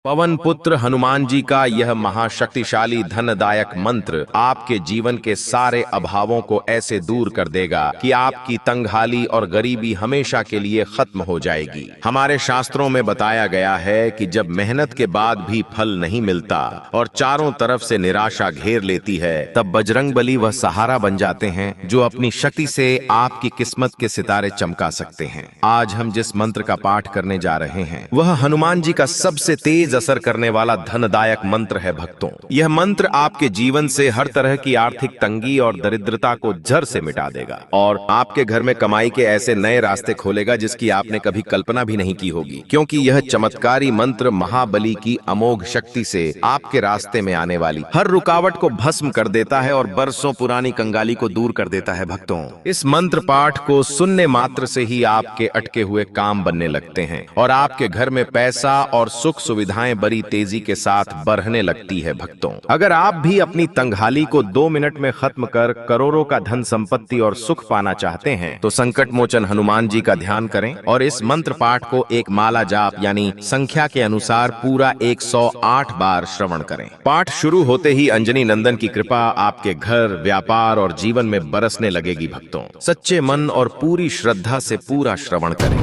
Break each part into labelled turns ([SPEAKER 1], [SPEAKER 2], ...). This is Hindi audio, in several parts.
[SPEAKER 1] पवन पुत्र हनुमान जी का यह महाशक्तिशाली धनदायक मंत्र आपके जीवन के सारे अभावों को ऐसे दूर कर देगा कि आपकी तंगहाली और गरीबी हमेशा के लिए खत्म हो जाएगी। हमारे शास्त्रों में बताया गया है कि जब मेहनत के बाद भी फल नहीं मिलता और चारों तरफ से निराशा घेर लेती है, तब बजरंगबली वह सहारा बन जाते हैं जो अपनी शक्ति से आपकी किस्मत के सितारे चमका सकते हैं। आज हम जिस मंत्र का पाठ करने जा रहे हैं वह हनुमान जी का सबसे तेज असर करने वाला धनदायक मंत्र है। भक्तों, यह मंत्र आपके जीवन से हर तरह की आर्थिक तंगी और दरिद्रता को जड़ से मिटा देगा और आपके घर में कमाई के ऐसे नए रास्ते खोलेगा जिसकी आपने कभी कल्पना भी नहीं की होगी, क्योंकि यह चमत्कारी मंत्र महाबली की अमोघ शक्ति से आपके रास्ते में आने वाली हर रुकावट को भस्म कर देता है और बरसों पुरानी कंगाली को दूर कर देता है। भक्तों, इस मंत्र पाठ को सुनने मात्र से ही आपके अटके हुए काम बनने लगते हैं और आपके घर में पैसा और सुख सुविधाएं बड़ी तेजी के साथ बढ़ने लगती है। भक्तों, अगर आप भी अपनी तंगहाली को 2 मिनट में खत्म कर करोड़ों का धन संपत्ति और सुख पाना चाहते हैं तो संकट मोचन हनुमान जी का ध्यान करें और इस मंत्र पाठ को एक माला जाप यानी संख्या के अनुसार पूरा 108 बार श्रवण करें। पाठ शुरू होते ही अंजनी नंदन की कृपा आपके घर, व्यापार और जीवन में बरसने लगेगी। भक्तों, सच्चे मन और पूरी श्रद्धा से पूरा श्रवण करें।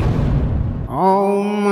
[SPEAKER 2] ओम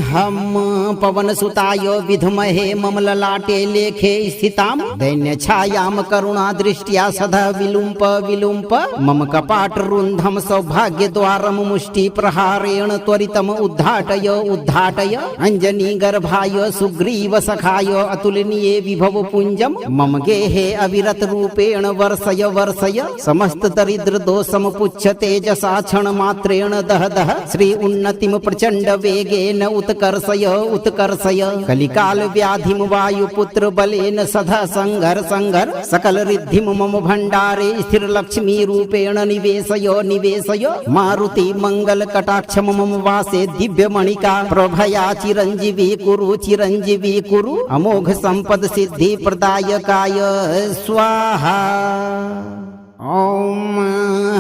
[SPEAKER 2] हम पवन सुताय विद्महे मम ललाटे लेखे स्थितां दैन्य छायां करुणा दृष्ट्या सदा विलुम्प विलुम्प मम कपाट रुन्धं सौभाग्य द्वारम मुष्टि प्रहारेण त्वरितम उद्घाटय उद्घाटय अंजनी गर्भाय सुग्रीव सखाय अतुलनीये विभव पुंजम मम गेहे अविरत रूपेण वर्षय वर्षय समस्त दरिद्र दोषम पुच्छ तेजसा क्षण मात्रेण दह दह श्री उन्नतिम प्रचंड वेगेन उत्कर्षय उत्कर्षय कलिकाल व्याधिम वायुपुत्र बलेन सदा संघर संघर सकल रिद्धिम मम भंडारे स्थिर लक्ष्मी रूपेण निवेशय निवेशय मारुति मंगल कटाक्ष मम वासे दिव्य मणिका प्रभया चिरंजीवी कुरु अमोघ संपद सिद्धि प्रदायकाय स्वाहा। ओम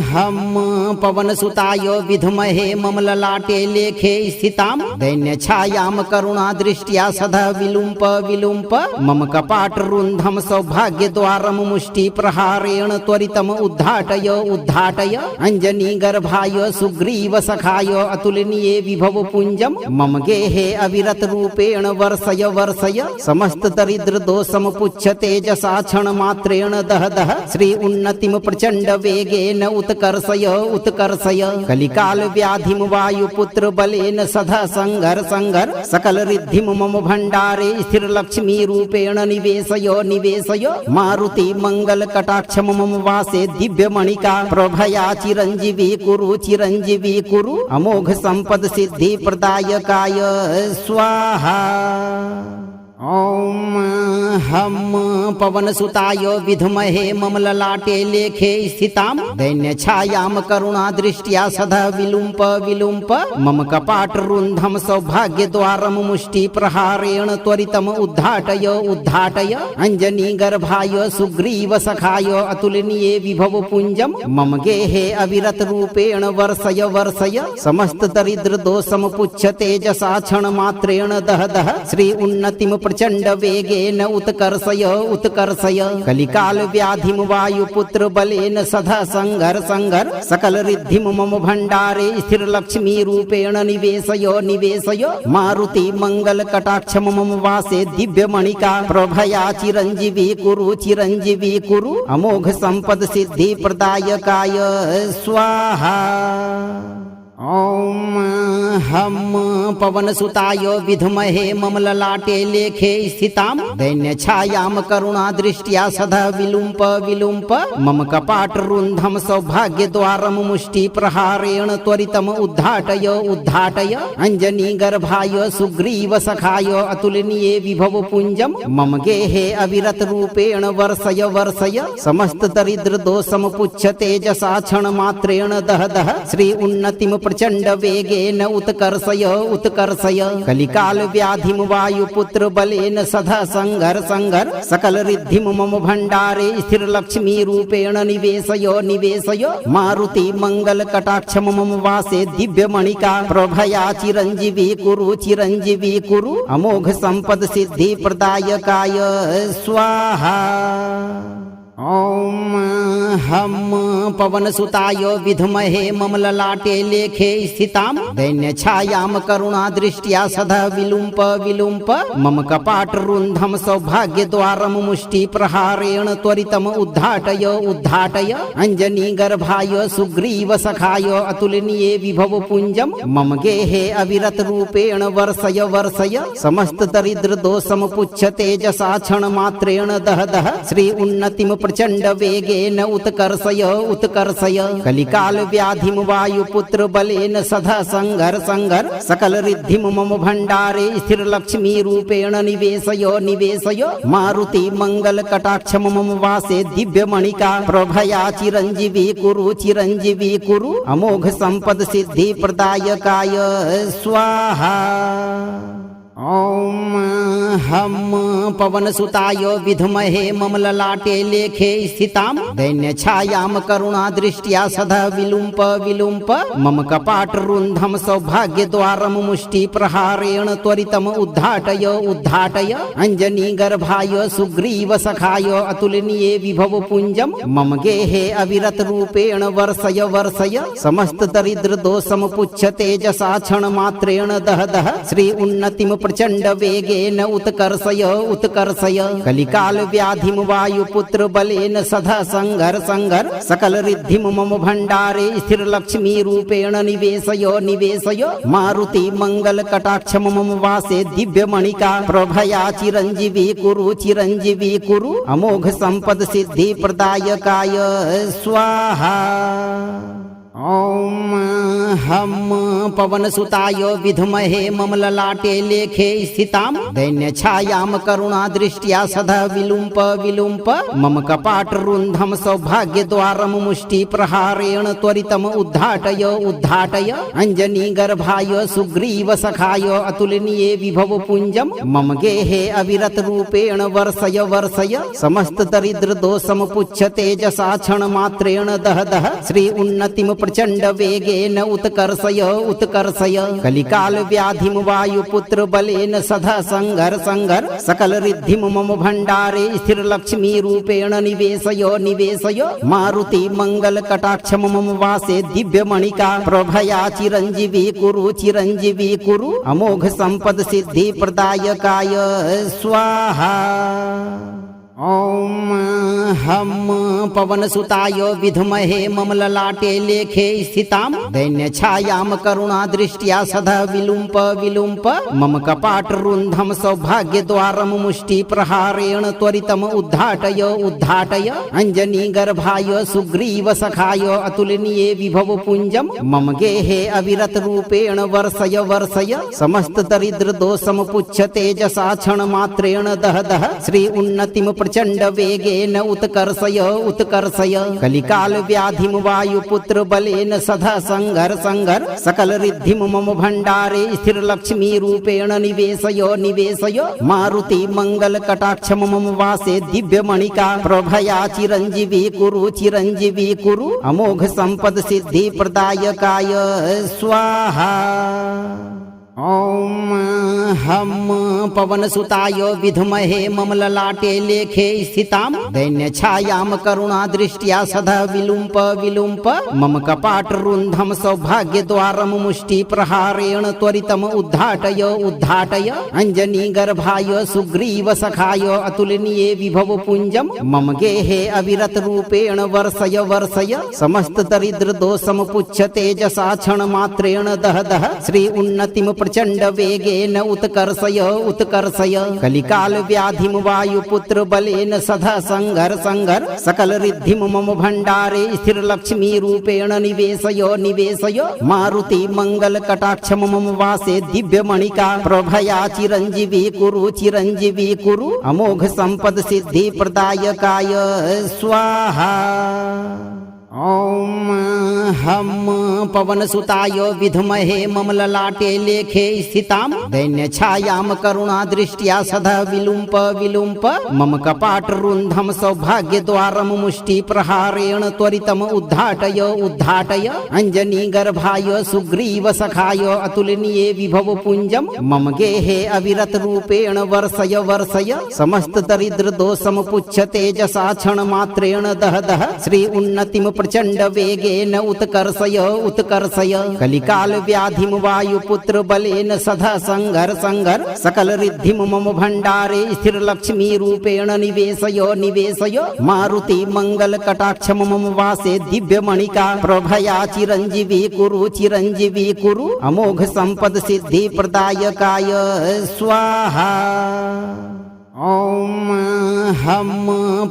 [SPEAKER 2] हम पवन सुताय विद्महे मम ललाटे लेखे स्थितां दैन्य छायां करुणा दृष्ट्या सदा विलुम्प विलुम्प मम कपाट रुन्धं सौभाग्य द्वारम मुष्टि प्रहारेण त्वरितम उद्घाटय उद्घाटय अंजनी गर्भाय सुग्रीव सखाय अतुलनीये विभव पुंजम मम गेहे अविरत रूपेण वर्षय वर्षय समस्त दरिद्र दोषम पुच्छ तेजसा क्षण मात्रेण दह दह श्री उन्नतिम प्रचंड वेगेन उत्कर्षय उत्कर्षय कलिकाल व्याधिम वायुपुत्र बलेन सदा संघर संघर सकल रिद्धिम मम भंडारे स्थिर लक्ष्मी रूपेण निवेशय निवेशय मारुति मंगल कटाक्ष मम वासे दिव्य मणिका प्रभया चिरंजीवी कुरु अमोघ संपद सिद्धि प्रदायकाय स्वाहा। ओम हम पवन सुताय विद्महे मम ललाटे लेखे स्थितां दैन्य छायां करुणा दृष्ट्या सदा विलुम्प विलुम्प मम कपाट रुन्धं सौभाग्य द्वारम मुष्टि प्रहारेण त्वरितम उद्घाटय उद्घाटय अंजनी गर्भाय सुग्रीव सखाय अतुलनीये विभव पुंजम मम गेहे अविरत रूपेण वर्षय वर्षय समस्त दरिद्र दोषम पुच्छ तेजसा क्षण मात्रेण दह दह श्री उन्नतिम प्रचंड वेगेन उत्कर्षय उत्कर्षय कलिकाल व्याधिम वायुपुत्र बलेन सदा संघर संघर सकल रिद्धिम मम भंडारे स्थिर लक्ष्मी रूपेण निवेशय निवेशय मारुति मंगल कटाक्ष मम वासे दिव्य मणिका प्रभया चिरंजीवी कुरु अमोघ संपद सिद्धि प्रदायकाय स्वाहा। ओम हम पवन सुताय विद्महे मम ललाटे लेखे स्थितां दैन्य छायां करुणा दृष्ट्या सदा विलुम्प विलुम्प मम कपाट रुन्धं सौभाग्य द्वारम मुष्टि प्रहारेण त्वरितम उद्घाटय उद्घाटय अंजनी गर्भाय सुग्रीव सखाय अतुलनीये विभव पुंजम मम गेहे अविरत रूपेण वर्षय वर्षय समस्त दरिद्र दोषम पुच्छ तेजसा क्षण मात्रेण दह दह श्री उन्नतिम प्रचंड वेगेन उत्कर्षय उत्कर्षय कलिकाल व्याधिम वायुपुत्र बलेन सदा संघर संघर सकल रिद्धिम मम भंडारे स्थिर लक्ष्मी रूपेण निवेशय निवेशय मारुति मंगल कटाक्ष मम वासे दिव्य मणिका प्रभया चिरंजीवी कुरु अमोघ संपद सिद्धि प्रदायकाय स्वाहा। ओम हम पवनसुताय विद्महे मम ललाटे लेखे स्थितां दैन्य छायां करुणा दृष्ट्या सदा विलुम्प विलुम्प मम कपाट रुन्धं सौभाग्य द्वारम मुष्टि प्रहारेण त्वरितम उद्घाटय उद्घाटय अंजनी गर्भाय सुग्रीव सखाय अतुलनीये विभव पुंजम मम गेहे अविरत रूपेण वर्षय वर्षय समस्त दरिद्र दोषम पुच्छ तेजसा क्षण मात्रेण दह दह श्री उन्नतिम प्रचंड वेगेन उत्कर्षय उत्कर्षय कलिकाल व्याधिम वायुपुत्र बलेन सदा संघर संघर सकल रिद्धिम मम भंडारे स्थिर लक्ष्मी रूपेण निवेशय निवेशय मारुति मंगल कटाक्ष मम वासे दिव्य मणिका प्रभया चिरंजीवी कुरु अमोघ संपद सिद्धि प्रदायकाय स्वाहा। ओम हम पवनसुताय विद्महे मम ललाटे लेखे स्थितां दैन्य छायां करुणा दृष्ट्या सदा विलुम्प विलुम्प मम कपाट रुन्धं सौभाग्य द्वारम मुष्टि प्रहारेण त्वरितम उद्घाटय उद्घाटय अंजनी गर्भाय सुग्रीव सखाय अतुलनीये विभव पुंजम मम गेहे अविरत रूपेण वर्षय वर्षय समस्त दरिद्र दोषम पुच्छ तेजसा क्षण मात्रेण दह दह श्री उन्नतिम प्रचंड वेगेन उत्कर्षय उत्कर्षय कलिकाल व्याधिम वायुपुत्र बलेन सदा संघर संघर सकल रिद्धिम मम भंडारे स्थिर लक्ष्मी रूपेण निवेशय निवेशय मारुति मंगल कटाक्ष मम वासे दिव्य मणिका प्रभया चिरंजीवी कुरु अमोघ संपद सिद्धि प्रदायकाय स्वाहा। ओम हम पवनसुताय विद्महे मम ललाटे लेखे स्थितां दैन्य छायां करुणा दृष्ट्या सदा विलुम्प विलुम्प मम कपाट रुन्धं सौभाग्य द्वारम मुष्टि प्रहारेण त्वरितम उद्घाटय उद्घाटय अंजनी गर्भाय सुग्रीव सखाय अतुलनीये विभव पुंजम मम गेहे अविरत रूपेण वर्षय वर्षय समस्त दरिद्र दोषम पुच्छ तेजसा क्षण मात्रेण दह दह श्री उन्नतिम प्रचंड वेगेन उत्कर्षय उत्कर्षय कलिकाल व्याधिम वायुपुत्र बलेन सदा संघर संघर सकल रिद्धिम मम भंडारे स्थिर लक्ष्मी रूपेण निवेशय निवेशय मारुति मंगल कटाक्ष मम वासे दिव्य मणिका प्रभया चिरंजीवी कुरु अमोघ संपद सिद्धि प्रदायकाय स्वाहा। ओम हम पवनसुताय विद्महे मम ललाटे लेखे स्थितां दैन्य छायां करुणा दृष्ट्या सदा विलुम्प विलुम्प मम कपाट रुन्धं सौभाग्य द्वारम मुष्टि प्रहारेण त्वरितम उद्घाटय उद्घाटय अंजनी गर्भाय सुग्रीव सखाय अतुलनीये विभव पुंजम मम गेहे अविरत रूपेण वर्षय वर्षय समस्त दरिद्र दोषम पुच्छ तेजसा क्षण मात्रेण दह दह श्री उन्नतिम प्रचंड वेगेन उत्कर्षय उत्कर्षय कलिकाल व्याधिम वायुपुत्र बलेन सदा संघर संघर सकल रिद्धिम मम भंडारे स्थिर लक्ष्मी रूपेण निवेशय निवेशय मारुति मंगल कटाक्ष मम वासे दिव्य मणिका प्रभया चिरंजीवी कुरु अमोघ संपद सिद्धि प्रदायकाय स्वाहा। ओम हम पवनसुताय विद्महे मम ललाटे लेखे स्थितां दैन्य छायां करुणा दृष्ट्या सदा विलुम्प विलुम्प मम कपाट रुन्धं सौभाग्य द्वारम मुष्टि प्रहारेण त्वरितम उद्घाटय उद्घाटय अंजनी गर्भाय सुग्रीव सखाय अतुलनीये विभव पुंजम मम गेहे अविरत रूपेण वर्षय वर्षय समस्त दरिद्र दोषम पुच्छ तेजसा क्षण मात्रेण दह दह श्री उन्नतिम प्रचंड वेगेन उत्कर्षय उत्कर्षय कलिकाल व्याधिम वायुपुत्र बलेन सदा संघर संघर सकल रिद्धिम मम भंडारे स्थिर लक्ष्मी रूपेण निवेशय निवेशय मारुति मंगल कटाक्ष मम वासे दिव्य मणिका प्रभया चिरंजीवी कुरु अमोघ संपद सिद्धि प्रदायकाय स्वाहा। ॐ हम पवनसुताय विद्महे ममललाटे लेखे स्थितां दैन्यछायां करुणादृष्ट्या सदा विलुम्प विलुम्प मम कपाटरुन्धं सौभाग्यद्वारं मुष्टिप्रहारेण त्वरितम् उद्घाटय उद्घाटय अञ्जनीगर्भाय सुग्रीवसखाय अतुलनीये विभवपुञ्जं मम गेहे अविरतरूपेण वर्षय वर्षय समस्तदरिद्रदोषं पुच्छ तेजसा क्षणमात्रेण दह दह श्री उन्नतिं प्रचंड वेगेन उत्कर्षय उत्कर्षय कलिकाल व्याधिम वायुपुत्र बलेन सदा संघर संघर सकल रिद्धिम मम भंडारे स्थिर लक्ष्मी रूपेण निवेशय निवेशय मारुति मंगल कटाक्षम मम वासे दिव्य मणिका प्रभया चिरंजीवी कुरु अमोघ संपद सिद्धि प्रदायकाय स्वाहा। ॐ हम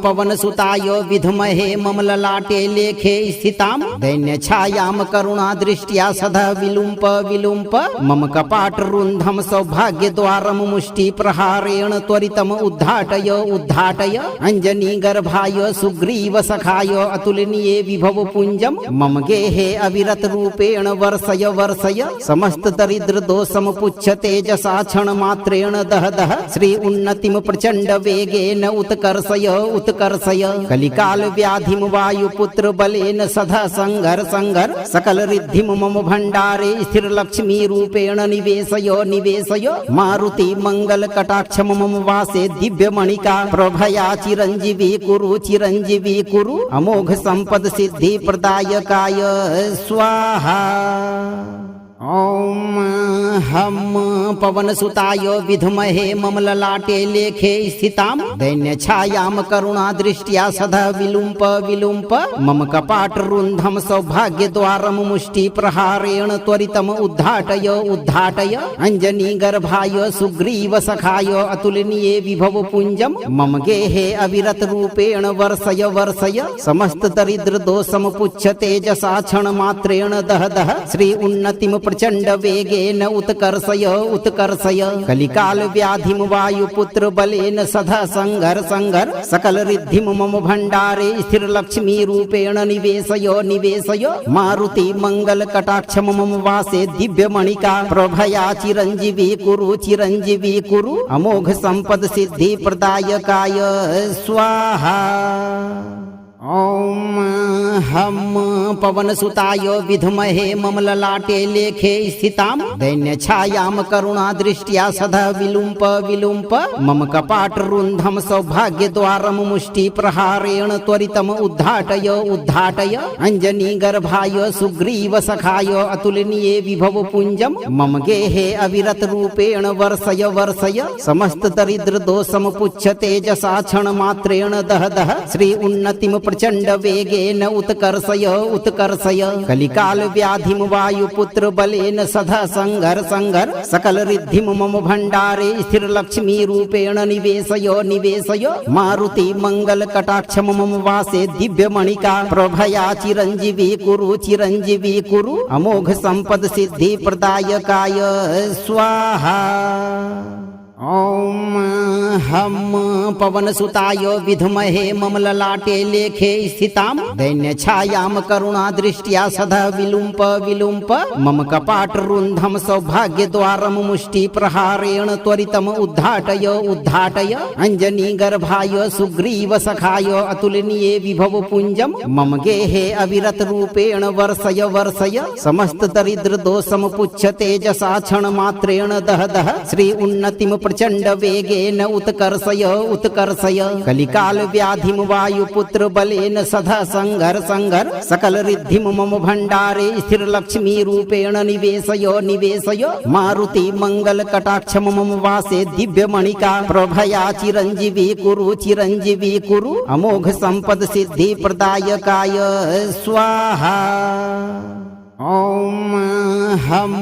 [SPEAKER 2] पवनसुताय विद्महे ममललाटे लेखे स्थितां दैन्यछायां करुणादृष्ट्या सदा विलुम्प विलुम्प मम कपाटरुन्धं सौभाग्यद्वारं मुष्टिप्रहारेण त्वरितम् उद्घाटय उद्घाटय अञ्जनीगर्भाय सुग्रीवसखाय अतुलनीये विभवपुञ्जं मम गेहे अविरतरूपेण वर्षय वर्षय समस्तदरिद्रदोषं पुच्छ तेजसा क्षणमात्रेण दह दह श्री उन्नतिं प्रचंड वेगेन उत्कर्षय उत्कर्षय कलिकाल व्याधिम वायुपुत्र बलेन सदा संघर संघर सकल रिद्धिम मम भंडारे स्थिर लक्ष्मी रूपेण निवेशय निवेशय मारुति मंगल कटाक्षम मम वासे दिव्य मणिका प्रभया चिरंजीवी कुरु अमोघ संपद सिद्धि प्रदायकाय स्वाहा। ॐ हम पवनसुताय विद्महे ममललाटे लेखे स्थितां दैन्यछायां करुणादृष्ट्या सदा विलुम्प विलुम्प मम कपाटरुन्धं सौभाग्यद्वारं मुष्टिप्रहारेण त्वरितम् उद्घाटय उद्घाटय अञ्जनीगर्भाय सुग्रीवसखाय अतुलनीये विभवपुञ्जं मम गेहे अविरतरूपेण वर्षय वर्षय समस्तदरिद्रदोषं पुच्छ तेजसा क्षणमात्रेण दह दह श्री उन्नतिं प्रचंड वेगेन उत्कर्षय उत्कर्षय कलिकाल व्याधिम वायुपुत्र बलेन सदा संघर संघर सकल रिद्धिम मम भंडारे स्थिर लक्ष्मी रूपेण निवेशय निवेशय मारुति मंगल कटाक्षम मम वासे दिव्य मणिका प्रभया चिरंजीवी कुरु अमोघ संपद सिद्धि प्रदायकाय स्वाहा। ॐ हम पवनसुताय विद्महे ममललाटे लेखे स्थितां दैन्यछायां करुणादृष्ट्या सदा विलुम्प विलुम्प मम कपाटरुन्धं सौभाग्यद्वारं मुष्टिप्रहारेण त्वरितम् उद्घाटय उद्घाटय अञ्जनीगर्भाय सुग्रीवसखाय अतुलनीये विभवपुञ्जं मम गेहे अविरतरूपेण वर्षय वर्षय समस्तदरिद्रदोषं पुच्छ तेजसा क्षणमात्रेण दह दह श्री उन्नतिं प्रचंड वेगेन उत्कर्षय उत्कर्षय कलिकाल व्याधिम वायुपुत्र बलेन सदा संघर संघर सकल रिद्धिम मम भंडारे स्थिर लक्ष्मी रूपेण निवेशय निवेशय मारुति मंगल कटाक्षम मम वासे दिव्य मणिका प्रभया चिरंजीवी कुरु अमोघ संपद सिद्धि प्रदायकाय स्वाहा। ॐ हम पवनसुताय विद्महे ममललाटे लेखे स्थितां दैन्यछायां करुणादृष्ट्या सदा विलुम्प विलुम्प मम कपाटरुन्धं सौभाग्यद्वारं मुष्टिप्रहारेण त्वरितम् उद्घाटय उद्घाटय अञ्जनीगर्भाय सुग्रीवसखाय अतुलनीये विभवपुञ्जं मम गेहे अविरतरूपेण वर्षय वर्षय समस्तदरिद्रदोषं पुच्छ तेजसा क्षणमात्रेण दह दह श्री उन्नतिं प्रचंड वेगेन उत्कर्षय उत्कर्षय कलिकाल व्याधिम वायुपुत्र बलेन सदा संघर संघर सकल रिद्धिम मम भंडारे स्थिर लक्ष्मी रूपेण निवेशय निवेशय मारुति मंगल कटाक्षम मम वासे दिव्य मणिका प्रभया चिरंजीवी कुरु अमोघ संपद सिद्धि प्रदायकाय स्वाहा। ॐ हम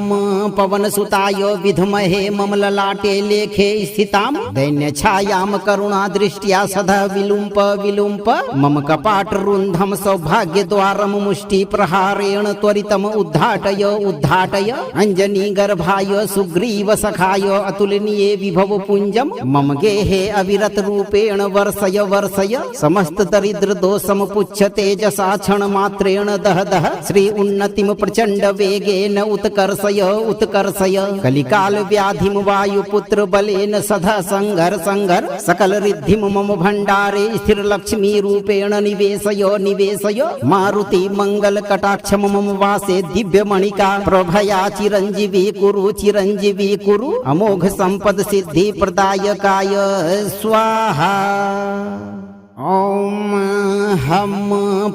[SPEAKER 2] पवनसुताय विद्महे ममललाटे लेखे स्थितां दैन्यछायां करुणादृष्ट्या सदा विलुम्प विलुम्प मम कपाटरुन्धं सौभाग्यद्वारं मुष्टिप्रहारेण त्वरितम् उद्घाटय उद्घाटय अञ्जनीगर्भाय सुग्रीवसखाय अतुलनीये विभवपुञ्जं मम गेहे अविरतरूपेण वर्षय वर्षय समस्तदरिद्रदोषं पुच्छ तेजसा क्षणमात्रेण दह दह श्री उन्नतिं प्रचंड वेगेन उत्कर्षय उत्कर्षय कलिकाल व्याधिम वायुपुत्र बलेन सदा संघर संघर सकल रिद्धिम मम भंडारे स्थिर लक्ष्मी रूपेण निवेशय निवेशय मारुति मंगल कटाक्ष मम वासे दिव्य मणिका प्रभया चिरंजीवी कुरु अमोघ संपद सिद्धि प्रदायकाय स्वाहा। ॐ हम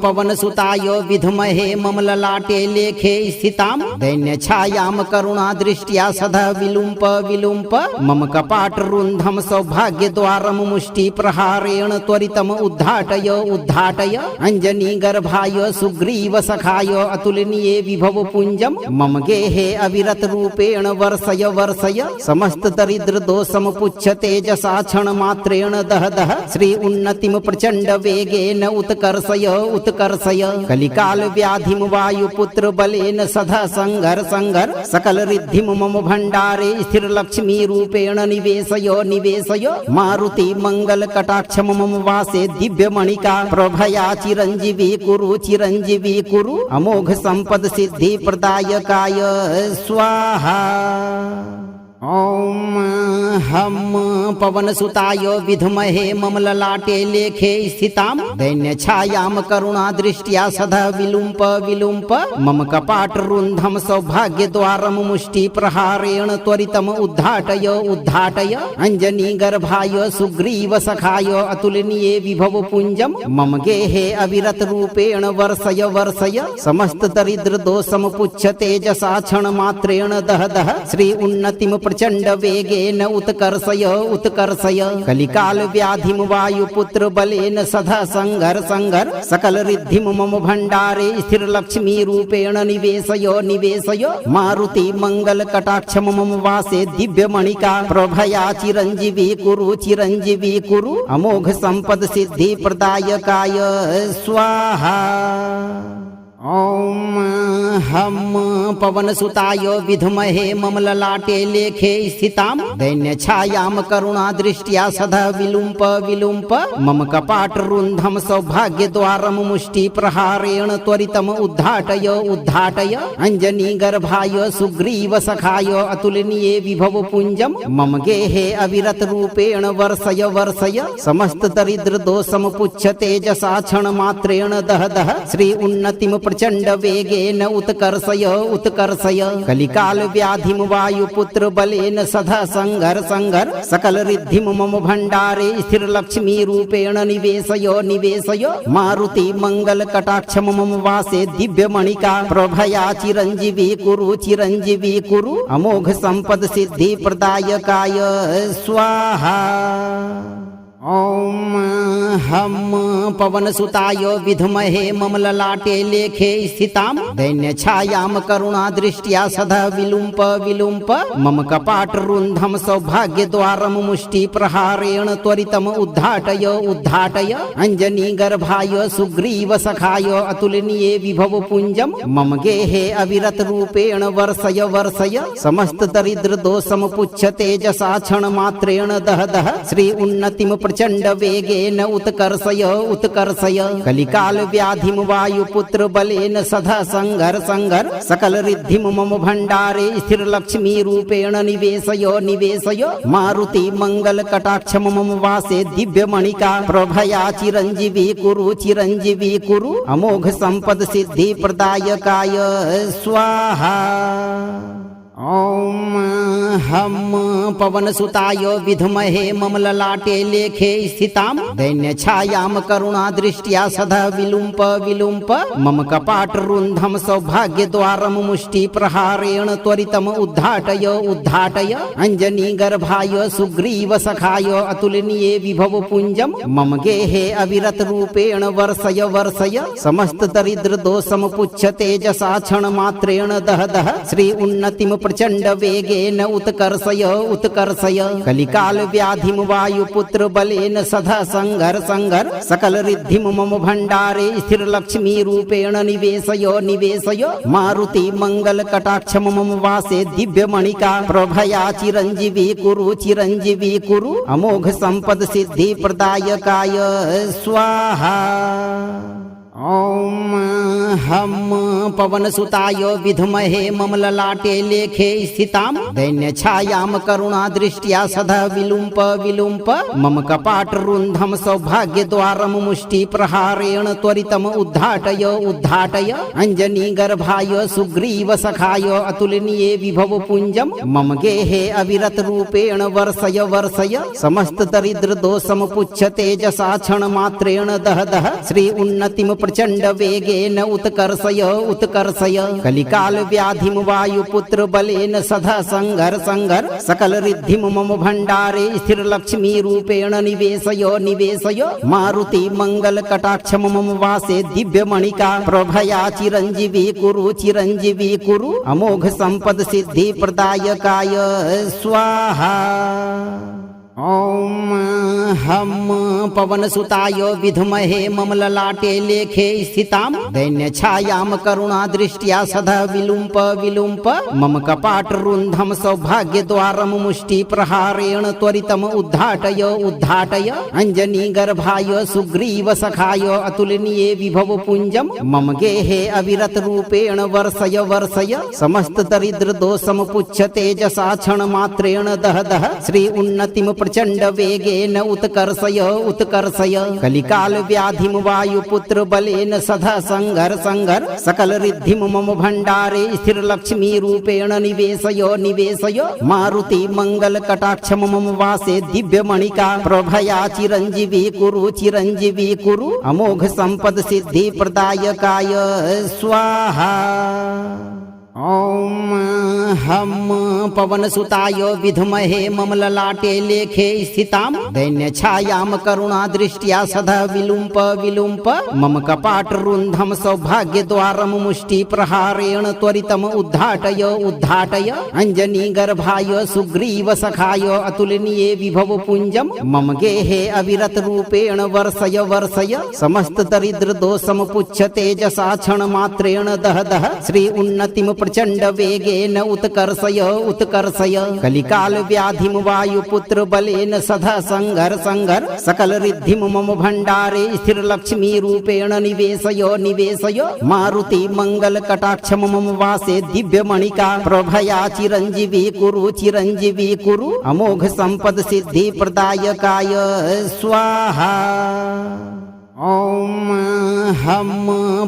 [SPEAKER 2] पवनसुताय विद्महे ममललाटे लेखे स्थितां दैन्यछायां करुणादृष्ट्या सदा विलुम्प विलुम्प मम कपाटरुन्धं सौभाग्यद्वारं मुष्टिप्रहारेण त्वरितम् उद्घाटय उद्घाटय अञ्जनीगर्भाय सुग्रीवसखाय अतुलनीये विभवपुञ्जं मम गेहे अविरतरूपेण वर्षय वर्षय समस्तदरिद्रदोषं पुच्छ तेजसा क्षणमात्रेण दह दह श्री उन्नतिं प्रचंड वेगेन उत्कर्षय उत्कर्षय कलिकाल व्याधिम वायुपुत्र बलेन सदा संघर संघर सकल रिद्धिम मम भंडारे स्थिर लक्ष्मी रूपेण निवेशय निवेशय मारुति मंगल कटाक्ष मम वासे दिव्य मणिका प्रभया चिरंजीवी कुरु अमोघ संपद सिद्धि प्रदायकाय स्वाहा। ॐ हम पवनसुताय विद्महे ममललाटे लेखे स्थितां दैन्यछायां करुणादृष्ट्या सदा विलुम्प विलुम्प मम कपाटरुन्धं सौभाग्यद्वारं मुष्टिप्रहारेण त्वरितम् उद्घाटय उद्घाटय अञ्जनीगर्भाय सुग्रीवसखाय अतुलनीये विभवपुञ्जं मम गेहे अविरतरूपेण वर्षय वर्षय समस्तदरिद्रदोषं पुच्छ तेजसा क्षणमात्रेण दह दह श्री उन्नतिं प्रचंड वेगेन उत्कर्षय उत्कर्षय कलिकाल व्याधिम वायुपुत्र बलेन सदा संघर संघर सकल रिद्धिम मम भंडारे स्थिर लक्ष्मी रूपेण निवेशय निवेशय मारुति मंगल कटाक्ष मम वासे दिव्य मणिका प्रभया चिरंजीवी कुरु अमोघ संपद सिद्धि प्रदायकाय स्वाहा। ॐ हम पवनसुताय विद्महे ममललाटे लेखे स्थितां दैन्यछायां करुणादृष्ट्या सदा विलुम्प विलुम्प मम कपाटरुन्धं सौभाग्यद्वारं मुष्टिप्रहारेण त्वरितम् उद्घाटय उद्घाटय अञ्जनीगर्भाय सुग्रीवसखाय अतुलनीये विभवपुञ्जं मम गेहे अविरतरूपेण वर्षय वर्षय समस्तदरिद्रदोषं पुच्छ तेजसा क्षणमात्रेण दह दह श्री उन्नतिं प्रचंड वेगेन उत्कर्षय उत्कर्षय कलिकाल व्याधिम वायुपुत्र बलेन सदा संघर संघर सकल रिद्धिम मम भंडारे स्थिर लक्ष्मी रूपेण निवेशय निवेशय मारुति मंगल कटाक्ष मम वासे दिव्य मणिका प्रभया चिरंजीवी कुरु अमोघ संपद सिद्धि प्रदायकाय स्वाहा। ॐ हम पवनसुताय विद्महे ममललाटे लेखे स्थितां दैन्यछायां करुणादृष्ट्या सदा विलुम्प विलुम्प मम कपाटरुन्धं सौभाग्यद्वारं मुष्टिप्रहारेण त्वरितम् उद्घाटय उद्घाटय अञ्जनीगर्भाय सुग्रीवसखाय अतुलनीये विभवपुञ्जं मम गेहे अविरतरूपेण वर्षय वर्षय समस्तदरिद्रदोषं पुच्छ तेजसा क्षणमात्रेण दह दह श्री उन्नतिं प्रचंड वेगेन उत्कर्षय उत्कर्षय कलिकाल व्याधिम वायुपुत्र बलेन सदा संघर संघर सकल रिद्धिम मम भंडारे स्थिर लक्ष्मी रूपेण निवेशय निवेशय मारुति मंगल कटाक्ष मम वासे दिव्य मणिका प्रभया चिरंजीवी कुरु अमोघ संपद सिद्धि प्रदायकाय स्वाहा। ॐ हम पवनसुताय विद्महे ममललाटे लेखे स्थितां दैन्यछायां करुणादृष्ट्या सदा विलुम्प विलुम्प मम कपाटरुन्धं सौभाग्यद्वारं मुष्टिप्रहारेण त्वरितम् उद्घाटय उद्घाटय अञ्जनीगर्भाय सुग्रीवसखाय अतुलनीये विभवपुञ्जं मम गेहे अविरतरूपेण वर्षय वर्षय समस्तदरिद्रदोषं पुच्छ तेजसा क्षणमात्रेण दह दह श्री उन्नतिं प्रचंड वेगेन उत्कर्षय उत्कर्षय कलिकाल व्याधिम वायुपुत्र बलेन सदा संघर संघर सकल रिद्धिम मम भंडारे स्थिर लक्ष्मी रूपेण निवेशय निवेशय मारुति मंगल कटाक्ष मम वासे दिव्य मणिका प्रभया चिरंजीवी कुरु अमोघ संपद सिद्धि प्रदायकाय स्वाहा। ॐ हम पवनसुताय विद्महे ममललाटे लेखे स्थितां दैन्यछायां करुणादृष्ट्या सदा विलुम्प विलुम्प मम कपाटरुन्धं सौभाग्यद्वारं मुष्टिप्रहारेण त्वरितम् उद्घाटय उद्घाटय अञ्जनीगर्भाय सुग्रीवसखाय अतुलनीये विभवपुञ्जं मम गेहे अविरतरूपेण वर्षय वर्षय समस्तदरिद्रदोषं पुच्छ तेजसा क्षणमात्रेण दह दह श्री उन्नतिं प्रचंड वेगेन उत्कर्षय उत्कर्षय कलिकाल व्याधिम वायुपुत्र बलेन सदा संघर संघर सकल रिद्धिम मम भंडारे स्थिर लक्ष्मी रूपेण निवेशय निवेशय मारुति मंगल कटाक्ष मम वासे दिव्य मणिका प्रभया चिरंजीवी कुरु अमोघ संपद सिद्धि प्रदायकाय स्वाहा। ॐ हम पवनसुताय विद्महे ममललाटे लेखे स्थितां दैन्यछायां करुणादृष्ट्या सदा विलुम्प विलुम्प मम कपाटरुन्धं सौभाग्यद्वारं मुष्टिप्रहारेण त्वरितम् उद्घाटय उद्घाटय अञ्जनीगर्भाय सुग्रीवसखाय अतुलनीये विभवपुञ्जं मम गेहे अविरतरूपेण वर्षय वर्षय समस्तदरिद्रदोषं पुच्छ तेजसा क्षणमात्रेण दह दह श्री उन्नतिं प्रचंड वेगेन उत्कर्षय उत्कर्षय कलिकाल व्याधिम वायुपुत्र बलेन सदा संघर संघर सकल रिद्धिम मम भंडारे स्थिर लक्ष्मी रूपेण निवेशय निवेशय मारुति मंगल कटाक्ष मम वासे दिव्य मणिका प्रभया चिरंजीवी कुरु अमोघ संपद सिद्धि प्रदायकाय स्वाहा। ॐ हम पवनसुताय विद्महे ममललाटे लेखे स्थितां दैन्यछायां करुणादृष्ट्या सदा विलुम्प विलुम्प मम कपाटरुन्धं सौभाग्यद्वारं मुष्टिप्रहारेण त्वरितम् उद्घाटय उद्घाटय अञ्जनीगर्भाय सुग्रीवसखाय अतुलनीये विभवपुञ्जं मम गेहे अविरतरूपेण वर्षय वर्षय समस्तदरिद्रदोषं पुच्छ तेजसा क्षणमात्रेण दह दह श्री उन्नतिं प्रचंड वेगेन उत्कर्षय उत्कर्षय कलिकाल व्याधिम वायुपुत्र बलेन सदा संघर संघर सकल रिद्धिम मम भंडारे स्थिर लक्ष्मी रूपेण निवेशय निवेशय मारुति मंगल कटाक्ष मम वासे दिव्य मणिका प्रभया चिरंजीवी कुरु अमोघ संपद सिद्धि प्रदायकाय स्वाहा। ॐ हम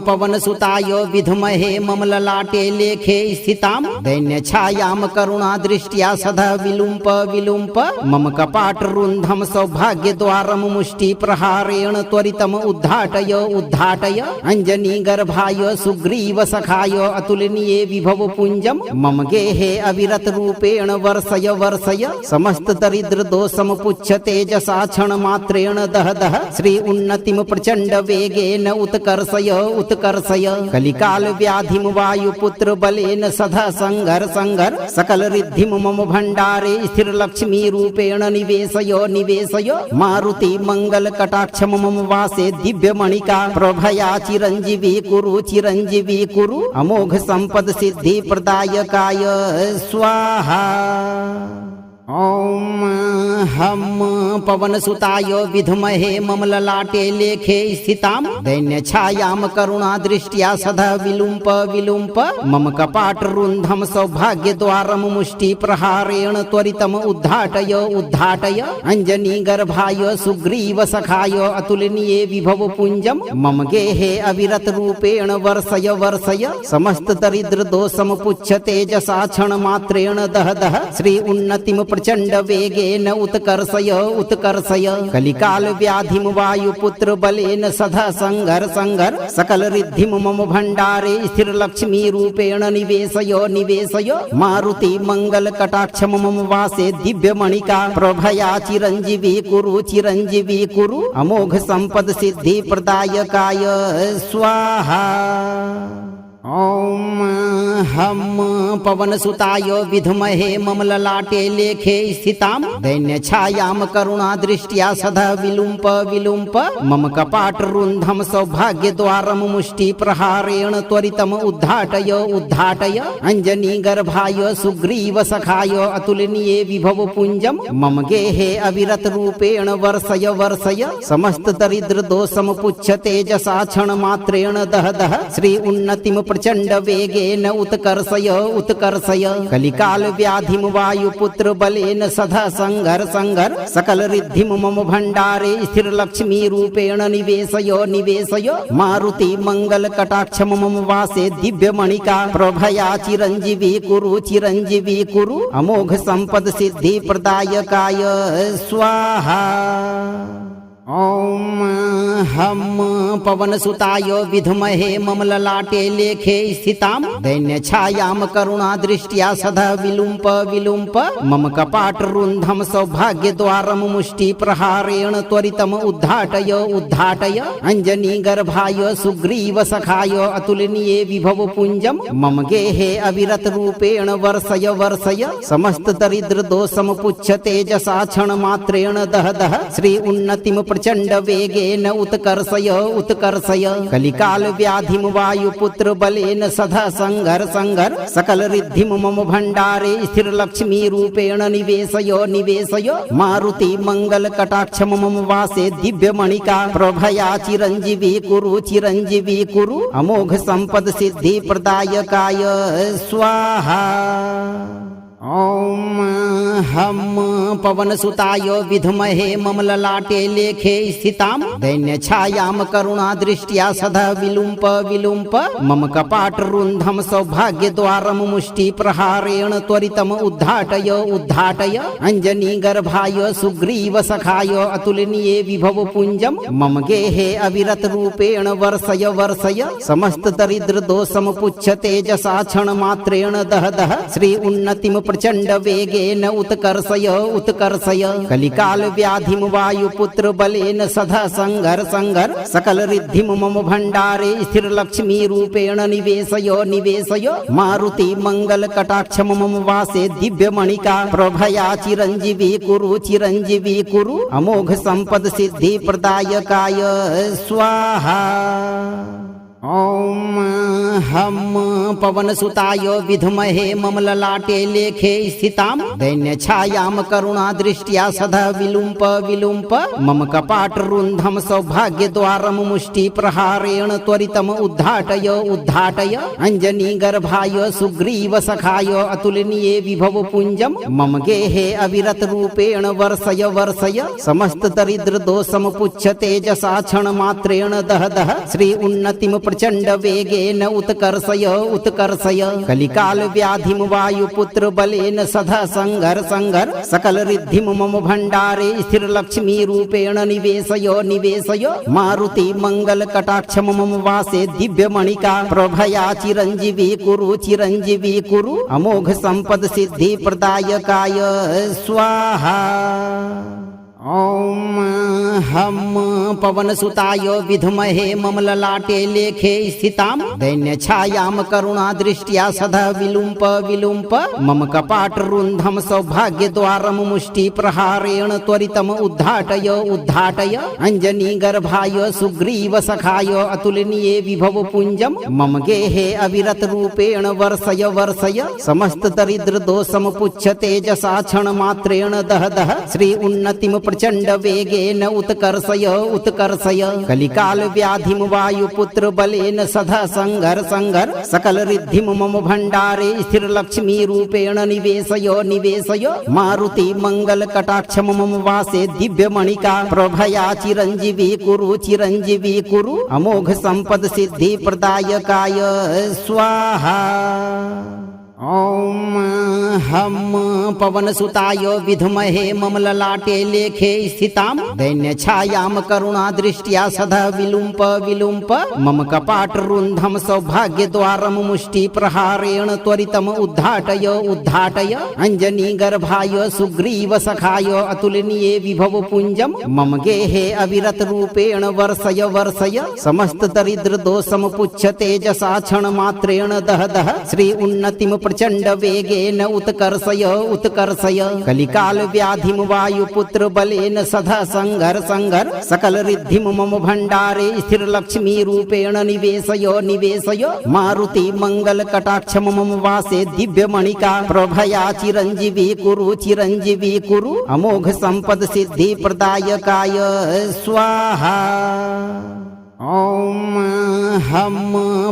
[SPEAKER 2] पवनसुताय विद्महे ममललाटे लेखे स्थितां दैन्यछायां करुणादृष्ट्या सदा विलुम्प विलुम्प मम कपाटरुन्धं सौभाग्यद्वारं मुष्टिप्रहारेण त्वरितम् उद्घाटय उद्घाटय अञ्जनीगर्भाय सुग्रीवसखाय अतुलनीये विभवपुञ्जं मम गेहे अविरतरूपेण वर्षय वर्षय समस्तदरिद्रदोषं पुच्छ तेजसा क्षणमात्रेण दह दह श्री उन्नतिं प्रचंड वेगेन उत्कर्षय उत्कर्षय कलिकाल व्याधिम वायुपुत्र बलेन सदा संघर संघर सकल रिद्धिम मम भंडारे स्थिर लक्ष्मी रूपेण निवेशय निवेशय मारुति मंगल कटाक्ष मम वासे दिव्य मणिका प्रभया चिरंजीवी कुरु अमोघ संपद सिद्धि प्रदायकाय स्वाहा। ॐ हम पवनसुताय विद्महे ममललाटे लेखे स्थितां दैन्यछायां करुणादृष्ट्या सदा विलुम्प विलुम्प मम कपाटरुन्धं सौभाग्यद्वारं मुष्टिप्रहारेण त्वरितम् उद्घाटय उद्घाटय अञ्जनीगर्भाय सुग्रीवसखाय अतुलनीये विभवपुञ्जं मम गेहे अविरतरूपेण वर्षय वर्षय समस्तदरिद्रदोषं पुच्छ तेजसा क्षणमात्रेण दह दह श्री उन्नतिं प्रचंड वेगेन उत्कर्षय उत्कर्षय कलिकाल व्याधिम वायुपुत्र बलेन सदा संघर संघर सकल रिद्धिम मम भंडारे स्थिर लक्ष्मी रूपेण निवेशय निवेशय मारुति मंगल कटाक्ष मम वासे दिव्य मणिका प्रभया चिरंजीवी कुरु अमोघ संपद सिद्धि प्रदायकाय स्वाहा। ॐ हम पवनसुताय विद्महे ममललाटे लेखे स्थितां दैन्यछायां करुणादृष्ट्या सदा विलुम्प विलुम्प मम कपाटरुन्धं सौभाग्यद्वारं मुष्टिप्रहारेण त्वरितम् उद्घाटय उद्घाटय अञ्जनीगर्भाय सुग्रीवसखाय अतुलनीये विभवपुञ्जं मम गेहे अविरतरूपेण वर्षय वर्षय समस्तदरिद्रदोषं पुच्छ तेजसा क्षणमात्रेण दह दह श्री उन्नतिं प्रचंड वेगेन उत्कर्षय उत्कर्षय कलिकाल व्याधिम वायुपुत्र बलेन सदा संघर संघर सकल रिद्धिम मम भंडारे स्थिर लक्ष्मी रूपेण निवेशय निवेशय मारुति मंगल कटाक्ष मम वासे दिव्य मणिका प्रभया चिरंजीवी कुरु अमोघ संपद सिद्धि प्रदायकाय स्वाहा। ॐ हम पवनसुताय विद्महे ममललाटे लेखे स्थितां दैन्यछायां करुणादृष्ट्या सदा विलुम्प विलुम्प मम कपाटरुन्धं सौभाग्यद्वारं मुष्टिप्रहारेण त्वरितम् उद्घाटय उद्घाटय अञ्जनीगर्भाय सुग्रीवसखाय अतुलनीये विभवपुञ्जं मम गेहे अविरतरूपेण वर्षय वर्षय समस्तदरिद्रदोषं पुच्छ तेजसा क्षणमात्रेण दह दह श्री उन्नतिं प्रचंड वेगेन उत्कर्षय उत्कर्षय कलिकाल व्याधिम वायुपुत्र बलेन सदा संघर संघर सकल रिद्धिम मम भंडारे स्थिर लक्ष्मी रूपेण निवेशय निवेशय मारुति मंगल कटाक्ष मम वासे दिव्य मणिका प्रभया चिरंजीवी कुरु अमोघ संपद सिद्धि प्रदायकाय स्वाहा। ॐ हम पवनसुताय विद्महे ममललाटे लेखे स्थितां दैन्यछायां करुणादृष्ट्या सदा विलुम्प विलुम्प मम कपाटरुन्धं सौभाग्यद्वारं मुष्टिप्रहारेण त्वरितम् उद्घाटय उद्घाटय अञ्जनीगर्भाय सुग्रीवसखाय अतुलनीये विभवपुञ्जं मम गेहे अविरतरूपेण वर्षय वर्षय समस्तदरिद्रदोषं पुच्छ तेजसा क्षणमात्रेण दह दह श्री उन्नतिं प्रचंड वेगेन उत्कर्षय उत्कर्षय कलिकाल व्याधिम वायुपुत्र बलेन सदा संघर संघर सकल रिद्धिम मम भंडारे स्थिर लक्ष्मी रूपेण निवेशय निवेशय मारुति मंगल कटाक्ष मम वासे दिव्य मणिका प्रभया चिरंजीवी कुरु अमोघ संपद सिद्धि प्रदायकाय स्वाहा। ॐ हम पवनसुताय विद्महे ममललाटे लेखे स्थितां दैन्यछायां करुणादृष्ट्या सदा विलुम्प विलुम्प मम कपाटरुन्धं सौभाग्यद्वारं मुष्टिप्रहारेण त्वरितम् उद्घाटय उद्घाटय अञ्जनीगर्भाय सुग्रीवसखाय अतुलनीये विभवपुञ्जं मम गेहे अविरतरूपेण वर्षय वर्षय समस्तदरिद्रदोषं पुच्छ तेजसा क्षणमात्रेण दह दह श्री उन्नतिं प्रचंड वेगेन उत्कर्षय उत्कर्षय कलिकाल व्याधिम वायुपुत्र बलेन सदा संघर संघर सकल रिद्धिम मम भंडारे स्थिर लक्ष्मी रूपेण निवेशय निवेशय मारुति मंगल कटाक्ष मम वासे दिव्य मणिका प्रभया चिरंजीवी कुरु अमोघ संपद सिद्धि प्रदायकाय स्वाहा। ॐ हम पवनसुताय विद्महे ममललाटे लेखे स्थितां दैन्यछायां करुणादृष्ट्या सदा विलुम्प विलुम्प मम कपाटरुन्धं सौभाग्यद्वारं मुष्टिप्रहारेण त्वरितम् उद्घाटय उद्घाटय अञ्जनीगर्भाय सुग्रीवसखाय अतुलनीये विभवपुञ्जं मम गेहे अविरतरूपेण वर्षय वर्षय समस्तदरिद्रदोषं पुच्छ तेजसा क्षणमात्रेण दह दह श्री उन्नतिं प्रचण्ड वेगेन उत्कर्षय उत्कर्षय कलिकाल व्याधिं वायुपुत्र बलेन सदा संघर संघर सकल रिद्धिं मम भण्डारे स्थिर लक्ष्मी रूपेण निवेशय निवेशय मारुति मंगल कटाक्ष मम वासे दिव्य मणिका प्रभया चिरंजीवी कुरु अमोघ संपद सिद्धि प्रदायकाय स्वाहा। ओम हम पवनसुताय विद्महे ममललाटे लेखे स्थितां दैन्यछायां करुणादृष्ट्या सदा विलुम्प विलुम्प मम कपाटरुन्धं सौभाग्यद्वारं मुष्टिप्रहारेण त्वरितम् उद्घाटय उद्घाटय अञ्जनीगर्भाय सुग्रीवसखाय अतुलनीये विभवपुञ्जं मम गेहे अविरतरूपेण वर्षय वर्षय समस्तदरिद्रदोषं पुच्छ तेजसा क्षणमात्रेण दह दह श्री उन्नतिं प्रचण्ड वेगेन उत्कर्षय उत्कर्षय कलिकाल व्याधिं वायुपुत्र बलेन सदा संघर संघर सकल रिद्धिं मम भण्डारे स्थिर लक्ष्मी रूपेण निवेशय निवेशय मारुति मंगल कटाक्ष मम वासे दिव्य मणिका प्रभया चिरंजीवी कुरु अमोघ संपद सिद्धि प्रदायकाय स्वाहा। ओम हम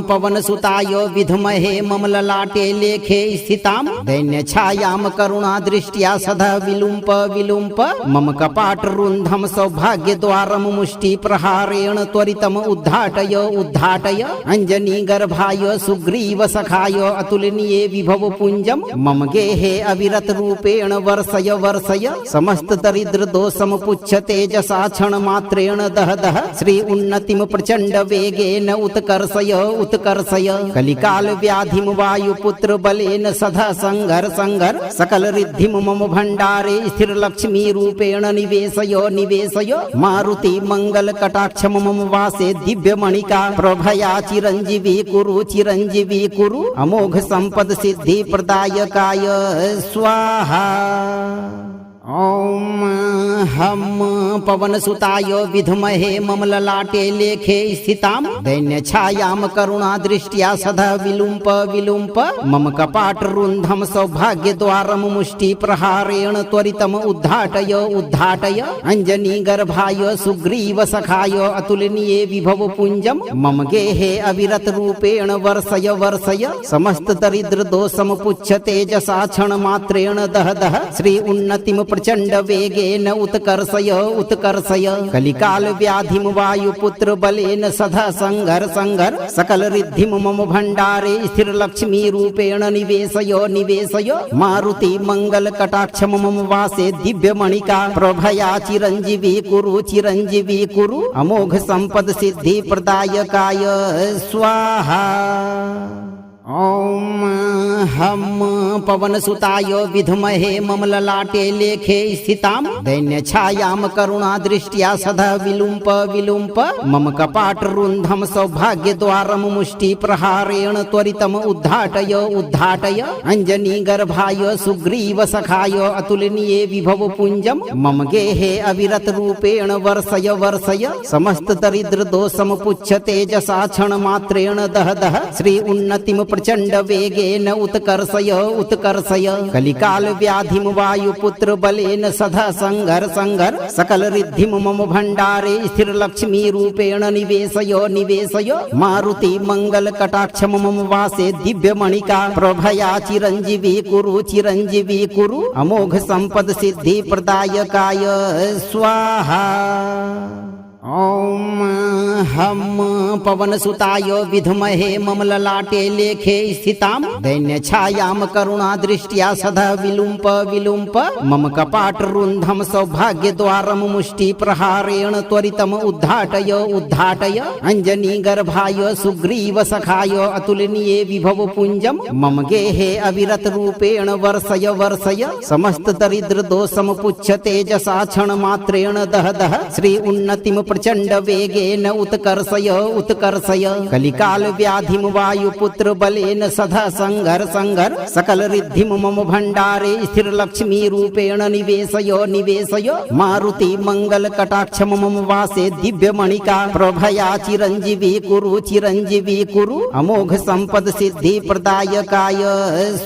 [SPEAKER 2] पवनसुताय विद्महे ममललाटे लेखे स्थितां दैन्यछायां करुणादृष्ट्या सदा विलुम्प विलुम्प मम कपाटरुन्धं सौभाग्यद्वारं मुष्टिप्रहारेण त्वरितम् उद्घाटय उद्घाटय अञ्जनीगर्भाय सुग्रीवसखाय अतुलनीये विभवपुञ्जं मम गेहे अविरतरूपेण वर्षय वर्षय समस्तदरिद्रदोषं पुच्छ तेजसा क्षणमात्रेण दह दह श्री उन्नतिं प्रचण्ड वेगेन उत्कर्षय उत्कर्षय कलिकाल व्याधिं वायुपुत्र बलेन सदा संघर संघर सकल रिद्धिं मम भण्डारे स्थिर लक्ष्मी रूपेण निवेशय निवेशय मारुति मंगल कटाक्ष मम वासे दिव्य मणिका प्रभया चिरंजीवी कुरु अमोघ संपद सिद्धि प्रदायकाय स्वाहा। ओम हम पवनसुताय विद्महे ममललाटे लेखे स्थितां दैन्यछायां करुणादृष्ट्या सदा विलुम्प विलुम्प मम कपाटरुन्धं सौभाग्यद्वारं मुष्टिप्रहारेण त्वरितम् उद्घाटय उद्घाटय अञ्जनीगर्भाय सुग्रीवसखाय अतुलनीये विभवपुञ्जं मम गेहे अविरतरूपेण वर्षय वर्षय समस्तदरिद्रदोषं पुच्छ तेजसा क्षणमात्रेण दह दह श्री उन्नतिं प्रचण्ड वेगेन उत्कर्षय उत्कर्षय कलिकाल व्याधिं वायुपुत्र बलेन सदा संघर संघर सकल रिद्धिं मम भण्डारे स्थिर लक्ष्मी रूपेण निवेशय निवेशय मारुति मंगल कटाक्ष मम वासे दिव्य मणिका प्रभया चिरंजीवी कुरु अमोघ संपद सिद्धि प्रदायकाय स्वाहा। ओम हम पवनसुताय विद्महे ममललाटे लेखे स्थितां दैन्यछायां करुणादृष्ट्या सदा विलुम्प विलुम्प मम कपाटरुन्धं सौभाग्यद्वारं मुष्टिप्रहारेण त्वरितम् उद्घाटय उद्घाटय अञ्जनीगर्भाय सुग्रीवसखाय अतुलनीये विभवपुञ्जं मम गेहे अविरतरूपेण वर्षय वर्षय समस्तदरिद्रदोषं पुच्छ तेजसा क्षणमात्रेण दह दह श्री उन्नतिं प्रचण्ड वेगेन उत्कर्षय उत्कर्षय कलिकाल व्याधिं वायुपुत्र बलेन सदा संघर संघर सकल रिद्धिं मम भण्डारे स्थिर लक्ष्मी रूपेण निवेशय निवेशय मारुति मंगल कटाक्ष मम वासे दिव्य मणिका प्रभया चिरंजीवी कुरु अमोघ संपद सिद्धि प्रदायकाय स्वाहा। ओम हम पवन सुताय विद्महे मम ललाटे लेखे स्थितां दैन्य छायां करुणा दृष्ट्या सदा विलुम्प विलुम्प मम कपाट रुन्धं सौभाग्य द्वारम मुष्टि प्रहारेण त्वरितम उद्घाटय उद्घाटय अंजनी गर्भाय सुग्रीव सखाय अतुलनीये विभव पुंजम मम गेहे अविरत रूपेण वर्षय वर्षय समस्त दरिद्र दोषम पुच्छ तेजसा क्षण मात्रेण दह दह श्री उन्नतिम प्रचंड वेगेन उत्कर्षय उत्कर्षय कलिकाल व्याधिम वायुपुत्र बलेन सदा संघर संघर सकल रिद्धिम मम भंडारे स्थिर लक्ष्मी रूपेण निवेशय निवेशय मारुति मंगल कटाक्ष मम वासे दिव्य मणिका प्रभया चिरंजीवी कुरु अमोघ संपद सिद्धि प्रदायकाय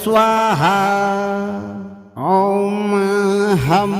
[SPEAKER 2] स्वाहा। ओम हम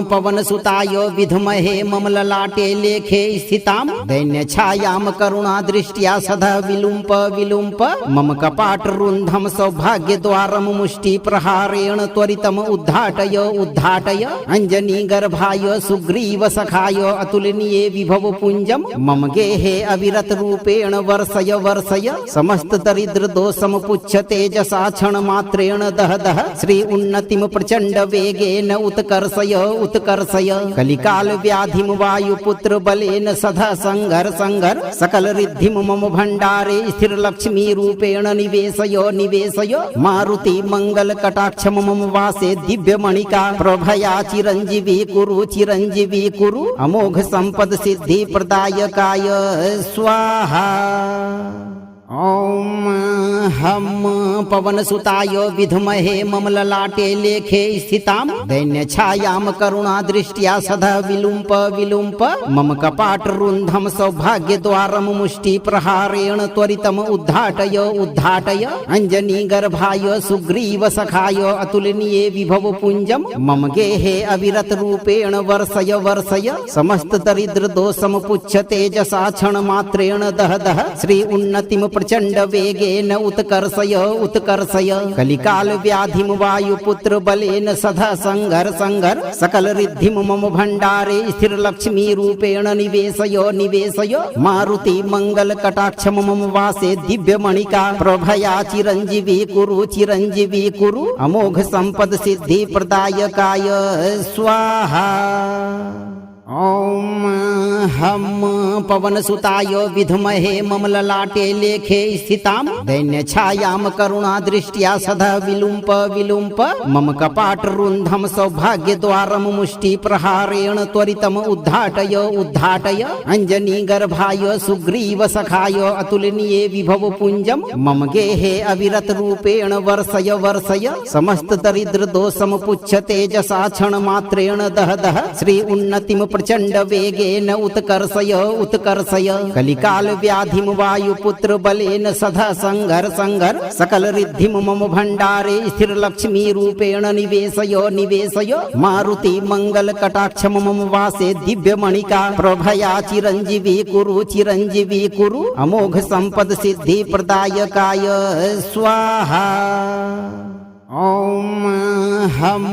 [SPEAKER 2] पवन सुताय विद्महे मम ललाटे लेखे स्थितां दैन्य छायां करुणा दृष्ट्या सदा विलुम्प विलुम्प मम कपाट रुन्धं सौभाग्य द्वारम मुष्टि प्रहारेण त्वरितम उद्घाटय उद्घाटय अंजनी गर्भाय सुग्रीव सखाय अतुलनीये विभव पुंजम मम गेहे अविरत रूपेण वर्षय वर्षय समस्त दरिद्र दोषम पुच्छ तेजसा क्षण मात्रेण दह दह श्री उन्नतिम प्रचंड वेगेन उत्कर्षय उत्कर्षय कलिकाल व्याधिम वायुपुत्र बलेन सदा संघर संघर सकल रिद्धिम मम भंडारे स्थिर लक्ष्मी रूपेण निवेशय निवेशय मारुति मंगल कटाक्ष मम वासे दिव्य मणिका प्रभया चिरंजीवी कुरु अमोघ संपद सिद्धि प्रदायकाय स्वाहा। ओम हम पवन सुताय विद्महे मम ललाटे लेखे स्थितां दैन्य छायां करुणा दृष्ट्या सदा विलुम्प विलुम्प मम कपाट रुन्धं सौभाग्य द्वारम मुष्टि प्रहारेण त्वरितम उद्घाटय उद्घाटय अंजनी गर्भाय सुग्रीव सखाय अतुलनीये विभव पुंजम मम गेहे अविरत रूपेण वर्षय वर्षय समस्त दरिद्र दोषम पुच्छ तेजसा क्षण मात्रेण दह दह श्री उन्नतिम प्रचंड वेगेन उत्कर्षय उत्कर्षय कलिकाल व्याधिम वायुपुत्र बलेन सदा संघर संघर सकल रिद्धिम मम भंडारे स्थिर लक्ष्मी रूपेण निवेशय निवेशय मारुति मंगल कटाक्ष मम वासे दिव्य मणिका प्रभया चिरंजीवी कुरु अमोघ संपद सिद्धि प्रदायकाय स्वाहा। ओम हम पवन सुताय विद्महे मम ललाटे लेखे स्थितां दैन्य छायां करुणा दृष्ट्या सदा विलुम्प विलुम्प मम कपाट रुन्धं सौभाग्य द्वारम मुष्टि प्रहारेण त्वरितम उद्घाटय उद्घाटय अंजनी गर्भाय सुग्रीव सखाय अतुलनीये विभव पुंजम मम गेहे अविरत रूपेण वर्षय वर्षय समस्त दरिद्र दोषम पुच्छ तेजसा क्षण मात्रेण दह दह श्री उन्नतिम प्रचंड वेगेन उत्कर्षय उत्कर्षय कलिकाल व्याधिम वायुपुत्र बलेन सदा संघर संघर सकल रिद्धिम मम भंडारे स्थिर लक्ष्मी रूपेण निवेशय निवेशय मारुति मंगल कटाक्ष मम वासे दिव्य मणिका प्रभया चिरंजीवी कुरु अमोघ संपद सिद्धि प्रदायकाय स्वाहा। ओम हम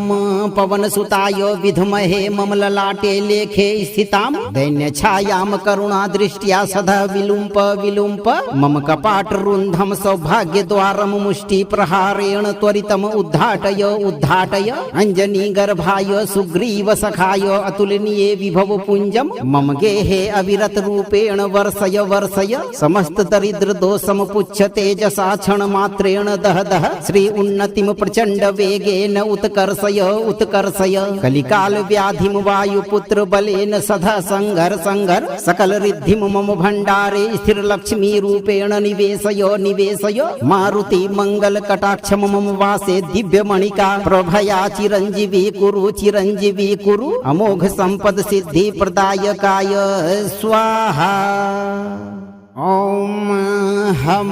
[SPEAKER 2] पवन सुताय विद्महे मम ललाटे लेखे स्थितां दैन्य छायां करुणा दृष्ट्या सदा विलुम्प विलुम्प मम कपाट रुन्धं सौभाग्य द्वारम मुष्टि प्रहारेण त्वरितम उद्घाटय उद्घाटय अंजनी गर्भाय सुग्रीव सखाय अतुलनीये विभव पुंजम मम गेहे अविरत रूपेण वर्षय वर्षय समस्त दरिद्र दोषम पुच्छ तेजसा क्षण मात्रेण दह दह श्री उन्नतिम प्रचंड वेगेन उत्कर्षय उत्कर्षय कलिकाल व्याधिम वायुपुत्र बलेन सदा संघर संघर सकल रिद्धिम मम भंडारे स्थिर लक्ष्मी रूपेण निवेशय निवेशय मारुति मंगल कटाक्ष मम वासे दिव्य मणिका प्रभया चिरंजीवी कुरु अमोघ संपद सिद्धि प्रदायकाय स्वाहा। ॐ हम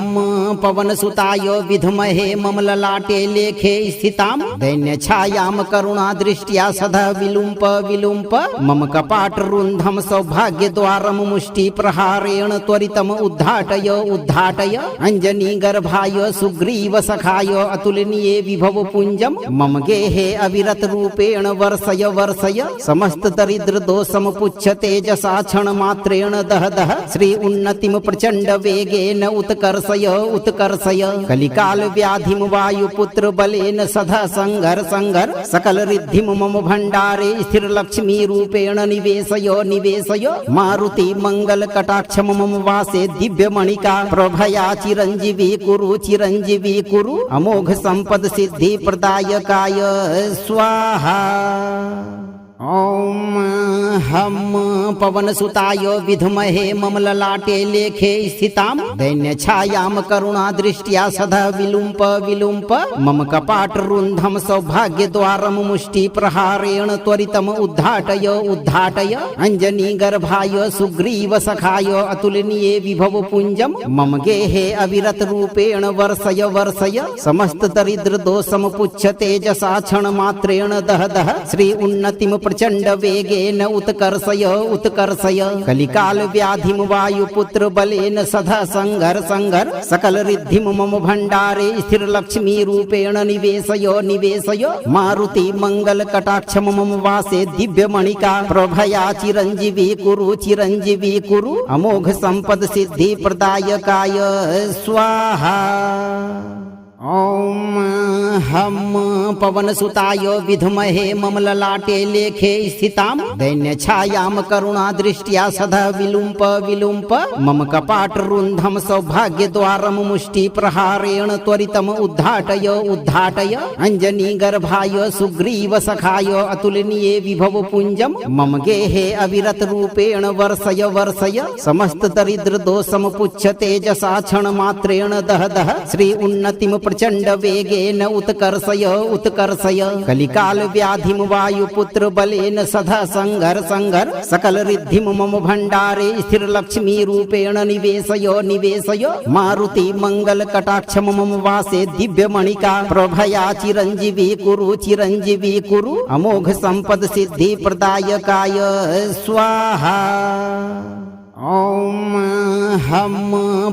[SPEAKER 2] पवनसुताय विद्महे ममललाटे लेखे स्थितां दैन्यछायां करुणादृष्ट्या सदा विलुम्प विलुम्प मम कपाटरुन्धं सौभाग्यद्वारं मुष्टिप्रहारेण त्वरितम् उद्घाटय उद्घाटय अञ्जनीगर्भाय सुग्रीवसखाय अतुलनीये विभवपुञ्जं मम गेहे अविरतरूपेण वर्षय वर्षय समस्तदरिद्रदोषं पुच्छ तेजसा क्षणमात्रेण दह दह श्री उन्नतिं प्रचंड वेगेन उत्कर्षय उत्कर्षय कलिकाल व्याधिम वायुपुत्र बलेन सदा संघर संघर सकल रिद्धिम मम भंडारे स्थिर लक्ष्मी रूपेण निवेशय निवेशय मारुति मंगल कटाक्ष मम वासे दिव्य मणिका प्रभया चिरंजीवी कुरु अमोघ संपद सिद्धि प्रदायकाय स्वाहा। ॐ हम पवनसुताय विद्महे ममललाटे लेखे स्थितां दैन्यछायां करुणादृष्ट्या सदा विलुम्प विलुम्प मम कपाटरुन्धं सौभाग्यद्वारं मुष्टिप्रहारेण त्वरितम् उद्घाटय उद्घाटय अञ्जनीगर्भाय सुग्रीवसखाय अतुलनीये विभवपुञ्जं मम गेहे अविरतरूपेण वर्षय वर्षय समस्तदरिद्रदोषं पुच्छ तेजसा क्षणमात्रेण दह दह श्री उन्नतिं प्रचंड वेगेन उत्कर्षय उत्कर्षय कलिकाल व्याधिम वायुपुत्र बलेन सदा संघर संघर सकल रिद्धिम मम भंडारे स्थिर लक्ष्मी रूपेण निवेशय निवेशय मारुति मंगल कटाक्ष मम वासे दिव्य मणिका प्रभया चिरंजीवी कुरु अमोघ संपद सिद्धि प्रदायकाय स्वाहा। ॐ हम पवनसुताय विद्महे ममललाटे लेखे स्थितां दैन्यछायां करुणादृष्ट्या सदा विलुम्प विलुम्प मम कपाटरुन्धं सौभाग्यद्वारं मुष्टिप्रहारेण त्वरितम् उद्घाटय उद्घाटय अञ्जनीगर्भाय सुग्रीवसखाय अतुलनीये विभवपुञ्जं मम गेहे अविरतरूपेण वर्षय वर्षय समस्तदरिद्रदोषं पुच्छ तेजसा क्षणमात्रेण दह दह श्री उन्नतिं प्रचंड वेगेन उत्कर्षय उत्कर्षय कलिकाल व्याधिम वायुपुत्र बलेन सदा संघर संघर सकल रिद्धिम मम भंडारे स्थिर लक्ष्मी रूपेण निवेशय निवेशय मारुति मंगल कटाक्ष मम वासे दिव्य मणिका प्रभया चिरंजीवी कुरु अमोघ संपद सिद्धि प्रदायकाय स्वाहा। ॐ हम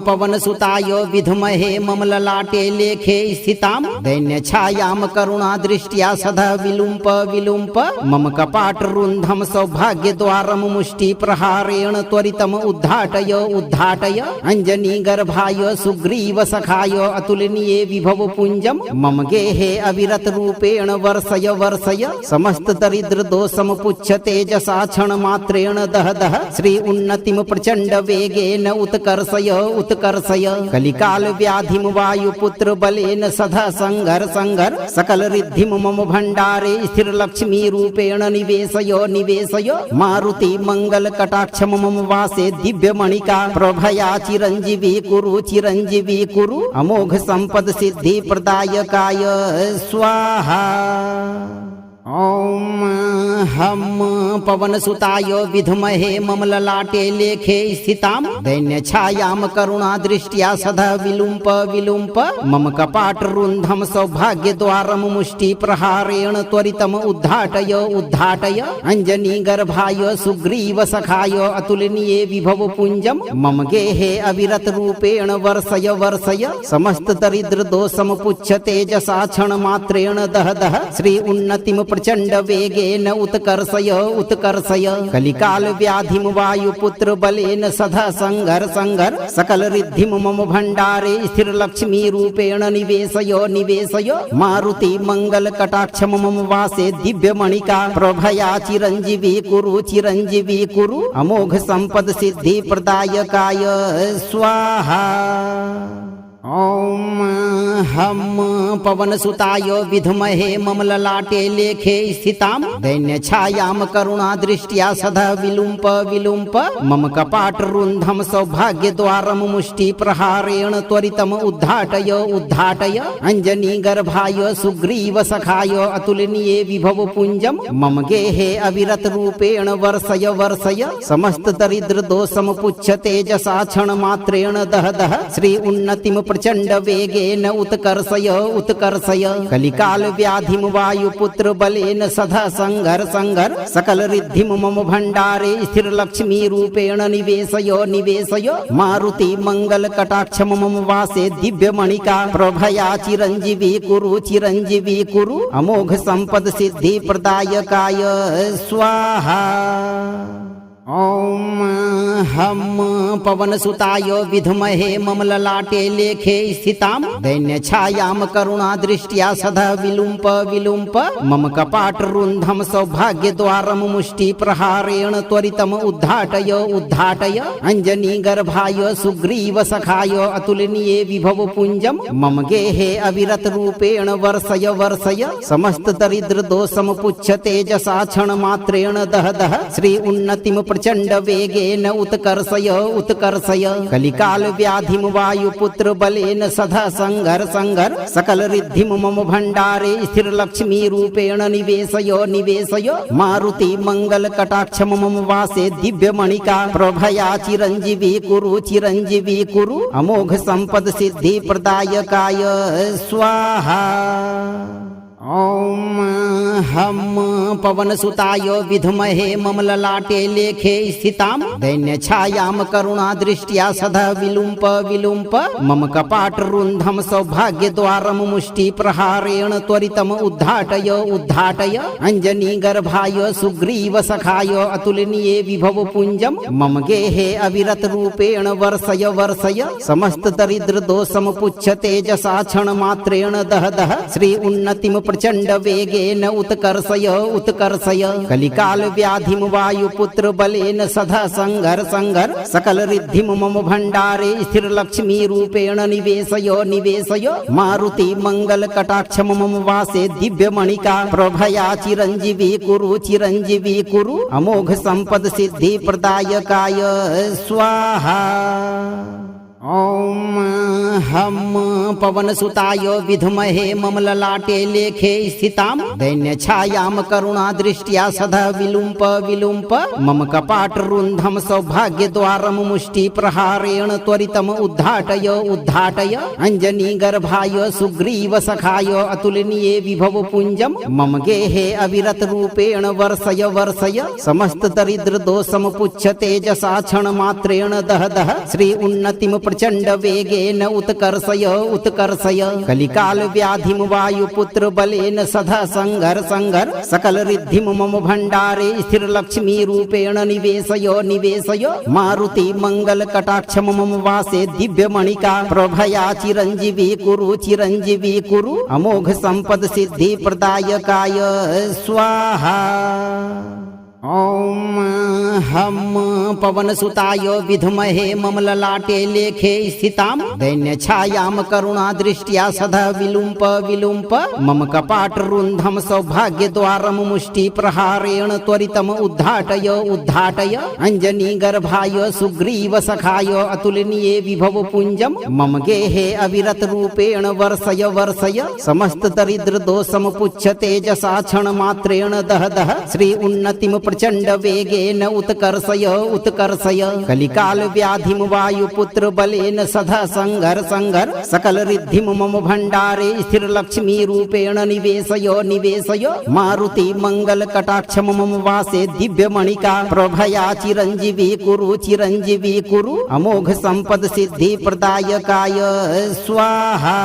[SPEAKER 2] पवनसुताय विद्महे ममललाटे लेखे स्थितां दैन्यछायां करुणादृष्ट्या सदा विलुम्प विलुम्प मम कपाटरुन्धं सौभाग्यद्वारं मुष्टिप्रहारेण त्वरितम् उद्घाटय उद्घाटय अञ्जनीगर्भाय सुग्रीवसखाय अतुलनीये विभवपुञ्जं मम गेहे अविरतरूपेण वर्षय वर्षय समस्तदरिद्रदोषं पुच्छ तेजसा क्षणमात्रेण दह दह श्री उन्नतिं प्रचंड वेगेन उत्कर्षय उत्कर्षय कलिकाल व्याधिम वायुपुत्र बलेन सदा संघर संघर सकल रिद्धिम मम भंडारे स्थिर लक्ष्मी रूपेण निवेशय निवेशय मारुति मंगल कटाक्ष मम वासे दिव्य मणिका प्रभया चिरंजीवी कुरु अमोघ संपद सिद्धि प्रदायकाय स्वाहा। ॐ हम पवनसुताय विद्महे ममललाटे लेखे स्थितां दैन्यछायां करुणादृष्ट्या सदा विलुम्प विलुम्प मम कपाटरुन्धं सौभाग्यद्वारं मुष्टिप्रहारेण त्वरितम् उद्घाटय उद्घाटय अञ्जनीगर्भाय सुग्रीवसखाय अतुलनीये विभवपुञ्जं मम गेहे अविरतरूपेण वर्षय वर्षय समस्तदरिद्रदोषं पुच्छ तेजसा क्षणमात्रेण दह दह श्री उन्नतिं प्रचंड वेगेन उत्कर्षय उत्कर्षय कलिकाल व्याधिम वायुपुत्र बलेन सदा संघर संघर सकल रिद्धिम मम भंडारे स्थिर लक्ष्मी रूपेण निवेशय निवेशय मारुति मंगल कटाक्ष मम वासे दिव्य मणिका प्रभया चिरंजीवी कुरु अमोघ संपद सिद्धि प्रदायकाय स्वाहा। ॐ हम पवनसुताय विद्महे ममललाटे लेखे स्थितां दैन्यछायां करुणादृष्ट्या सदा विलुम्प विलुम्प मम कपाटरुन्धं सौभाग्यद्वारं मुष्टिप्रहारेण त्वरितम् उद्घाटय उद्घाटय अञ्जनीगर्भाय सुग्रीवसखाय अतुलनीये विभवपुञ्जं मम गेहे अविरतरूपेण वर्षय वर्षय समस्तदरिद्रदोषं पुच्छ तेजसा क्षणमात्रेण दह दह श्री उन्नतिं प्रचंड वेगेन उत्कर्षय उत्कर्षय कलिकाल व्याधिम वायुपुत्र बलेन सदा संघर संघर सकल रिद्धिम मम भंडारे स्थिर लक्ष्मी रूपेण निवेशय निवेशय मारुति मंगल कटाक्ष मम वासे दिव्य मणिका प्रभया चिरंजीवी कुरु अमोघ संपद सिद्धि प्रदायकाय स्वाहा। ॐ हम पवनसुताय विद्महे ममललाटे लेखे स्थितां दैन्यछायां करुणादृष्ट्या सदा विलुम्प विलुम्प मम कपाटरुन्धं सौभाग्यद्वारं मुष्टिप्रहारेण त्वरितम् उद्घाटय उद्घाटय अञ्जनीगर्भाय सुग्रीवसखाय अतुलनीये विभवपुञ्जं मम गेहे अविरतरूपेण वर्षय वर्षय समस्तदरिद्रदोषं पुच्छ तेजसा क्षणमात्रेण दह दह श्री उन्नतिं प्रचंड वेगेन उत्कर्षय उत्कर्षय कलिकाल व्याधिम वायुपुत्र बलेन सदा संघर संघर सकल रिद्धिम मम भंडारे स्थिर लक्ष्मी रूपेण निवेशय निवेशय मारुति मंगल कटाक्ष मम वासे दिव्य मणिका प्रभया चिरंजीवी कुरु अमोघ संपद सिद्धि प्रदायकाय स्वाहा। ॐ हम पवनसुताय विद्महे ममललाटे लेखे स्थितां दैन्यछायां करुणादृष्ट्या सदा विलुम्प विलुम्प मम कपाटरुन्धं सौभाग्यद्वारं मुष्टिप्रहारेण त्वरितम् उद्घाटय उद्घाटय अञ्जनीगर्भाय सुग्रीवसखाय अतुलनीये विभवपुञ्जं मम गेहे अविरतरूपेण वर्षय वर्षय समस्तदरिद्रदोषं पुच्छ तेजसा क्षणमात्रेण दह दह श्री उन्नतिं प्रचंड वेगेन उत्कर्षय उत्कर्षय कलिकाल व्याधिम वायुपुत्र बलेन सदा संघर संघर सकल रिद्धिम मम भंडारे स्थिर लक्ष्मी रूपेण निवेशय निवेशय मारुति मंगल कटाक्ष मम वासे दिव्य मणिका प्रभया चिरंजीवी कुरु अमोघ संपद सिद्धि प्रदायकाय स्वाहा। ॐ हम पवनसुताय विद्महे ममललाटे लेखे स्थितां दैन्यछायां करुणादृष्ट्या सदा विलुम्प विलुम्प मम कपाटरुन्धं सौभाग्यद्वारं मुष्टिप्रहारेण त्वरितम् उद्घाटय उद्घाटय अञ्जनीगर्भाय सुग्रीवसखाय अतुलनीये विभवपुञ्जं मम गेहे अविरतरूपेण वर्षय वर्षय समस्तदरिद्रदोषं पुच्छ तेजसा क्षणमात्रेण दह दह श्री उन्नतिं प्रचंड वेगेन उत्कर्षय उत्कर्षय कलिकाल व्याधिम वायुपुत्र बलेन सदा संघर संघर सकल रिद्धिम मम भंडारे स्थिर लक्ष्मी रूपेण निवेशय निवेशय मारुति मंगल कटाक्ष मम वासे दिव्य मणिका प्रभया चिरंजीवी कुरु अमोघ संपद सिद्धि प्रदायकाय स्वाहा। ॐ हम पवनसुताय विद्महे ममललाटे लेखे स्थितां दैन्यछायां करुणादृष्ट्या सदा विलुम्प विलुम्प मम कपाटरुन्धं सौभाग्यद्वारं मुष्टिप्रहारेण त्वरितम् उद्घाटय उद्घाटय अञ्जनीगर्भाय सुग्रीवसखाय अतुलनीये विभवपुञ्जं मम गेहे अविरतरूपेण वर्षय वर्षय समस्तदरिद्रदोषं पुच्छ तेजसा क्षणमात्रेण दह दह श्री उन्नतिं प्रचंड वेगेन उत्कर्षय उत्कर्षय कलिकाल व्याधिम वायुपुत्र बलेन सदा संघर संघर सकल रिद्धिम मम भंडारे स्थिर लक्ष्मी रूपेण निवेशय निवेशय मारुति मंगल कटाक्ष मम वासे दिव्य मणिका प्रभया चिरंजीवी कुरु अमोघ संपद सिद्धि प्रदायकाय स्वाहा।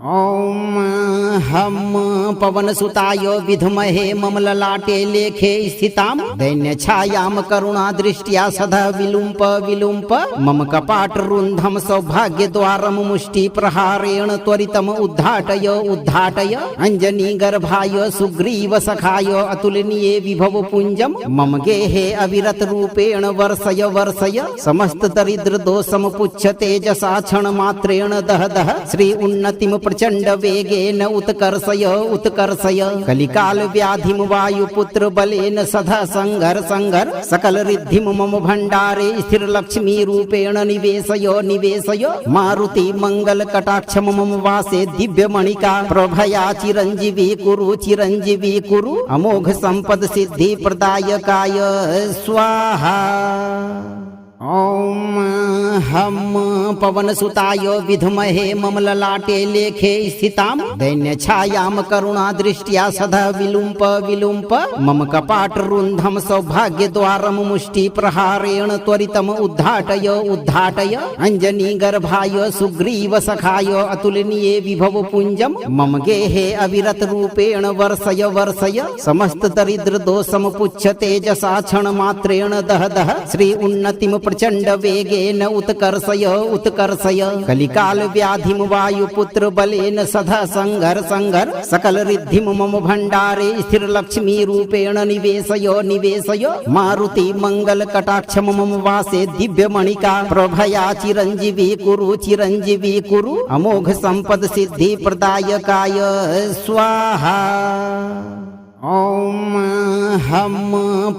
[SPEAKER 2] ॐ हम पवनसुताय विद्महे ममललाटे लेखे स्थितां दैन्यछायां करुणादृष्ट्या सदा विलुम्प विलुम्प मम कपाटरुन्धं सौभाग्यद्वारं मुष्टिप्रहारेण त्वरितम् उद्घाटय उद्घाटय अञ्जनीगर्भाय सुग्रीवसखाय अतुलनीये विभवपुञ्जं मम गेहे अविरतरूपेण वर्षय वर्षय समस्तदरिद्रदोषं पुच्छ तेजसा क्षणमात्रेण दह दह श्री उन्नतिं प्रचंड वेगेन उत्कर्षय उत्कर्षय कलिकाल व्याधिम वायुपुत्र बलेन सदा संघर संघर सकल रिद्धिम मम भंडारे स्थिर लक्ष्मी रूपेण निवेशय निवेशय मारुति मंगल कटाक्ष मम वासे दिव्य मणिका प्रभया चिरंजीवी कुरु अमोघ संपद सिद्धि प्रदायकाय स्वाहा। ॐ हम पवनसुताय विद्महे ममललाटे लेखे स्थितां दैन्यछायां करुणादृष्ट्या सदा विलुम्प विलुम्प मम कपाटरुन्धं सौभाग्यद्वारं मुष्टिप्रहारेण त्वरितम् उद्घाटय उद्घाटय अञ्जनीगर्भाय सुग्रीवसखाय अतुलनीये विभवपुञ्जं मम गेहे अविरतरूपेण वर्षय वर्षय समस्तदरिद्रदोषं पुच्छ तेजसा क्षणमात्रेण दह दह श्री उन्नतिं प्रचंड वेगेन उत्कर्षय उत्कर्षय कलिकाल व्याधिम वायुपुत्र बलेन सदा संघर संघर सकल रिद्धिम मम भंडारे स्थिर लक्ष्मी रूपेण निवेशय निवेशय मारुति मंगल कटाक्ष मम वासे दिव्य मणिका प्रभया चिरंजीवी कुरु अमोघ संपद सिद्धि प्रदायकाय स्वाहा। ॐ हम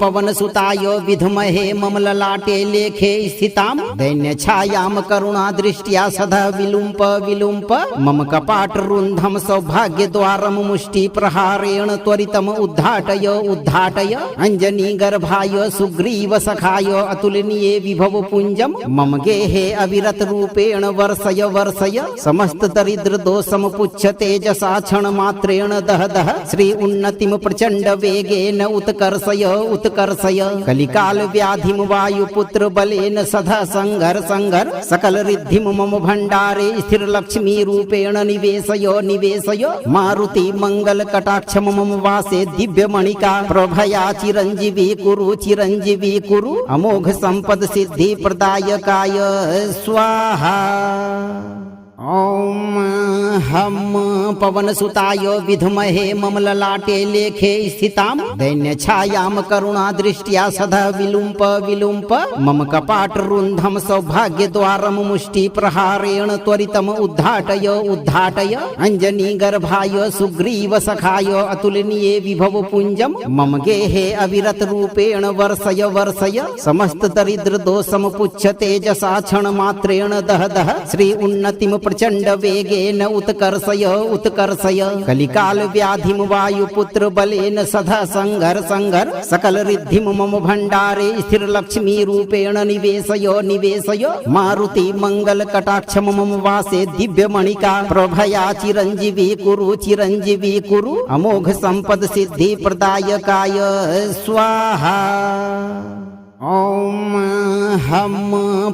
[SPEAKER 2] पवनसुताय विद्महे ममललाटे लेखे स्थितां दैन्यछायां करुणादृष्ट्या सदा विलुम्प विलुम्प मम कपाटरुन्धं सौभाग्यद्वारं मुष्टिप्रहारेण त्वरितम् उद्घाटय उद्घाटय अञ्जनीगर्भाय सुग्रीवसखाय अतुलनीये विभवपुञ्जं मम गेहे अविरतरूपेण वर्षय वर्षय समस्तदरिद्रदोषं पुच्छ तेजसा क्षणमात्रेण दह दह श्री उन्नतिं प्रचंड वेगेन उत्कर्षय उत्कर्षय कलिकाल व्याधिम वायुपुत्र बलेन सदा संघर संघर सकल रिद्धिम मम भंडारे स्थिर लक्ष्मी रूपेण निवेशय निवेशय मारुति मंगल कटाक्ष मम वासे दिव्य मणिका प्रभया चिरंजीवी कुरु अमोघ संपद सिद्धि प्रदायकाय स्वाहा। ॐ हम पवनसुताय विद्महे ममललाटे लेखे स्थितां दैन्यछायां करुणादृष्ट्या सदा विलुम्प विलुम्प मम कपाटरुन्धं सौभाग्यद्वारं मुष्टिप्रहारेण त्वरितम् उद्घाटय उद्घाटय अञ्जनीगर्भाय सुग्रीवसखाय अतुलनीये विभवपुञ्जं मम गेहे अविरतरूपेण वर्षय वर्षय समस्तदरिद्रदोषं पुच्छ तेजसा क्षणमात्रेण दह दह श्री उन्नतिं प्रचंड वेगेन उत्कर्षय उत्कर्षय कलिकाल व्याधिम वायुपुत्र बलेन सदा संघर संघर सकल रिद्धिम मम भंडारे स्थिर लक्ष्मी रूपेण निवेशय निवेशय मारुति मंगल कटाक्ष मम वासे दिव्य मणिका प्रभया चिरंजीवी कुरु अमोघ संपद सिद्धि प्रदायकाय स्वाहा। ॐ हम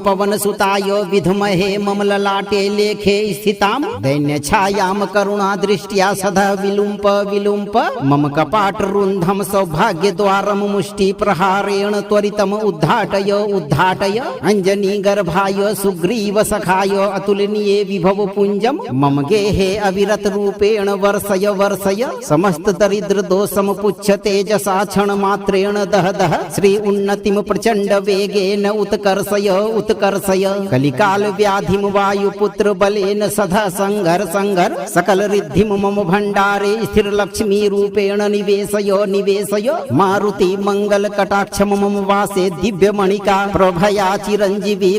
[SPEAKER 2] पवनसुताय विद्महे ममललाटे लेखे स्थितां दैन्यछायां करुणादृष्ट्या सदा विलुम्प विलुम्प मम कपाटरुन्धं सौभाग्यद्वारं मुष्टिप्रहारेण त्वरितम् उद्घाटय उद्घाटय अञ्जनीगर्भाय सुग्रीवसखाय अतुलनीये विभवपुञ्जं मम गेहे अविरतरूपेण वर्षय वर्षय समस्तदरिद्रदोषं पुच्छ तेजसा क्षणमात्रेण दह दह श्री उन्नतिं प्रचंड वेगेन उत्कर्षय उत्कर्षय कलिकाल व्याधिम वायुपुत्र बलेन सदा संघर संघर सकल रिद्धिम मम भंडारे स्थिर लक्ष्मी रूपेण निवेशय निवेशय मारुति मंगल कटाक्ष मम वासे दिव्य मणिका प्रभया चिरंजीवी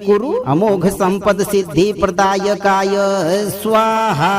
[SPEAKER 2] कुरु अमोघ संपद सिद्धि प्रदायकाय स्वाहा।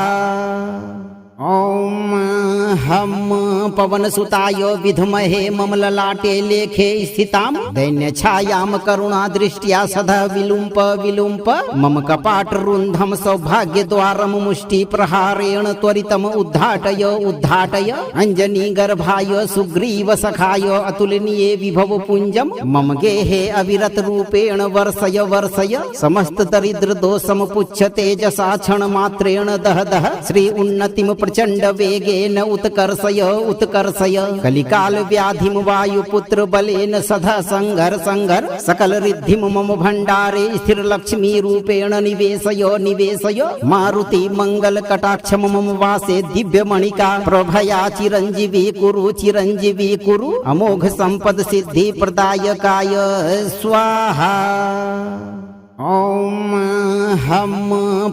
[SPEAKER 2] ॐ हम पवनसुताय विद्महे ममललाटे लेखे स्थितां दैन्यछायां करुणादृष्ट्या सदा विलुम्प विलुम्प मम कपाटरुन्धं सौभाग्यद्वारं मुष्टिप्रहारेण त्वरितम् उद्घाटय उद्घाटय अञ्जनीगर्भाय सुग्रीवसखाय अतुलनीये विभवपुञ्जं मम गेहे अविरतरूपेण वर्षय वर्षय समस्तदरिद्रदोषं पुच्छ तेजसा क्षणमात्रेण दह दह श्री उन्नतिं प्रचंड वेगेन उत्कर्षय उत्कर्षय कलिकाल व्याधिम वायुपुत्र बलेन सदा संघर संघर सकल रिद्धिम मम भंडारे स्थिर लक्ष्मी रूपेण निवेशय निवेशय मारुति मंगल कटाक्ष मम वासे दिव्य मणिका प्रभया चिरंजीवी कुरु अमोघ संपद सिद्धि प्रदायकाय स्वाहा। ॐ हम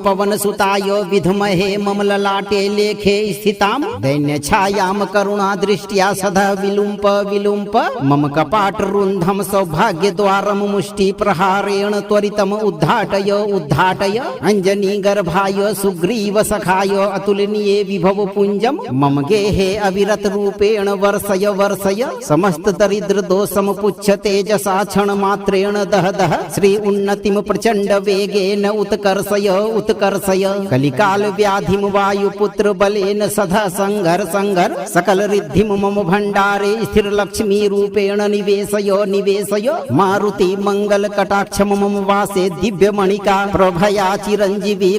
[SPEAKER 2] पवनसुताय विद्महे ममललाटे लेखे स्थितां दैन्यछायां करुणादृष्ट्या सदा विलुम्प विलुम्प मम कपाटरुन्धं सौभाग्यद्वारं मुष्टिप्रहारेण त्वरितम् उद्घाटय उद्घाटय अञ्जनीगर्भाय सुग्रीवसखाय अतुलनीये विभवपुञ्जं मम गेहे अविरतरूपेण वर्षय वर्षय समस्तदरिद्रदोषं पुच्छ तेजसा क्षणमात्रेण दह दह श्री उन्नतिं प्रचंड वेगेन उत्कर्षय उत्कर्षय कलिकाल व्याधिम वायुपुत्र बलेन सदा संघर संघर सकल रिद्धिम मम भंडारे स्थिर लक्ष्मी रूपेण निवेशय निवेशय मारुति मंगल कटाक्ष मम वासे दिव्य मणिका प्रभया चिरंजीवी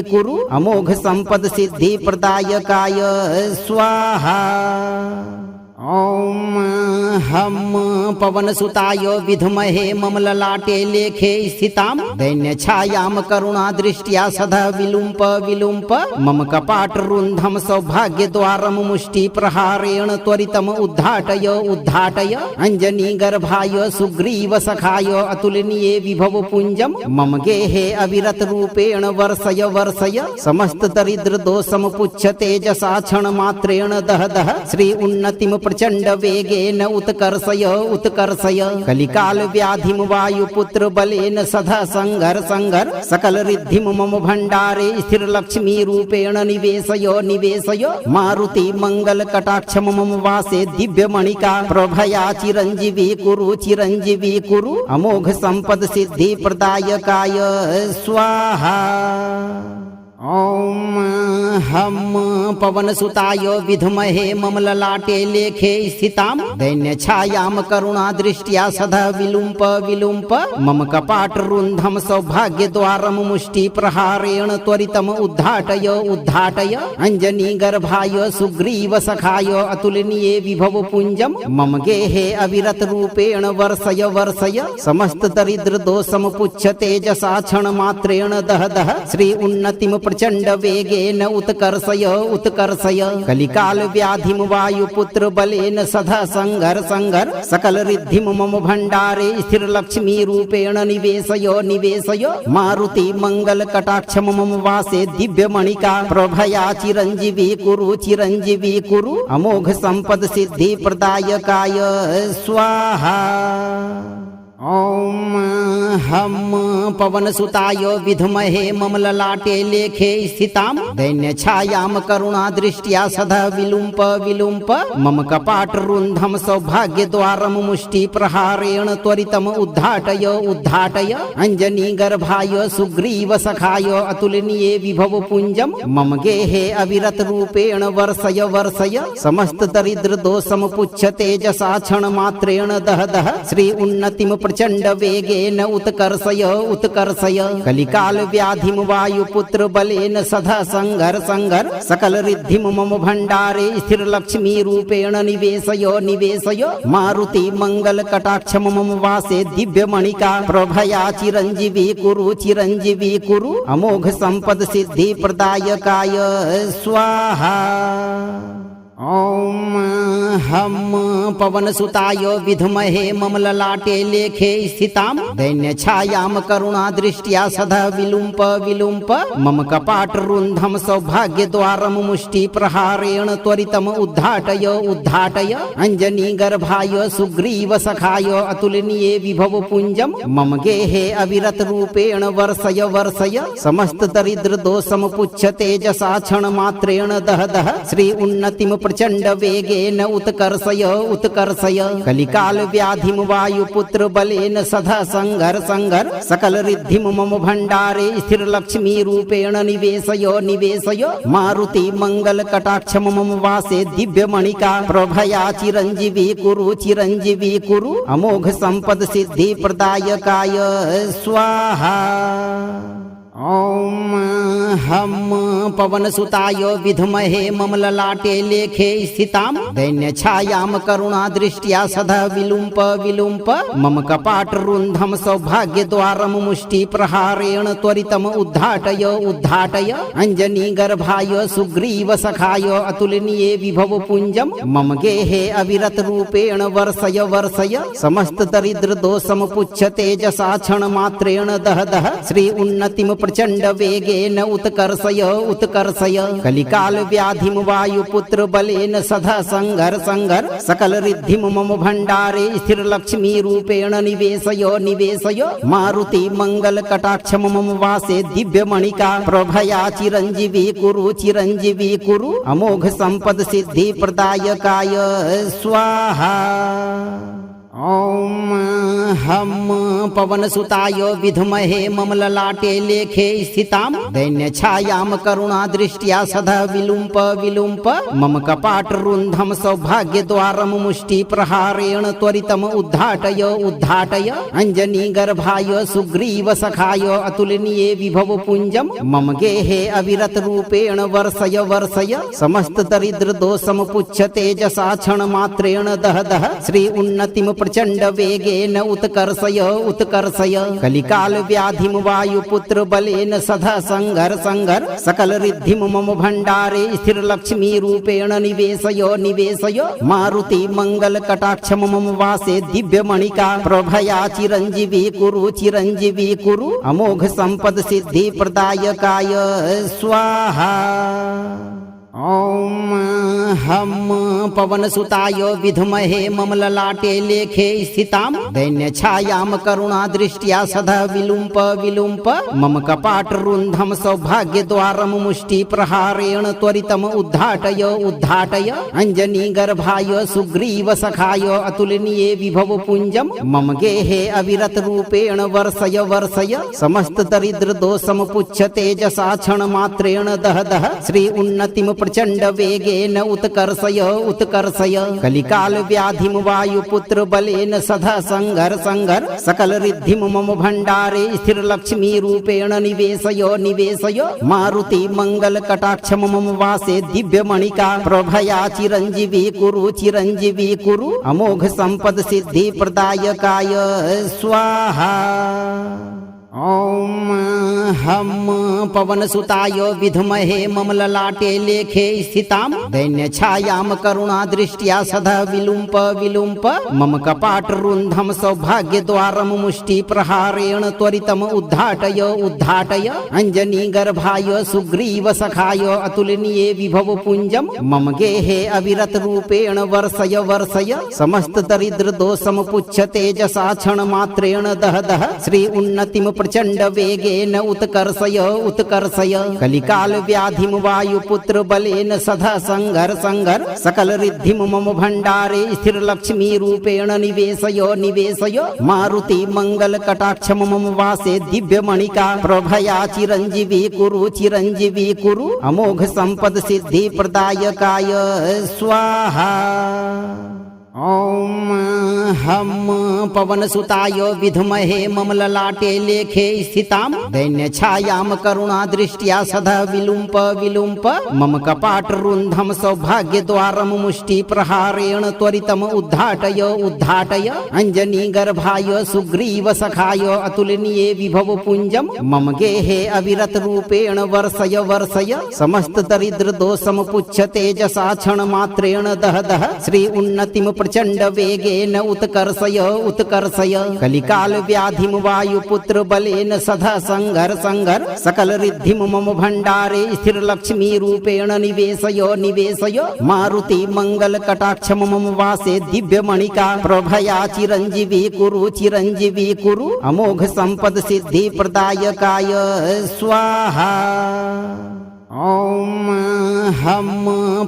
[SPEAKER 2] कुरु अमोघ संपद सिद्धि प्रदायकाय स्वाहा। ॐ हम पवनसुताय विद्महे ममललाटे लेखे स्थितां दैन्यछायां करुणादृष्ट्या सदा विलुम्प विलुम्प मम कपाटरुन्धं सौभाग्यद्वारं मुष्टिप्रहारेण त्वरितम् उद्घाटय उद्घाटय अञ्जनीगर्भाय सुग्रीवसखाय अतुलनीये विभवपुञ्जं मम गेहे अविरतरूपेण वर्षय वर्षय समस्तदरिद्रदोषं पुच्छ तेजसा क्षणमात्रेण दह दह श्री उन्नतिं प्रचंड वेगेन उत्कर्षय उत्कर्षय कलिकाल व्याधिम वायुपुत्र बलेन सदा संघर संघर सकल रिद्धिम मम भंडारे स्थिर लक्ष्मी रूपेण निवेशय निवेशय मारुति मंगल कटाक्ष मम वासे दिव्य मणिका प्रभया चिरंजीवी कुरु अमोघ संपद सिद्धि प्रदायकाय स्वाहा। ॐ हम पवनसुताय विद्महे ममललाटे लेखे स्थितां दैन्यछायां करुणादृष्ट्या सदा विलुम्प विलुम्प मम कपाटरुन्धं सौभाग्यद्वारं मुष्टिप्रहारेण त्वरितम् उद्घाटय उद्घाटय अञ्जनीगर्भाय सुग्रीवसखाय अतुलनीये विभवपुञ्जं मम गेहे अविरतरूपेण वर्षय वर्षय समस्तदरिद्रदोषं पुच्छ तेजसा क्षणमात्रेण दह दह श्री उन्नतिं प्रचंड वेगेन उत्कर्षय उत्कर्षय कलिकाल व्याधिम वायुपुत्र बलेन सदा संघर संघर सकल रिद्धिम मम भंडारे स्थिर लक्ष्मी रूपेण निवेशय निवेशय मारुति मंगल कटाक्ष मम वासे दिव्य मणिका प्रभया चिरंजीवी कुरु अमोघ संपद सिद्धि प्रदायकाय स्वाहा। ॐ हम पवनसुताय विद्महे ममललाटे लेखे स्थितां दैन्यछायां करुणादृष्ट्या सदा विलुम्प विलुम्प मम कपाटरुन्धं सौभाग्यद्वारं मुष्टिप्रहारेण त्वरितम् उद्घाटय उद्घाटय अञ्जनीगर्भाय सुग्रीवसखाय अतुलनीये विभवपुञ्जं मम गेहे अविरतरूपेण वर्षय वर्षय समस्तदरिद्रदोषं पुच्छ तेजसा क्षणमात्रेण दह दह श्री उन्नतिं प्रचंड वेगेन उत्कर्षय उत्कर्षय कलिकाल व्याधिम वायुपुत्र बलेन सदा संघर संघर सकल रिद्धिम मम भंडारे स्थिर लक्ष्मी रूपेण निवेशय निवेशय मारुति मंगल कटाक्ष मम वासे दिव्य मणिका प्रभया चिरंजीवी कुरु अमोघ संपद सिद्धि प्रदायकाय स्वाहा। ॐ हम पवनसुताय विद्महे ममललाटे लेखे स्थितां दैन्यछायां करुणादृष्ट्या सदा विलुम्प विलुम्प मम कपाटरुन्धं सौभाग्यद्वारं मुष्टिप्रहारेण त्वरितम् उद्घाटय उद्घाटय अञ्जनीगर्भाय सुग्रीवसखाय अतुलनीये विभवपुञ्जं मम गेहे अविरतरूपेण वर्षय वर्षय समस्तदरिद्रदोषं तेजसा क्षणमात्रेण दह दह श्री उन्नतिं प्रचंड वेगेन उत्कर्षय उत्कर्षय कलिकाल व्याधिम वायुपुत्र बलेन सदा संघर संघर सकल रिद्धिम मम भंडारे स्थिर लक्ष्मी रूपेण निवेशय निवेशय मारुति मंगल कटाक्ष मम वासे दिव्य मणिका प्रभया चिरंजीवी कुरु अमोघ संपद सिद्धि प्रदायकाय स्वाहा। ॐ हम पवनसुताय विद्महे ममललाटे लेखे स्थितां दैन्यछायां करुणादृष्ट्या सदा विलुम्प विलुम्प मम कपाटरुन्धं सौभाग्यद्वारं मुष्टिप्रहारेण त्वरितम् उद्घाटय उद्घाटय अञ्जनीगर्भाय सुग्रीवसखाय अतुलनीये विभवपुञ्जं मम गेहे अविरतरूपेण वर्षय वर्षय समस्तदरिद्रदोषं तेजसा क्षणमात्रेण दह दह श्री उन्नतिं प्रचंड वेगेन उत्कर्षय उत्कर्षय कलिकाल व्याधिम वायुपुत्र बलेन सदा संघर संघर सकल रिद्धिम मम भंडारे स्थिर लक्ष्मी रूपेण निवेशय निवेशय मारुति मंगल कटाक्ष मम वासे दिव्य मणिका प्रभया चिरंजीवी कुरु अमोघ संपद सिद्धि प्रदायकाय स्वाहा। ॐ हम पवनसुताय विद्महे ममललाटे लेखे स्थितां दैन्यछायां करुणादृष्ट्या सदा विलुम्प विलुम्प मम कपाटरुन्धं सौभाग्यद्वारं मुष्टिप्रहारेण त्वरितम् उद्घाटय उद्घाटय अञ्जनीगर्भाय सुग्रीवसखाय अतुलनीये विभवपुञ्जं मम गेहे अविरतरूपेण वर्षय वर्षय समस्तदरिद्रदोषं तेजसा क्षणमात्रेण दह दह श्री उन्नतिं प्रचंड वेगेन उत्कर्षय उत्कर्षय कलिकाल व्याधिम वायुपुत्र बलेन सदा संघर संघर सकल रिद्धिम मम भंडारे स्थिर लक्ष्मी रूपेण निवेशय निवेशय मारुति मंगल कटाक्ष मम वासे दिव्य मणिका प्रभया चिरंजीवी कुरु अमोघ संपद सिद्धि प्रदायकाय स्वाहा। ॐ हम पवनसुताय विद्महे ममललाटे लेखे स्थितां दैन्यछायां करुणादृष्ट्या सदा विलुम्प विलुम्प मम कपाटरुन्धं सौभाग्यद्वारं मुष्टिप्रहारेण त्वरितम् उद्घाटय उद्घाटय अञ्जनीगर्भाय सुग्रीवसखाय अतुलनीये विभवपुञ्जं मम गेहे अविरतरूपेण वर्षय वर्षय समस्तदरिद्रदोषं तेजसा क्षणमात्रेण दह दह श्री उन्नतिं प्रचंड वेगेन उत्कर्षय उत्कर्षय कलिकाल व्याधिम वायुपुत्र बलेन सदा संघर संघर सकल रिद्धिम मम भंडारे स्थिर लक्ष्मी रूपेण निवेशय निवेशय मारुति मंगल कटाक्ष मम वासे दिव्य मणिका प्रभया चिरंजीवी कुरु अमोघ संपद सिद्धि प्रदायकाय स्वाहा। ॐ हम पवनसुताय विद्महे ममललाटे लेखे स्थितां दैन्यछायां करुणादृष्ट्या सदा विलुम्प विलुम्प मम कपाटरुन्धं सौभाग्यद्वारं मुष्टिप्रहारेण त्वरितम् उद्घाटय उद्घाटय अञ्जनीगर्भाय सुग्रीवसखाय अतुलनीये विभवपुञ्जं मम गेहे अविरतरूपेण वर्षय वर्षय समस्तदरिद्रदोषं तेजसा क्षणमात्रेण दह दह श्री उन्नतिं प्रचंड वेगेन उत्कर्षय उत्कर्षय कलिकाल व्याधिम वायुपुत्र बलेन सदा संघर संघर सकल रिद्धिम मम भंडारे स्थिर लक्ष्मी रूपेण निवेशय निवेशय मारुति मंगल कटाक्ष मम वासे दिव्य मणिका प्रभया चिरंजीवी कुरु अमोघ संपद सिद्धि प्रदायकाय स्वाहा। ॐ हम पवनसुताय विद्महे ममललाटे लेखे स्थितां दैन्यछायां करुणादृष्ट्या सदा विलुम्प विलुम्प मम कपाटरुन्धं सौभाग्यद्वारं मुष्टिप्रहारेण त्वरितम् उद्घाटय उद्घाटय अञ्जनीगर्भाय सुग्रीवसखाय अतुलनीये विभवपुञ्जं मम गेहे अविरतरूपेण वर्षय वर्षय समस्तदरिद्रदोषं पुच्छ तेजसा क्षणमात्रेण दह दह श्री उन्नतिं प्रचंड वेगेन उत्कर्षय उत्कर्षय कलिकाल व्याधिम वायुपुत्र बलेन सदा संघर संघर सकल रिद्धिम मम भंडारे स्थिर लक्ष्मी रूपेण निवेशय निवेशय मारुति मंगल कटाक्ष मम वासे दिव्य मणिका प्रभया चिरंजीवी कुरु अमोघ संपद सिद्धि प्रदायकाय स्वाहा। ॐ हम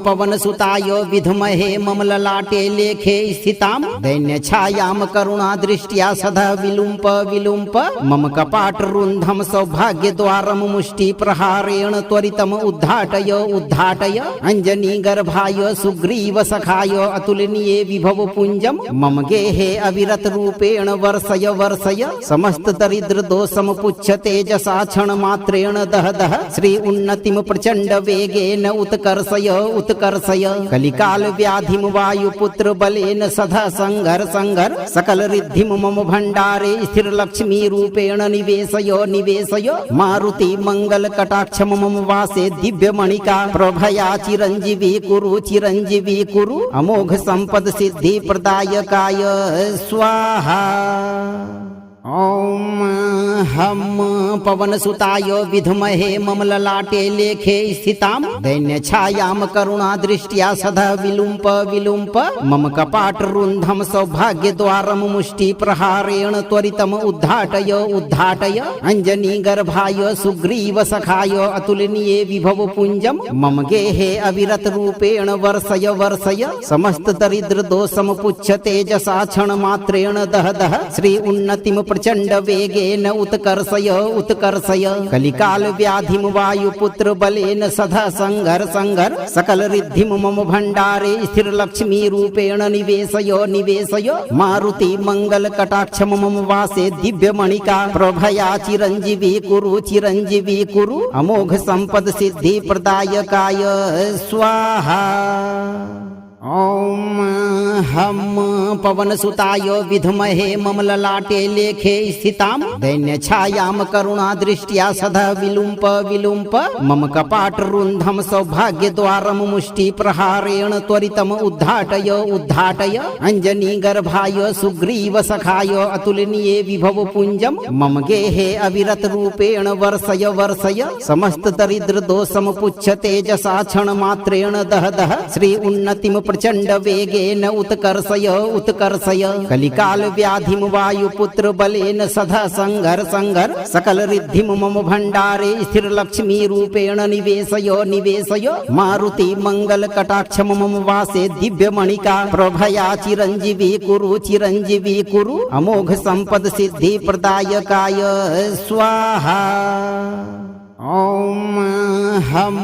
[SPEAKER 2] पवनसुताय विद्महे ममललाटे लेखे स्थितां दैन्यछायां करुणादृष्ट्या सदा विलुम्प विलुम्प मम कपाटरुन्धं सौभाग्यद्वारं मुष्टिप्रहारेण त्वरितम् उद्घाटय उद्घाटय अञ्जनीगर्भाय सुग्रीवसखाय अतुलनीये विभवपुञ्जं मम गेहे अविरतरूपेण वर्षय वर्षय समस्तदरिद्रदोषं पुच्छ तेजसा क्षणमात्रेण दह दह श्री उन्नतिं प्रचंड वेगेन उत्कर्षय उत्कर्षय कलिकाल व्याधिम वायुपुत्र बलेन सदा संघर संघर सकल रिद्धिम मम भंडारे स्थिर लक्ष्मी रूपेण निवेशय निवेशय मारुति मंगल कटाक्ष मम वासे दिव्य मणिका प्रभया चिरंजीवी कुरु अमोघ संपद सिद्धि प्रदायकाय स्वाहा। ॐ हम पवनसुताय विद्महे ममललाटे लेखे स्थितां दैन्यछायां करुणादृष्ट्या सदा विलुम्प विलुम्प मम कपाटरुन्धं सौभाग्यद्वारं मुष्टिप्रहारेण त्वरितम् उद्घाटय उद्घाटय अञ्जनीगर्भाय सुग्रीवसखाय अतुलनीये विभवपुञ्जं मम गेहे अविरतरूपेण वर्षय वर्षय समस्तदरिद्रदोषं पुच्छ तेजसा क्षणमात्रेण दह दह श्री उन्नतिं प्रचंड वेगेन उत्कर्षय उत्कर्षय कलिकाल व्याधिम वायुपुत्र बलेन सदा संघर संघर सकल रिद्धिम मम भंडारे स्थिर लक्ष्मी रूपेण निवेशय निवेशय मारुति मंगल कटाक्ष मम वासे दिव्य मणिका प्रभया चिरंजीवी कुरु अमोघ संपद सिद्धि प्रदायकाय स्वाहा। ॐ हम पवनसुताय विद्महे ममललाटे लेखे स्थितां दैन्यछायां करुणादृष्ट्या सदा विलुम्प विलुम्प मम कपाटरुन्धं सौभाग्यद्वारं मुष्टिप्रहारेण त्वरितम् उद्घाटय उद्घाटय अञ्जनीगर्भाय सुग्रीवसखाय अतुलनीये विभवपुञ्जं मम गेहे अविरतरूपेण वर्षय वर्षय समस्तदरिद्रदोषं पुच्छ तेजसा क्षणमात्रेण दह दह श्री उन्नतिं प्रचंड वेगेन उत्कर्षय उत्कर्षय कलिकाल व्याधिम वायुपुत्र बलेन सदा संघर संघर सकल रिद्धिम मम भंडारे स्थिर लक्ष्मी रूपेण निवेशय निवेशय मारुति मंगल कटाक्ष मम वासे दिव्य मणिका प्रभया चिरंजीवी कुरु अमोघ संपद सिद्धि प्रदायकाय स्वाहा। ॐ हम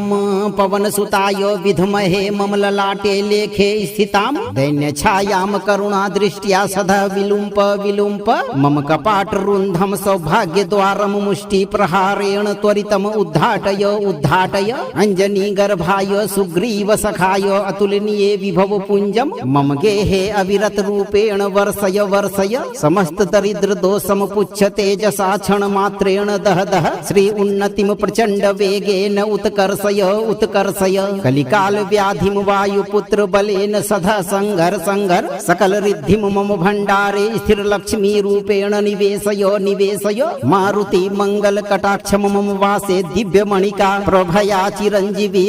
[SPEAKER 2] पवनसुताय विद्महे ममललाटे लेखे स्थितां दैन्यछायां करुणादृष्ट्या सदा विलुम्प विलुम्प मम कपाटरुन्धं सौभाग्यद्वारं मुष्टिप्रहारेण त्वरितम् उद्घाटय उद्घाटय अञ्जनीगर्भाय सुग्रीवसखाय अतुलनीये विभवपुञ्जं मम गेहे अविरतरूपेण वर्षय वर्षय समस्तदरिद्रदोषं पुच्छ तेजसा क्षणमात्रेण दह दह श्री उन्नतिं प्रचंड वेगेन उत्कर्षय उत्कर्षय कलिकाल व्याधिम वायुपुत्र बलेन सदा संघर संघर सकल रिद्धिम मम भंडारे स्थिर लक्ष्मी रूपेण निवेशय निवेशय मारुति मंगल कटाक्ष मम वासे दिव्य मणिका प्रभया चिरंजीवी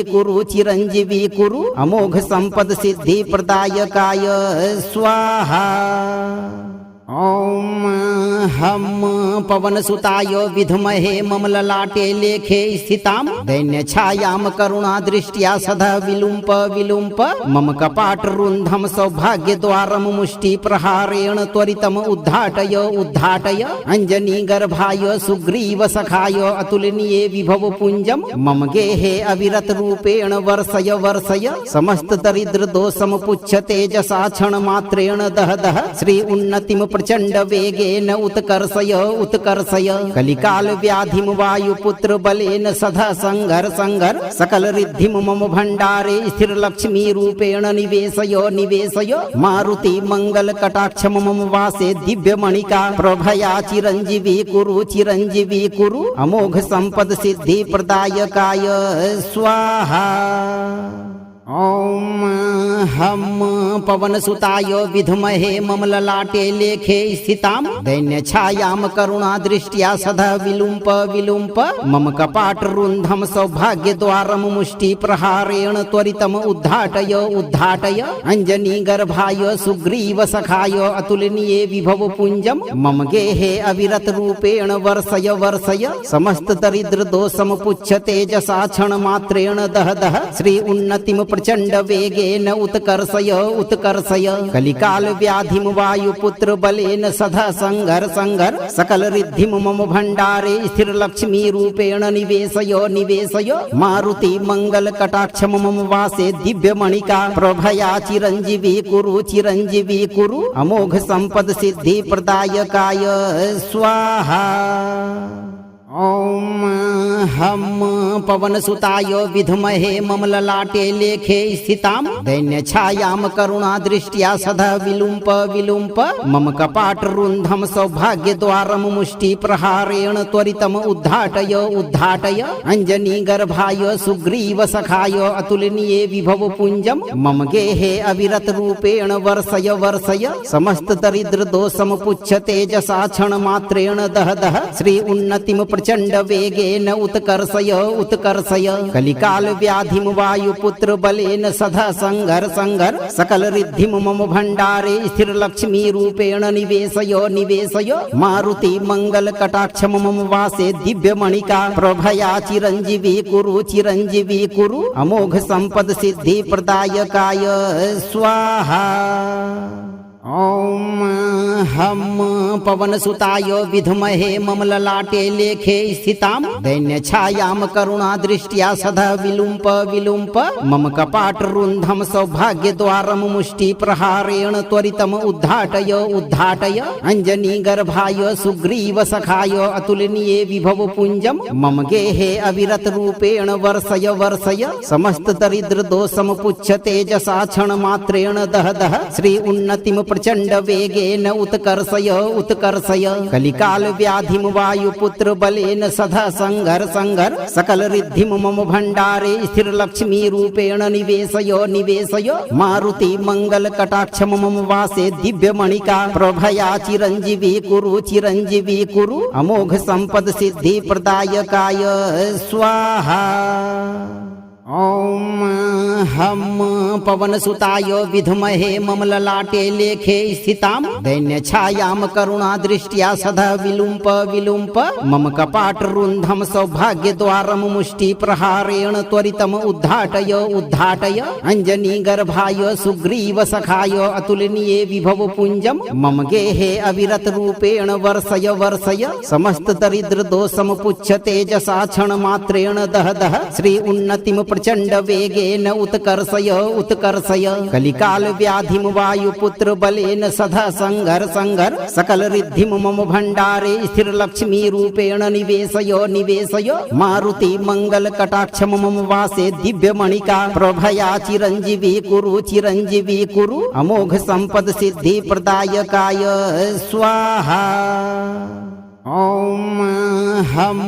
[SPEAKER 2] कुरु अमोघ संपद सिद्धि प्रदायकाय स्वाहा। ॐ हम पवनसुताय विद्महे ममललाटे लेखे स्थितां दैन्यछायां करुणादृष्ट्या सदा विलुम्प विलुम्प मम कपाटरुन्धं सौभाग्यद्वारं मुष्टिप्रहारेण त्वरितम् उद्घाटय उद्घाटय अञ्जनीगर्भाय सुग्रीवसखाय अतुलनीये विभवपुञ्जं मम गेहे अविरतरूपेण वर्षय वर्षय समस्तदरिद्रदोषमपुच्छ तेजसा क्षणमात्रेण दह दह श्री उन्नतिं प्रचण्ड वेगेन उत्कर्षय उत्कर्षय कलिकाल व्याधिं वायुपुत्र बलेन सदा संघर संघर सकल रिद्धिं मम भण्डारे स्थिर लक्ष्मी रूपेण निवेशय निवेशय मारुति मंगल कटाक्ष मम वासे दिव्यमणिका प्रभया चिरंजीवी कुरु अमोघ संपद सिद्धि प्रदायकाय स्वाहा। ओम हम पवनसुताय विद्महे ममललाटे लेखे स्थितां दैन्यछायां करुणादृष्ट्या सदा विलुम्प विलुम्प मम कपाटरुन्धं सौभाग्यद्वारं मुष्टिप्रहारेण त्वरितम् उद्घाटय उद्घाटय अञ्जनीगर्भाय सुग्रीवसखाय अतुलनीये विभवपुञ्जं मम गेहे अविरतरूपेण वर्षय वर्षय समस्तदरिद्रदोषमपुच्छ तेजसा क्षणमात्रेण दह दह श्री उन्नतिं प्रचण्ड वेगेन उत्कर्षय उत्कर्षय कलिकाल व्याधिं वायुपुत्र बलेन सदा संघर संघर सकल रिद्धिं मम भण्डारे स्थिर लक्ष्मी रूपेण निवेशय निवेशय मारुति मंगल कटाक्ष मम वासे दिव्यमणिका प्रभया चिरंजीवी कुरु अमोघ संपद सिद्धि प्रदायकाय स्वाहा। ओम हम पवनसुताय विद्महे ममललाटे लेखे स्थितां दैन्यछायां करुणादृष्ट्या सदा विलुम्प विलुम्प मम कपाटरुन्धं सौभाग्यद्वारं मुष्टिप्रहारेण त्वरितम् उद्घाटय उद्घाटय अञ्जनीगर्भाय सुग्रीवसखाय अतुलनीये विभवपुञ्जं मम गेहे अविरतरूपेण वर्षय वर्षय समस्तदरिद्रदोषमपुच्छ तेजसा क्षणमात्रेण दह दह श्री उन्नतिं प्रचण्ड वेगेन उत्कर्षय उत्कर्षय कलिकाल व्याधिं वायुपुत्र बलेन सदा संघर संघर सकल रिद्धिं मम भण्डारे स्थिर लक्ष्मी रूपेण निवेशय निवेशय मारुति मंगल कटाक्ष मम वासे दिव्यमणिका प्रभया चिरंजीवी कुरु अमोघ संपद सिद्धि प्रदायकाय स्वाहा। ओम हम पवनसुताय विद्महे ममललाटे लेखे स्थितां दैन्यछायां करुणादृष्ट्या सदा विलुम्प विलुम्प मम कपाटरुन्धं सौभाग्यद्वारं मुष्टिप्रहारेण त्वरितम् उद्घाटय उद्घाटय अञ्जनीगर्भाय सुग्रीवसखाय अतुलनीये विभवपुञ्जं मम गेहे अविरतरूपेण वर्षय वर्षय समस्तदरिद्रदोषमपुच्छ तेजसा क्षणमात्रेण दह दह श्री उन्नतिं प्रचण्ड वेगेन उत्कर्षय उत्कर्षय कलिकाल व्याधिं वायुपुत्र बलेन सदा संघर संघर सकल रिद्धिं मम भण्डारे स्थिर लक्ष्मी रूपेण निवेशय निवेशय मारुति मंगल कटाक्ष मम वासे दिव्यमणिका प्रभया चिरंजीवी कुरु अमोघ संपद सिद्धि प्रदायकाय स्वाहा। ओम हम पवनसुताय विद्महे ममललाटे लेखे स्थितां दैन्यछायां करुणादृष्ट्या सदा विलुम्प विलुम्प मम कपाटरुन्धं सौभाग्यद्वारं मुष्टिप्रहारेण त्वरितम् उद्घाटय उद्घाटय अञ्जनीगर्भाय सुग्रीवसखाय अतुलनीये विभवपुञ्जं मम गेहे अविरतरूपेण वर्षय वर्षय समस्तदरिद्रदोषमपुच्छ तेजसा क्षणमात्रेण दह दह श्री उन्नतिं प्रचण्ड वेगेन उत्कर्षय उत्कर्षय कलिकाल व्याधिं वायुपुत्र बलेन सदा संघर संघर सकल रिद्धिं मम भण्डारे स्थिर लक्ष्मी रूपेण निवेशय निवेशय मारुति मंगल कटाक्ष मम वासे दिव्यमणिका प्रभया चिरंजीवी कुरु अमोघ संपद सिद्धि प्रदायकाय स्वाहा। ओम हम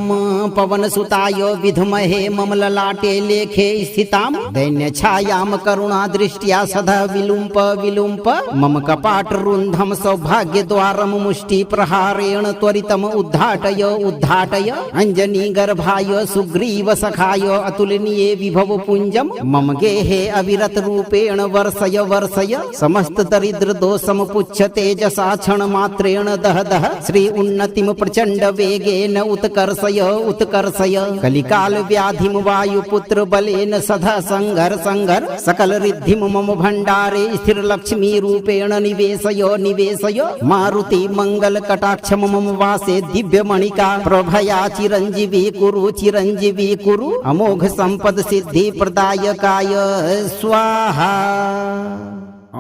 [SPEAKER 2] पवनसुताय विद्महे ममललाटे लेखे स्थितां दैन्यछायां करुणादृष्ट्या सदा विलुम्प विलुम्प मम कपाटरुन्धं सौभाग्यद्वारं मुष्टिप्रहारेण त्वरितम् उद्घाटय उद्घाटय अञ्जनीगर्भाय सुग्रीवसखाय अतुलनीये विभवपुञ्जं मम गेहे अविरतरूपेण वर्षय वर्षय समस्तदरिद्रदोषमपुच्छ तेजसा क्षणमात्रेण दह दह श्री उन्नतिं प्रचंड वेगेन उत्कर्षय उत्कर्षय कलिकाल व्याधिम वायुपुत्र बलेन सदा संघर संघर सकल रिद्धिम मम भंडारे स्थिर लक्ष्मी रूपेण निवेशय निवेशय मारुति मंगल कटाक्ष मम वासे दिव्य मणिका प्रभया चिरंजीवी कुरु अमोघ संपद सिद्धि प्रदायकाय स्वाहा।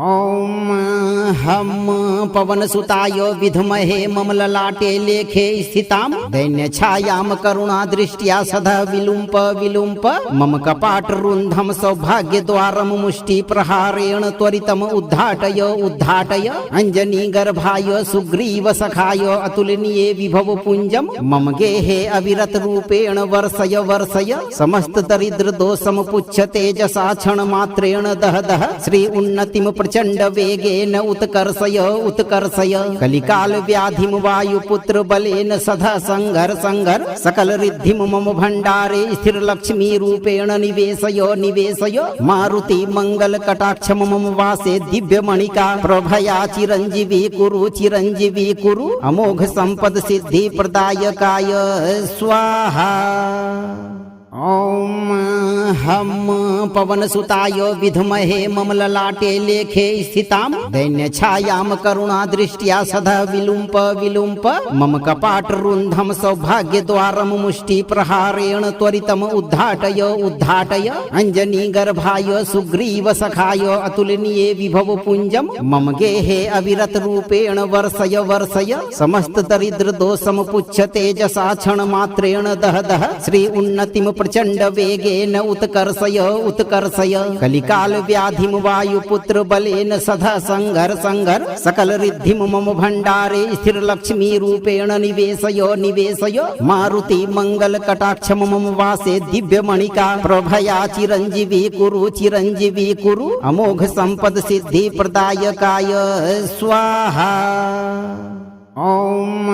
[SPEAKER 2] ओम हम पवनसुताय विद्महे ममललाटे लेखे स्थितां दैन्य छायां करुणा दृष्ट्या सदा विलुम्प विलुम्प मम कपाट रुन्धं सौभाग्य द्वारम मुष्टि प्रहारेण त्वरितम उद्घाटय उद्घाटय अंजनी गर्भाय सुग्रीव सखाय अतुलनीये विभव पुंजम मम गेहे अविरत रूपेण वर्षय वर्षय समस्त दरिद्र दोषम पुच्छ तेजसा क्षण मात्रेण दह दह श्री उन्नतिम प्रचंड वेगेन उत्कर्षय उत्कर्षय कलिकाल व्याधिम वायुपुत्र बलेन सदा संघर संघर सकल रिद्धिम मम भंडारे स्थिर लक्ष्मी रूपेण निवेशय निवेशय मारुति मंगल कटाक्ष मम वासे दिव्य मणिका प्रभया चिरंजीवी कुरु अमोघ संपद सिद्धि प्रदायकाय स्वाहा। ओम हम पवनसुताय विद्महे ममललाटे लेखे स्थितां दैन्य छायां करुणा दृष्ट्या सदा विलुम्प विलुम्प मम कपाट रुन्धं सौभाग्य द्वारम मुष्टि प्रहारेण त्वरितम उद्घाटय उद्घाटय अंजनी गर्भाय सुग्रीव सखाय अतुलनीये विभव पुंजम मम गेहे अविरत रूपेण वर्षय वर्षय समस्त दरिद्र दोषम पुच्छ तेजसा क्षण मात्रेण दह दह श्री उन्नतिम प्रचंड वेगेन उत्कर्षय उत्कर्षय कलिकाल व्याधिम वायुपुत्र बलेन सदा संघर संघर सकल रिद्धिम मम भंडारे स्थिर लक्ष्मी रूपेण निवेशय निवेशय मारुति मंगल कटाक्ष मम वासे दिव्य मणिका प्रभया चिरंजीवी कुरु अमोघ संपद सिद्धि प्रदायकाय स्वाहा। ओम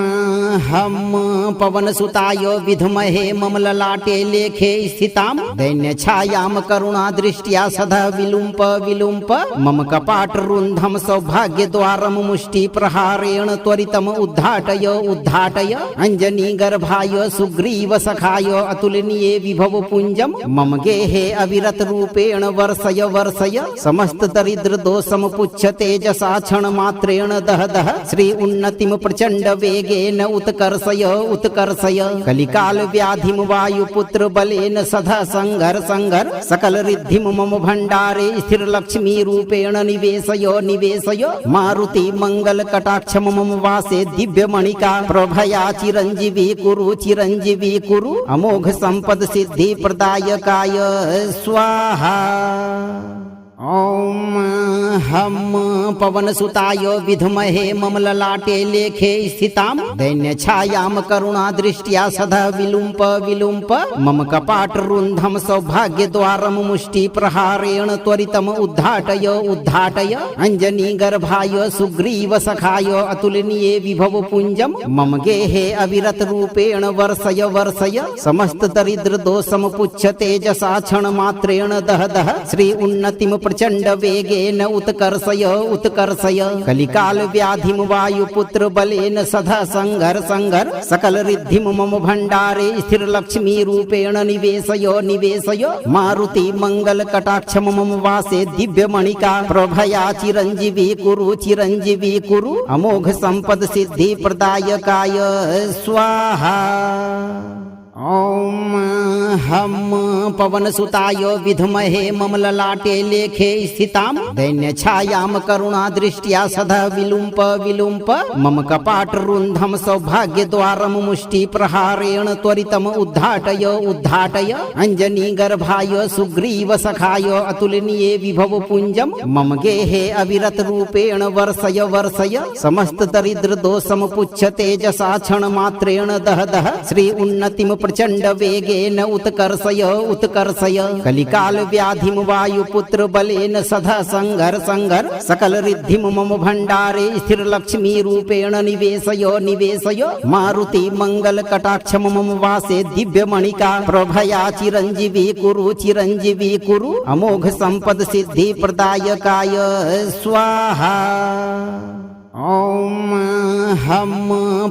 [SPEAKER 2] हम पवनसुताय विद्महे ममललाटे लेखे स्थितां दैन्य छायां करुणा दृष्ट्या सदा विलुम्प विलुम्प मम कपाट रुन्धं सौभाग्य द्वारम मुष्टि प्रहारेण त्वरितम उद्घाटय उद्घाटय अंजनी गर्भाय सुग्रीव सखाय अतुलनीये विभव पुंजम मम गेहे अविरत रूपेण वर्षय वर्षय समस्त दरिद्र दोषम पुच्छ तेजसा क्षण मात्रेण दह दह श्री उन्नतिम प्रचंड वेगेन उत्कर्षय उत्कर्षय कलिकाल व्याधिम वायुपुत्र बलेन सदा संघर संघर सकल रिद्धिम मम भंडारे स्थिर लक्ष्मी रूपेण निवेशय निवेशय मारुति मंगल कटाक्ष मम वासे दिव्य मणिका प्रभया चिरंजीवी कुरु अमोघ संपद सिद्धि प्रदायकाय स्वाहा। ओम हम पवनसुताय विद्महे ममललाटे लेखे स्थितां दैन्य छायां करुणा दृष्ट्या सदा विलुम्प विलुम्प मम कपाट रुन्धं सौभाग्य द्वारम मुष्टि प्रहारेण त्वरितम उद्घाटय उद्घाटय अंजनी गर्भाय सुग्रीव सखाय अतुलनीये विभव पुंजम मम गेहे अविरत रूपेण वर्षय वर्षय समस्त दरिद्र दोषम पुच्छ तेजसा क्षण मात्रेण दह दह श्री उन्नतिम प्रचंड वेगेन उत्कर्षय उत्कर्षय कलिकाल व्याधिम वायुपुत्र बलेन सदा संघर संघर सकल रिद्धिम मम भंडारे स्थिर लक्ष्मी रूपेण निवेशय निवेशय मारुति मंगल कटाक्ष मम वासे दिव्य मणिका प्रभया चिरंजीवी कुरु अमोघ संपद सिद्धि प्रदायकाय स्वाहा। ओम हम पवनसुताय विद्महे ममललाटे लेखे स्थितां दैन्य छायां करुणा दृष्ट्या सदा विलुम्प विलुम्प मम कपाट रुन्धं सौभाग्य द्वारम मुष्टि प्रहारेण त्वरितम उद्घाटय उद्घाटय अंजनी गर्भाय सुग्रीव सखाय अतुलनीये विभव पुंजम मम गेहे अविरत रूपेण वर्षय वर्षय समस्त दरिद्र दोषम पुच्छ तेजसा क्षण मात्रेण दह दह श्री उन्नतिम प्रचंड वेगेन उत्कर्षय उत्कर्षय कलिकाल व्याधिम वायुपुत्र बलेन सदा संघर संघर सकल रिद्धिम मम भंडारे स्थिर लक्ष्मी रूपेण निवेशय निवेशय मारुति मंगल कटाक्ष मम वासे दिव्य मणिका प्रभया चिरंजीवी कुरु अमोघ संपद सिद्धि प्रदायकाय स्वाहा। ॐ हम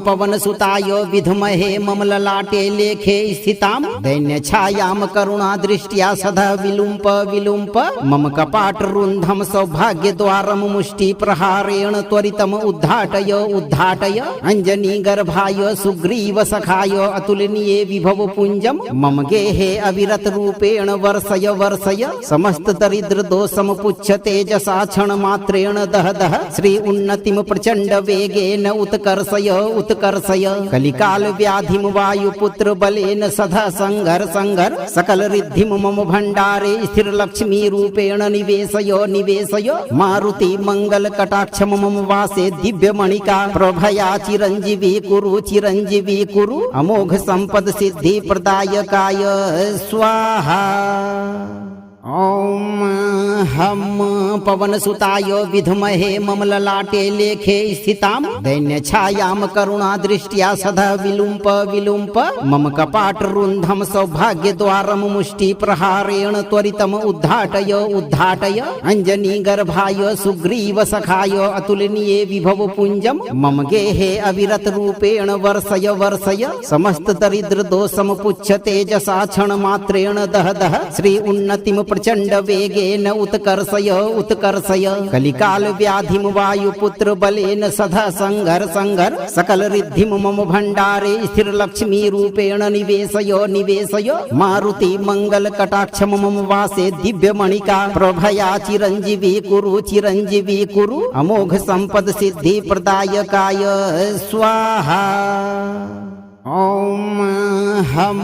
[SPEAKER 2] पवनसुताय विद्महे ममललाटे लेखे स्थितां दैन्यछायां करुणादृष्ट्या सदा विलुम्प विलुम्प मम कपाटरुन्धं सौभाग्यद्वारं मुष्टिप्रहारेण त्वरितम् उद्घाटय उद्घाटय अञ्जनीगर्भाय सुग्रीवसखाय अतुलनीये विभवपुञ्जं मम गेहे अविरतरूपेण वर्षय वर्षय समस्तदरिद्रदोषमुच्छ तेजसा क्षणमात्रेण दह दह श्री उन्नतिं प्रचंड वेगेन उत्कर्षय उत्कर्षय कलिकाल व्याधिम वायुपुत्र बलेन सदा संघर संघर सकल रिद्धिम मम भंडारे स्थिर लक्ष्मी रूपेण निवेशय निवेशय मारुति मंगल कटाक्ष मम वासे दिव्य मणिका प्रभया चिरंजीवी कुरु अमोघ संपद सिद्धि प्रदायकाय स्वाहा। ॐ हम पवनसुताय विद्महे ममललाटे लेखे स्थितां दैन्यछायां करुणादृष्ट्या सदा विलुम्प विलुम्प मम कपाटरुन्धं सौभाग्यद्वारं मुष्टिप्रहारेण त्वरितम् उद्घाटय उद्घाटय अञ्जनीगर्भाय सुग्रीवसखाय अतुलनीये विभवपुञ्जं मम गेहे अविरतरूपेण वर्षय वर्षय समस्तदरिद्रदोषमुच्छ तेजसा क्षणमात्रेण दह दह श्री उन्नतिं प्रचंड वेगेन उत्कर्षय उत्कर्षय कलिकाल व्याधिम वायुपुत्र बलेन सदा संघर संघर सकल रिद्धिम मम भंडारे स्थिर लक्ष्मी रूपेण निवेशय निवेशय मारुति मंगल कटाक्ष मम वासे दिव्य मणिका प्रभया चिरंजीवी कुरु अमोघ संपद सिद्धि प्रदायकाय स्वाहा। ॐ हम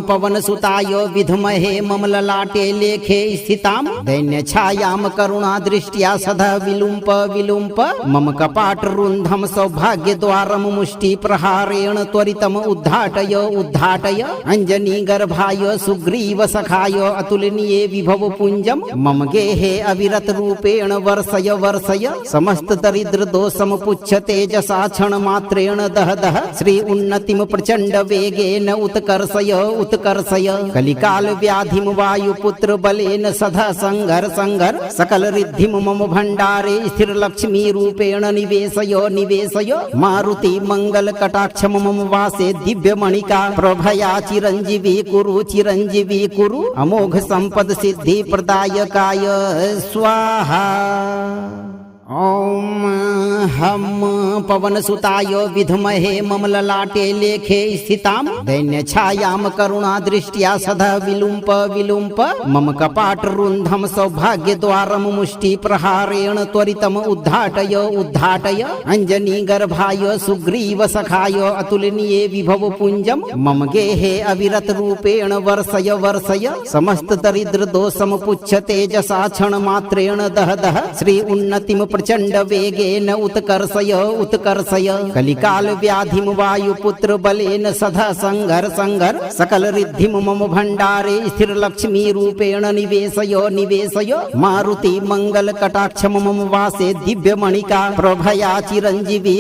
[SPEAKER 2] पवनसुताय विद्महे ममललाटे लेखे स्थितां दैन्यछायां करुणादृष्ट्या सदा विलुम्प विलुम्प मम कपाटरुन्धं सौभाग्यद्वारं मुष्टिप्रहारेण त्वरितम् उद्घाटय उद्घाटय अञ्जनीगर्भाय सुग्रीवसखाय अतुलनीये विभवपुञ्जं मम गेहे अविरतरूपेण वर्षय वर्षय समस्तदरिद्रदोषमुच्छ तेजसा क्षणमात्रेण दह दह श्री उन्नतिं प्रचंड वेगेन उत्कर्षय उत्कर्षय कलिकाल व्याधिम वायुपुत्र बलेन सदा संघर संघर सकल रिद्धिम मम भंडारे स्थिर लक्ष्मी रूपेण निवेशय निवेशय मारुति मंगल कटाक्ष मम वासे दिव्य मणिका प्रभया चिरंजीवी कुरु अमोघ संपद सिद्धि प्रदायकाय स्वाहा। ॐ हम पवनसुताय विद्महे ममललाटे लेखे स्थितां दैन्यछायां करुणादृष्ट्या सदा विलुम्प विलुम्प मम कपाटरुन्धं सौभाग्यद्वारं मुष्टिप्रहारेण त्वरितम् उद्घाटय उद्घाटय अञ्जनीगर्भाय सुग्रीवसखाय अतुलनीये विभवपुञ्जं मम गेहे अविरतरूपेण वर्षय वर्षय समस्तदरिद्रदोषमुच्छ तेजसा क्षणमात्रेण दह दह श्री उन्नतिं प्रचंड वेगेन उत्कर्षय उत्कर्षय कलिकाल व्याधिम वायुपुत्र बलेन सदा संघर संघर सकल रिद्धिम मम भंडारे स्थिर लक्ष्मी रूपेण निवेशय निवेशय मारुति मंगल कटाक्ष मम वासे दिव्य मणिका प्रभया चिरंजीवी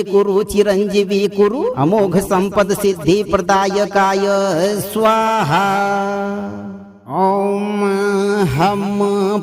[SPEAKER 2] कुरु अमोघ संपद सिद्धि प्रदायकाय स्वाहा। ॐ हम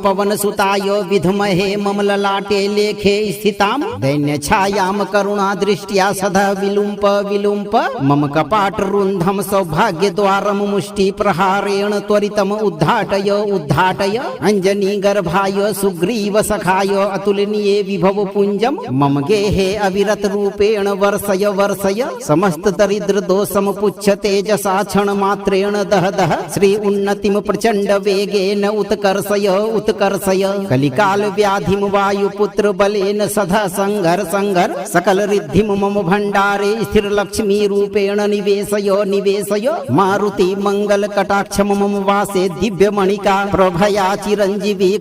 [SPEAKER 2] पवनसुताय विद्महे ममललाटे लेखे स्थितां दैन्यछायां करुणादृष्ट्या सदा विलुम्प विलुम्प मम कपाटरुन्धं सौभाग्यद्वारं मुष्टिप्रहारेण त्वरितम् उद्घाटय उद्घाटय अञ्जनीगर्भाय सुग्रीवसखाय अतुलनीये विभवपुञ्जं मम गेहे अविरतरूपेण वर्षय वर्षय समस्तदरिद्रदोषमुच्छ तेजसा क्षणमात्रेण दह दह श्री उन्नतिं प्रचंड वेगेन उत्कर्षय उत्कर्षय कलिकाल व्याधिम वायुपुत्र बलेन सदा संघर संघर सकल रिद्धिम मम भंडारे स्थिर लक्ष्मी रूपेण निवेशय निवेशय मारुति मंगल कटाक्ष मम वासे दिव्य मणिका प्रभया चिरंजीवी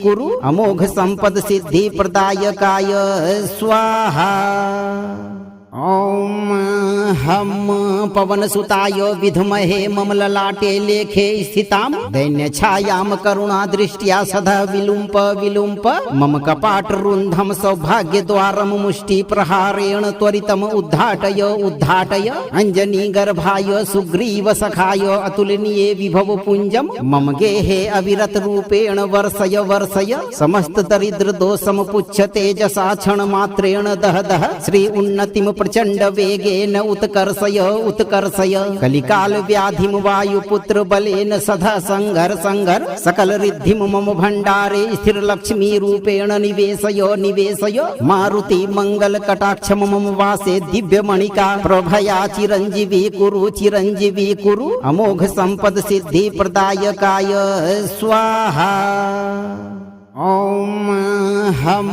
[SPEAKER 2] कुरु अमोघ संपद सिद्धि प्रदायकाय स्वाहा। ॐ हम पवनसुताय विद्महे ममललाटे लेखे स्थितां दैन्यछायां करुणादृष्ट्या सदा विलुम्प विलुम्प मम कपाटरुन्धं सौभाग्यद्वारं मुष्टिप्रहारेण त्वरितम् उद्घाटय उद्घाटय अंजनीगर्भाय सुग्रीवसखाय अतुलनीये विभवपुञ्जं मम गेहे अविरतरूपेण वर्षय वर्षय समस्तदरिद्रदोषं पुच्छ तेजसा क्षणमात्रेण दह दह श्री उन्नतिं प्रचण्ड वेगेन उत्कर्षय उत्कर्षय कलिकाल व्याधिं वायुपुत्र बलेन सदा संघर संघर सकल रिद्धिं मम भण्डारे स्थिरलक्ष्मी रूपेण निवेशय निवेशय मारुति मंगल कटाक्ष मम वासे दिव्यमणिका प्रभया चिरंजीवी कुरु अमोघ संपद सिद्धि प्रदायकाय स्वाहा। ओम हम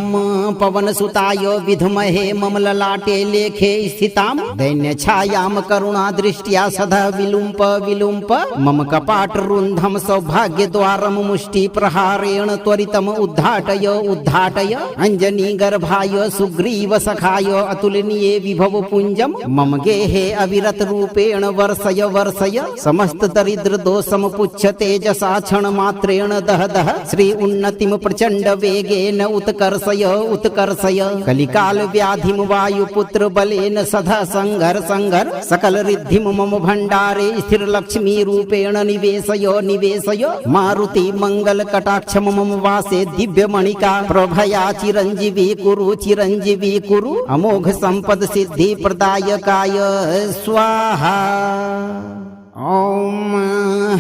[SPEAKER 2] पवनसुताय विद्महे ममललाटे लेखे स्थितां दैन्यछायां करुणादृष्ट्या सदा विलुम्प विलुम्प मम कपाटरुन्धं सौभाग्यद्वारं मुष्टिप्रहारेण त्वरितम् उद्घाटय उद्घाटय अंजनीगर्भाय सुग्रीवसखाय अतुलनीये विभवपुञ्जं मम गेहे अविरतरूपेण वर्षय वर्षय समस्तदरिद्रदोषं पुच्छ तेजसा क्षणमात्रेण दह दह श्री उन्नतिं प्रचण्ड वेगेन उत्कर्षय उत्कर्षय कलिकाल व्याधिं वायुपुत्र बलेन सदा संघर संघर सकल रिद्धिं मम भण्डारे स्थिरलक्ष्मी रूपेण निवेशय निवेशय मारुति मंगल कटाक्ष मम वासे दिव्यमणिका प्रभया चिरंजीवी कुरु अमोघ संपद सिद्धि प्रदायकाय स्वाहा। ओम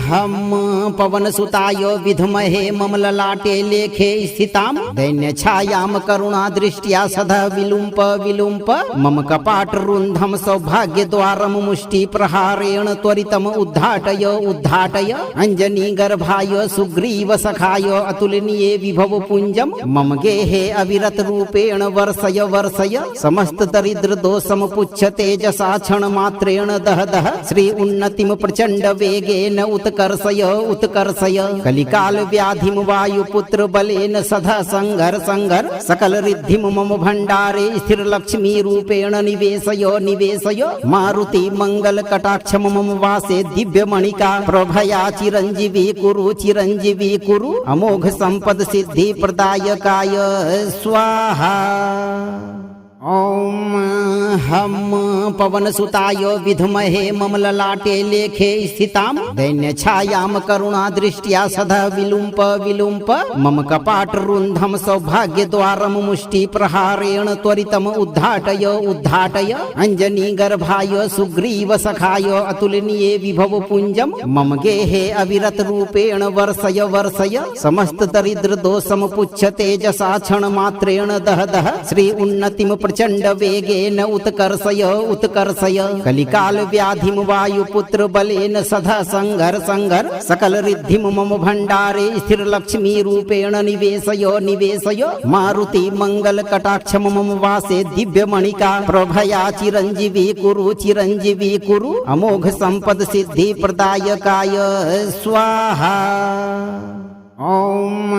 [SPEAKER 2] हम पवनसुताय विद्महे ममललाटे लेखे स्थितां दैन्यछायां करुणादृष्ट्या सदा विलुम्प विलुम्प मम कपाटरुन्धं सौभाग्यद्वारं मुष्टिप्रहारेण त्वरितम् उद्घाटय उद्घाटय अंजनीगर्भाय सुग्रीवसखाय अतुलनीये विभवपुञ्जं मम गेहे अविरतरूपेण वर्षय वर्षय समस्तदरिद्रदोषं पुच्छ तेजसा क्षणमात्रेण दह दह श्री उन्नतिं प्रचण्ड वेगेन उत्कर्षय उत्कर्षय कलिकाल व्याधिं वायुपुत्र बलेन सदा संघर संघर सकल रिद्धिं मम भण्डारे स्थिरलक्ष्मी रूपेण निवेशय निवेशय मारुति मंगल कटाक्ष मम वासे दिव्यमणिका प्रभया चिरंजीवी कुरु अमोघ संपद सिद्धि प्रदायकाय स्वाहा। ओम हम पवनसुताय विद्महे ममललाटे लेखे स्थितां दैन्यछायां करुणादृष्ट्या सदा विलुम्प विलुम्प मम कपाटरुन्धं सौभाग्यद्वारं मुष्टिप्रहारेण त्वरितम् उद्घाटय उद्घाटय अंजनीगर्भाय सुग्रीवसखाय अतुलनीये विभवपुञ्जं मम गेहे अविरतरूपेण वर्षय वर्षय समस्तदरिद्रदोषं पुच्छ तेजसा क्षणमात्रेण दह दह श्री उन्नतिं प्रचण्ड वेगेन उत्कर्षय उत्कर्षय कलिकाल व्याधिं वायुपुत्र बलेन सदा संघर संघर सकल रिद्धिं मम भण्डारे स्थिरलक्ष्मी रूपेण निवेशय निवेशय मारुति मंगल कटाक्ष मम वासे दिव्यमणिका प्रभया चिरंजीवी कुरु अमोघ संपद सिद्धि प्रदायकाय स्वाहा। ओम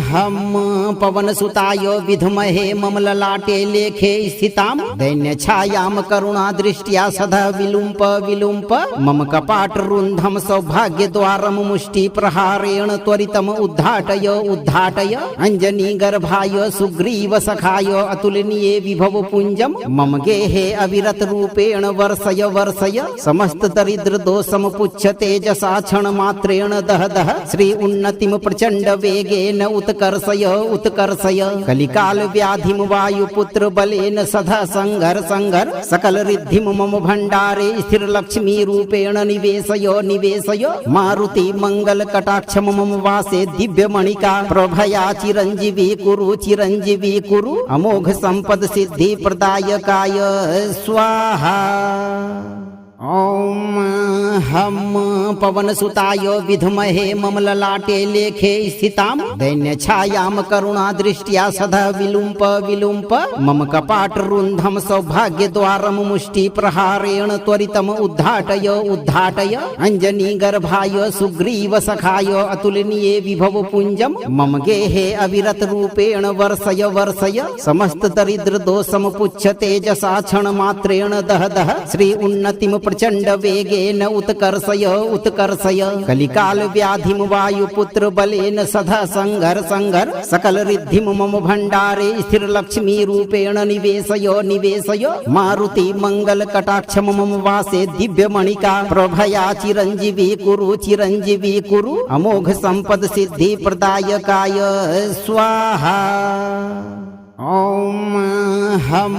[SPEAKER 2] हम पवनसुताय विद्महे ममललाटे लेखे स्थितां दैन्यछायां करुणादृष्ट्या सदा विलुम्प विलुम्प मम कपाटरुन्धं सौभाग्यद्वारं मुष्टिप्रहारेण त्वरितम् उद्घाटय उद्घाटय अंजनीगर्भाय सुग्रीवसखाय अतुलनीये विभवपुञ्जं मम गेहे अविरतरूपेण वर्षय वर्षय समस्तदरिद्रदोषं पुच्छ तेजसा क्षणमात्रेण दह दह श्री उन्नतिं प्रचण्ड वेगेन उत्कर्षय उत्कर्षय कलिकाल व्याधिं वायुपुत्र बलेन सदा संघर संघर सकल रिद्धिं मम भण्डारे स्थिरलक्ष्मी रूपेण निवेशय निवेशय मारुति मंगल कटाक्ष मम वासे दिव्यमणिका प्रभया चिरंजीवी कुरु अमोघ संपद सिद्धि प्रदायकाय स्वाहा। ओम हम पवनसुताय विद्महे ममललाटे लेखे स्थितां दैन्यछायां करुणादृष्ट्या सदा विलुम्प विलुम्प मम कपाटरुन्धं सौभाग्यद्वारं मुष्टिप्रहारेण त्वरितम् उद्घाटय उद्घाटय अञ्जनीगर्भाय सुग्रीवसखाय अतुलनीये विभवपुञ्जं मम गेहे अविरतरूपेण वर्षय वर्षय समस्तदरिद्रदोषं तेजसा क्षणमात्रेण दह दह श्री उन्नतिं प्रचण्ड वेगेन उत्कर्षय उत्कर्षय कलिकाल व्याधिं वायुपुत्र बलेन सदा संघर संघर सकल रिद्धिं मम भण्डारे स्थिर लक्ष्मी रूपेण निवेशय निवेशय मारुति मंगल कटाक्ष मम वासे दिव्यमणिका प्रभया चिरंजीवी कुरु अमोघ संपद सिद्धि प्रदायकाय स्वाहा। ओम हम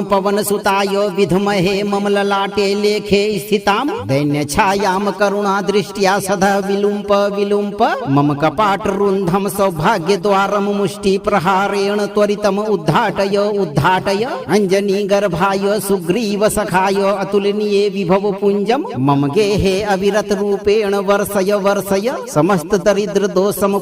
[SPEAKER 2] पवनसुताय विद्महे ममललाटे लेखे स्थितां दैन्यछायां करुणादृष्ट्या सदा विलुम्प विलुम्प मम कपाटरुन्धं सौभाग्यद्वारं मुष्टिप्रहारेण त्वरितम् उद्घाटय उद्घाटय अञ्जनीगर्भाय सुग्रीवसखाय अतुलनीये विभवपुञ्जं मम गेहे अविरतरूपेण वर्षय वर्षय समस्तदरिद्रदोषं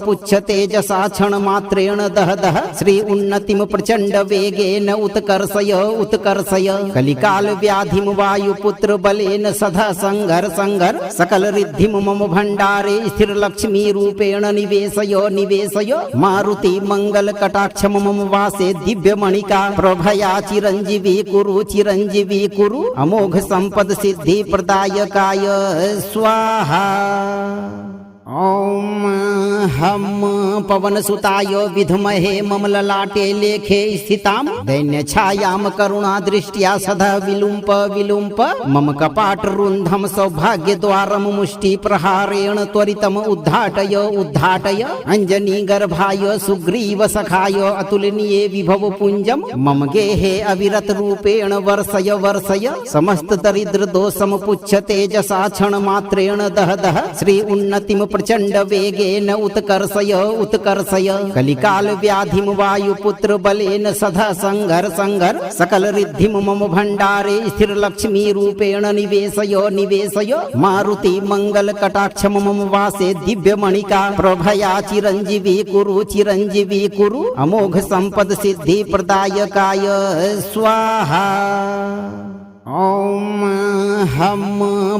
[SPEAKER 2] तेजसा क्षणमात्रेण दह दह श्री उन्नतिं प्रचण्ड वेगेन उत्कर्षय उत्कर्षय कलिकाल व्याधिं वायुपुत्र बलेन सदा संघर संघर सकल रिद्धिं मम भण्डारे स्थिर लक्ष्मी रूपेण निवेशय निवेशय मारुति मंगल कटाक्ष मम वासे दिव्यमणिका प्रभया चिरंजीवी कुरु अमोघ संपद सिद्धि प्रदायकाय स्वाहा। ओम हम पवनसुताय विद्महे ममललाटे लेखे स्थितां दैन्यछायां करुणादृष्ट्या सदा विलुम्प विलुम्प मम कपाटरुन्धं सौभाग्यद्वारं मुष्टिप्रहारेण त्वरितम् उद्घाटय उद्घाटय अञ्जनीगर्भाय सुग्रीवसखाय अतुलनीये विभवपुञ्जं मम गेहे अविरतरूपेण वर्षय वर्षय समस्तदरिद्रदोषं तेजसा क्षणमात्रेण दह दह श्री उन्नतिं प्रचण्ड वेगेन उत्कर्षय उत्कर्षय कलिकाल व्याधिं वायुपुत्र बलेन सदा संघर संघर सकल रिद्धिं मम भण्डारे स्थिर लक्ष्मी रूपेण निवेशय निवेशय मारुति मंगल कटाक्ष मम वासे दिव्यमणिका प्रभया चिरंजीवी कुरु अमोघ संपद सिद्धि प्रदायकाय स्वाहा। ओम हम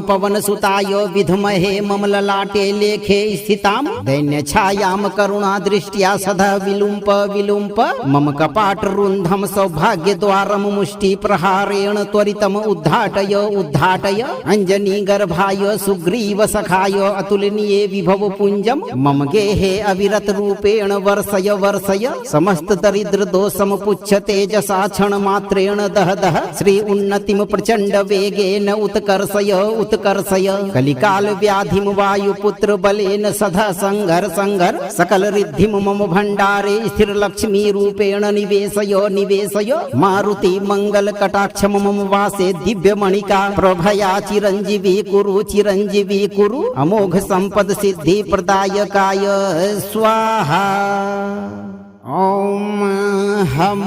[SPEAKER 2] पवनसुताय विद्महे ममललाटे लेखे स्थितां दैन्यछायां करुणादृष्ट्या सदा विलुम्प विलुम्प मम कपाटरुन्धं सौभाग्यद्वारं मुष्टिप्रहारेण त्वरितम् उद्घाटय उद्घाटय अञ्जनीगर्भाय सुग्रीवसखाय अतुलनीये विभवपुञ्जं मम गेहे अविरतरूपेण वर्षय वर्षय समस्तदरिद्रदोषं तेजसा क्षणमात्रेण दह दह श्री उन्नतिं प्रचण्ड वेगेन उत्कर्षय उत्कर्षय कलिकाल व्याधिं वायुपुत्र बलेन सदा संघर संघर सकल रिद्धिं मम भण्डारे स्थिर लक्ष्मी रूपेण निवेशय निवेशय मारुति मंगल कटाक्ष मम वासे दिव्यमणिका प्रभया चिरंजीवी कुरु अमोघ संपद सिद्धि प्रदायकाय स्वाहा। ओम हम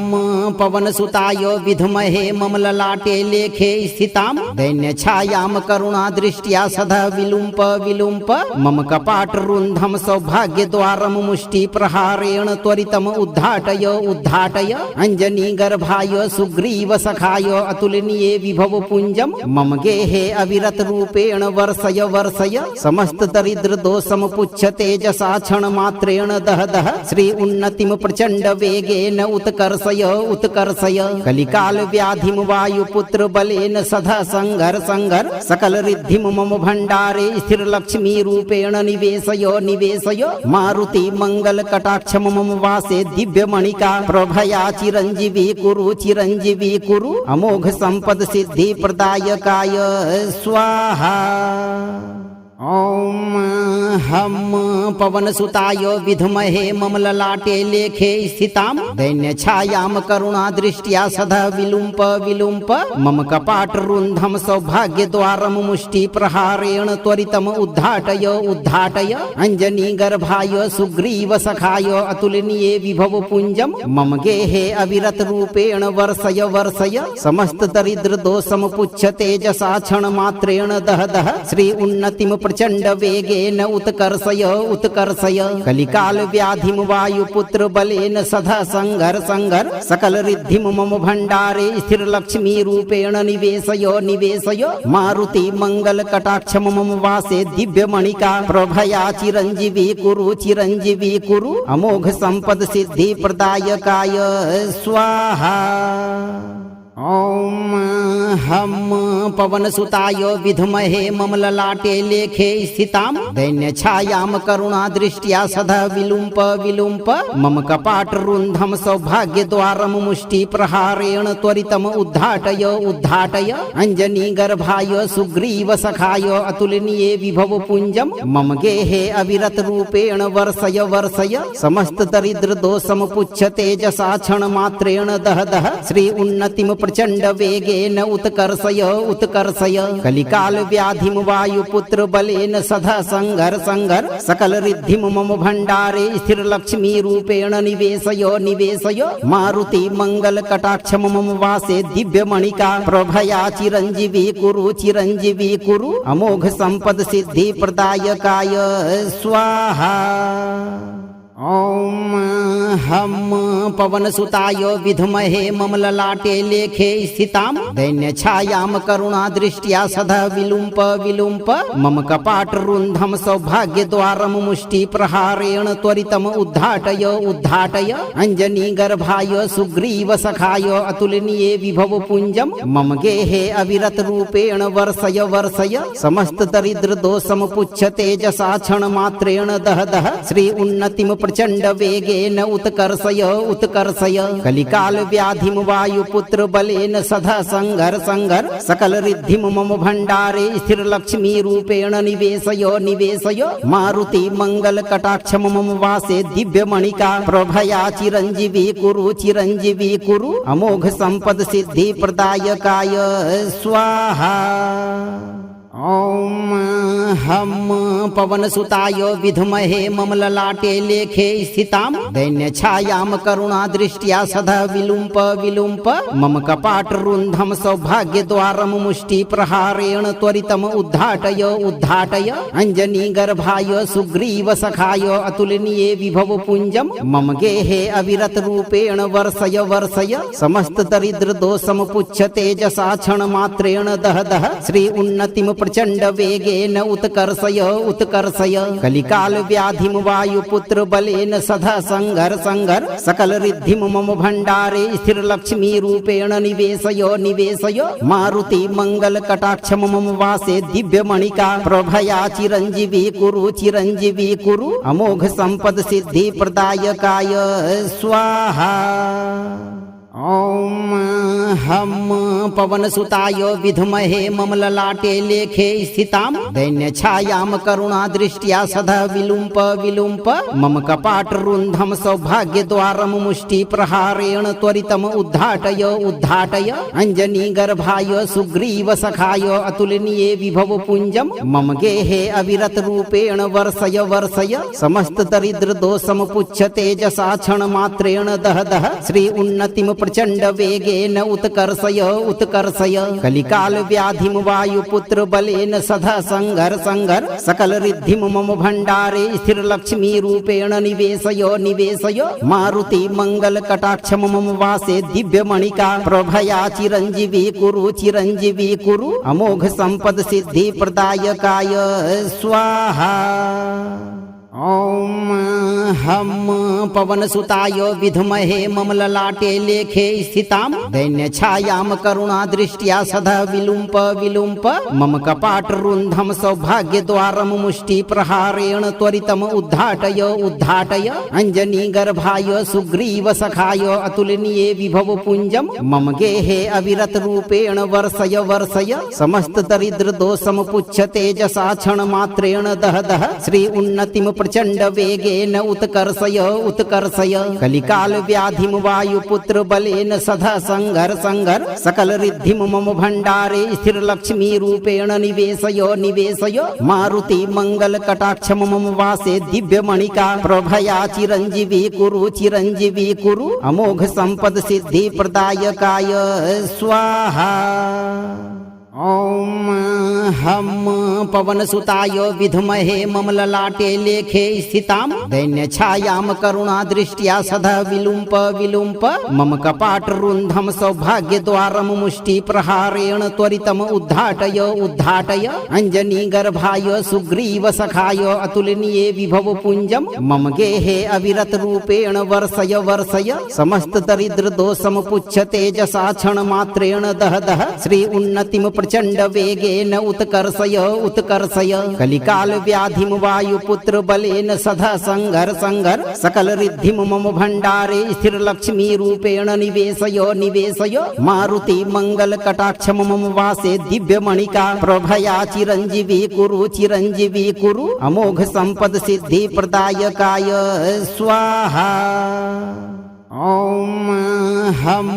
[SPEAKER 2] पवनसुताय विद्महे ममललाटे लेखे स्थितां दैन्यछायां करुणादृष्ट्या सदा विलुम्प विलुम्प मम कपाटरुन्धं सौभाग्यद्वारं मुष्टिप्रहारेण त्वरितम् उद्घाटय उद्घाटय अञ्जनीगर्भाय सुग्रीवसखाय अतुलनीये विभवपुञ्जं मम गेहे अविरतरूपेण वर्षय वर्षय समस्तदरिद्रदोषं तेजसा क्षणमात्रेण दह दह श्री उन्नतिं प्रचण्ड वेगेन उत्कर्षय उत्कर्षय कलिकाल व्याधिं वायुपुत्र बलेन सदा संघर संघर सकल रिद्धिं मम भण्डारे स्थिर लक्ष्मी रूपेण निवेशय निवेशय मारुति मंगल कटाक्ष मम वासे दिव्यमणिका प्रभया चिरंजीवी कुरु अमोघ संपद सिद्धि प्रदायकाय स्वाहा। ॐ हम पवनसुताय विद्महे ममललाटे लेखे स्थितां दैन्यछायां करुणादृष्ट्या सदा विलुम्प विलुम्प मम कपाटरुन्धं सौभाग्यद्वारं मुष्टिप्रहारेण त्वरितम् उद्घाटय उद्घाटय अञ्जनीगर्भाय सुग्रीवसखाय अतुलनीये विभवपुञ्जं मम गेहे अविरतरूपेण वर्षय वर्षय समस्तदरिद्रदोषं पुच्छ तेजसा क्षणमात्रेण दह दह श्री उन्नतिं प्रचंड वेगेन उत्कर्षय उत्कर्षय कलिकाल व्याधिम वायुपुत्र बलेन सदा संघर संघर सकल रिद्धिम मम भंडारे स्थिर लक्ष्मी रूपेण निवेशय निवेशय मारुति मंगल कटाक्ष मम वासे दिव्य मणिका प्रभया चिरंजीवी कुरु अमोघ संपद सिद्धि प्रदायकाय स्वाहा। ॐ हम पवनसुताय विद्महे ममललाटे लेखे स्थितां दैन्यछायां करुणादृष्ट्या सदा विलुम्प विलुम्प मम कपाटरुन्धं सौभाग्यद्वारं मुष्टिप्रहारेण त्वरितम् उद्घाटय उद्घाटय अञ्जनीगर्भाय सुग्रीवसखाय अतुलनीये विभवपुञ्जं मम गेहे अविरतरूपेण वर्षय वर्षय समस्तदरिद्रदोषं पुच्छ तेजसा क्षणमात्रेण दह दह श्री उन्नतिं प्रचंड वेगेन उत्कर्षय उत्कर्षय कलिकाल व्याधिम वायुपुत्र बलेन सदा संघर संघर सकल रिद्धिम मम भंडारे स्थिर लक्ष्मी रूपेण निवेशय निवेशय मारुति मंगल कटाक्ष मम वासे दिव्य मणिका प्रभया चिरंजीवी कुरु अमोघ संपद सिद्धि प्रदायकाय स्वाहा। ॐ हम पवनसुताय विद्महे ममललाटे लेखे स्थितां दैन्यछायां करुणादृष्ट्या सदा विलुम्प विलुम्प मम कपाटरुन्धं सौभाग्यद्वारं मुष्टिप्रहारेण त्वरितम् उद्घाटय उद्घाटय अञ्जनीगर्भाय सुग्रीवसखाय अतुलनीये विभवपुञ्जं मम गेहे अविरतरूपेण वर्षय वर्षय समस्तदरिद्रदोषं पुच्छ तेजसा क्षणमात्रेण दह दह श्री उन्नतिं प्रचंड वेगेन उत्कर्षय उत्कर्षय कलिकाल व्याधिम वायुपुत्र बलेन सदा संघर संघर सकल रिद्धिम मम भंडारे स्थिर लक्ष्मी रूपेण निवेशय निवेशय मारुति मंगल कटाक्ष मम वासे दिव्य मणिका प्रभया चिरंजीवी कुरु अमोघ संपद सिद्धि प्रदायकाय स्वाहा। ॐ हम पवनसुताय विद्महे ममललाटे लेखे स्थितां दैन्यछायां करुणादृष्ट्या सदा विलुम्प विलुम्प मम कपाटरुन्धं सौभाग्यद्वारं मुष्टिप्रहारेण त्वरितम् उद्घाटय उद्घाटय अञ्जनीगर्भाय सुग्रीवसखाय अतुलनीये विभवपुञ्जं मम गेहे अविरतरूपेण वर्षय वर्षय समस्तदरिद्रदोषं पुच्छ तेजसा क्षणमात्रेण दह दह श्री उन्नतिं प्रचंड वेगेन उत्कर्षय उत्कर्षय कलिकाल व्याधिम वायुपुत्र बलेन सदा संघर संघर सकल रिद्धिम मम भंडारे स्थिर लक्ष्मी रूपेण निवेशय निवेशय मारुति मंगल कटाक्ष मम वासे दिव्य मणिका प्रभया चिरंजीवी कुरु अमोघ संपद सिद्धि प्रदायकाय स्वाहा। ॐ हम पवनसुताय विद्महे ममललाटे लेखे स्थितां दैन्यछायां करुणादृष्ट्या सदा विलुम्प विलुम्प मम कपाटरुन्धं सौभाग्यद्वारं मुष्टिप्रहारेण त्वरितम् उद्घाटय उद्घाटय अञ्जनीगर्भाय सुग्रीवसखाय अतुलनीये विभवपुञ्जं मम गेहे अविरतरूपेण वर्षय वर्षय समस्तदरिद्रदोषं पुच्छ तेजसा क्षणमात्रेण दह दह श्री उन्नतिं प्रचंड वेगेन उत्कर्षय उत्कर्षय कलिकाल व्याधिम वायुपुत्र बलेन सदा संघर संघर सकल रिद्धिम मम भंडारे स्थिर लक्ष्मी रूपेण निवेशय निवेशय मारुति मंगल कटाक्ष मम वासे दिव्य मणिका प्रभया चिरंजीवी कुरु अमोघ संपद सिद्धि प्रदायकाय स्वाहा। ॐ हम पवनसुताय विद्महे ममललाटे लेखे स्थितां दैन्यछायां करुणादृष्ट्या सदा विलुम्प विलुम्प मम कपाटरुन्धं सौभाग्यद्वारं मुष्टिप्रहारेण त्वरितम् उद्घाटय उद्घाटय अञ्जनीगर्भाय सुग्रीवसखाय अतुलनीये विभवपुञ्जं मम गेहे अविरतरूपेण वर्षय वर्षय समस्तदरिद्रदोषं पुच्छ तेजसा क्षणमात्रेण दह दह श्री उन्नतिं प्रचंड वेगेन उत्कर्षय उत्कर्षय कलिकाल व्याधिम वायुपुत्र बलेन सदा संघर संघर सकल रिद्धिम मम भंडारे स्थिर लक्ष्मी रूपेण निवेशय निवेशय मारुति मंगल कटाक्ष मम वासे दिव्य मणिका प्रभया चिरंजीवी कुरु अमोघ संपद सिद्धि प्रदायकाय स्वाहा। ॐ हम पवनसुताय विद्महे ममललाटे लेखे स्थितां दैन्यछायां करुणादृष्ट्या सदा विलुम्प विलुम्प मम कपाटरुन्धं सौभाग्यद्वारं मुष्टिप्रहारेण त्वरितम् उद्घाटय उद्घाटय अञ्जनीगर्भाय सुग्रीवसखाय अतुलनीये विभवपुञ्जं मम गेहे अविरतरूपेण वर्षय वर्षय समस्तदरिद्रदोषं पुच्छ तेजसा क्षणमात्रेण दह दह श्री उन्नतिं प्रचंड वेगेन उत्कर्षय उत्कर्षय कलिकाल व्याधिम वायुपुत्र बलेन सदा संघर संघर सकल रिद्धिम मम भंडारे स्थिर लक्ष्मी रूपेण निवेशय निवेशय मारुति मंगल कटाक्ष मम वासे दिव्य मणिका प्रभया चिरंजीवी कुरु अमोघ संपद सिद्धि प्रदायकाय स्वाहा। ॐ हम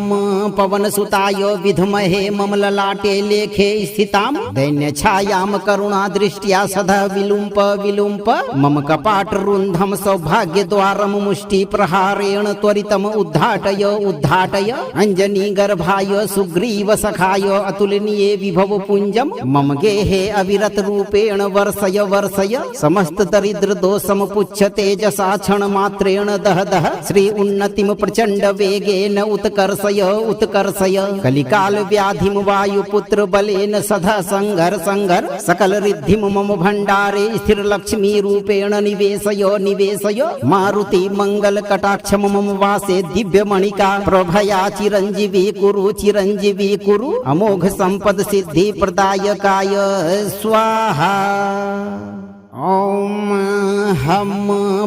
[SPEAKER 2] पवनसुताय विद्महे ममललाटे लेखे स्थितां दैन्यछायां करुणादृष्ट्या सदा विलुम्प विलुम्प मम कपाटरुन्धं सौभाग्यद्वारं मुष्टिप्रहारेण त्वरितम् उद्घाटय उद्घाटय अञ्जनीगर्भाय सुग्रीवसखाय अतुलनीये विभवपुञ्जं मम गेहे अविरतरूपेण वर्षय वर्षय समस्तदरिद्रदोषं पुच्छ तेजसा क्षणमात्रेण दह दह श्री उन्नतिं प्रचंड वेगेन उत्कर्षय उत्कर्षय कलिकाल व्याधिम वायुपुत्र बलेन सदा संघर संघर सकल रिद्धिम मम भंडारे स्थिर लक्ष्मी रूपेण निवेशय निवेशय मारुति मंगल कटाक्ष मम वासे दिव्य मणिका प्रभया चिरंजीवी कुरु अमोघ संपद सिद्धि प्रदायकाय स्वाहा। ॐ हम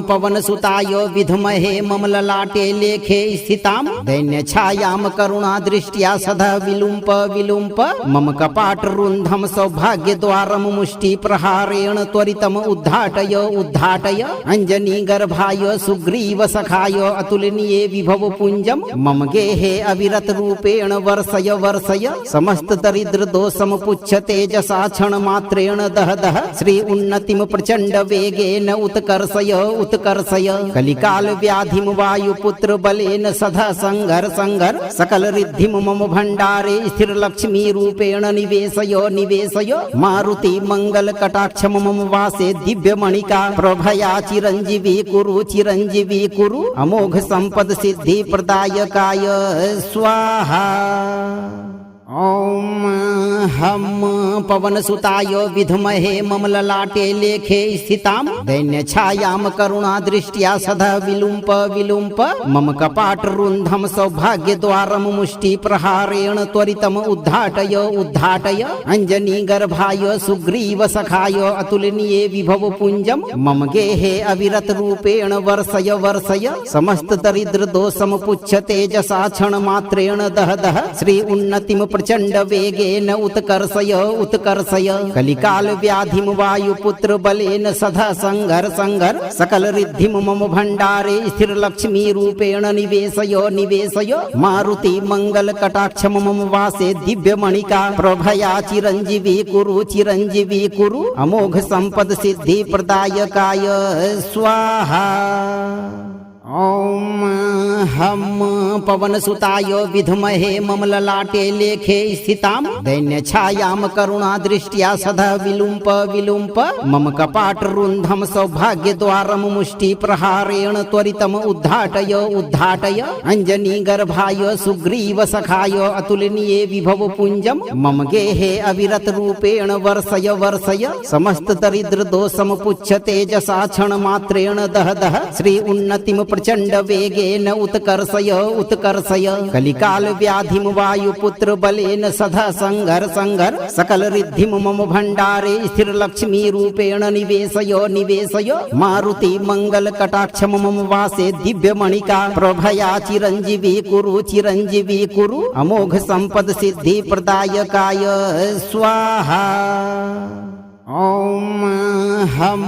[SPEAKER 2] पवनसुताय विद्महे ममललाटे लेखे स्थितां दैन्यछायां करुणादृष्ट्या सदा विलुम्प विलुम्प मम कपाटरुन्धं सौभाग्यद्वारं मुष्टिप्रहारेण त्वरितम् उद्घाटय उद्घाटय अञ्जनीगर्भाय सुग्रीवसखाय अतुलनीये विभवपुञ्जं मम गेहे अविरतरूपेण वर्षय वर्षय समस्तदरिद्रदोषं पुच्छ तेजसा क्षणमात्रेण दह दह श्री उन्नतिं प्रचंड वेगेन उत्कर्षय उत्कर्षय कलिकाल व्याधिम वायुपुत्र बलेन सदा संघर संघर सकल रिद्धिम मम भंडारे स्थिर लक्ष्मी रूपेण निवेशय निवेशय मारुति मंगल कटाक्ष मम वासे दिव्य मणिका प्रभया चिरंजीवी कुरु अमोघ संपद सिद्धि प्रदायकाय स्वाहा। ॐ हम पवनसुताय विद्महे ममललाटे लेखे स्थितां दैन्यछायां करुणादृष्ट्या सदा विलुम्प विलुम्प मम कपाटरुन्धं सौभाग्यद्वारं मुष्टिप्रहारेण त्वरितम् उद्घाटय उद्घाटय अञ्जनीगर्भाय सुग्रीवसखाय अतुलनीये विभवपुञ्जं मम गेहे अविरतरूपेण वर्षय वर्षय समस्तदरिद्रदोषं पुच्छ तेजसा क्षणमात्रेण दह दह श्री उन्नतिं प्रचंड वेगेन उत्कर्षय उत्कर्षय कलिकाल व्याधिम वायुपुत्र बलेन सदा संघर संघर सकल रिद्धिम मम भंडारे स्थिर लक्ष्मी रूपेण निवेशय निवेशय मारुति मंगल कटाक्ष मम वासे दिव्य मणिका प्रभया चिरंजीवी कुरु अमोघ संपद सिद्धि प्रदायकाय स्वाहा। ॐ हम पवनसुताय विद्महे ममललाटे लेखे स्थितां दैन्यछायां करुणादृष्ट्या सदा विलुम्प विलुम्प मम कपाटरुन्धं सौभाग्यद्वारं मुष्टिप्रहारेण त्वरितम् उद्घाटय उद्घाटय अञ्जनीगर्भाय सुग्रीवसखाय अतुलनीये विभवपुञ्जं मम गेहे अविरतरूपेण वर्षय वर्षय समस्तदरिद्रदोषं पुच्छ तेजसा क्षणमात्रेण दह दह श्री उन्नतिं प्रचंड वेगेन उत्कर्षय उत्कर्षय कलिकाल व्याधिम वायुपुत्र बलेन सदा संघर संघर सकल रिद्धिम मम भंडारे स्थिर लक्ष्मी रूपेण निवेशय निवेशय मारुति मंगल कटाक्ष मम वासे दिव्य मणिका प्रभया चिरंजीवी कुरु अमोघ संपद सिद्धि प्रदायकाय स्वाहा। ॐ हम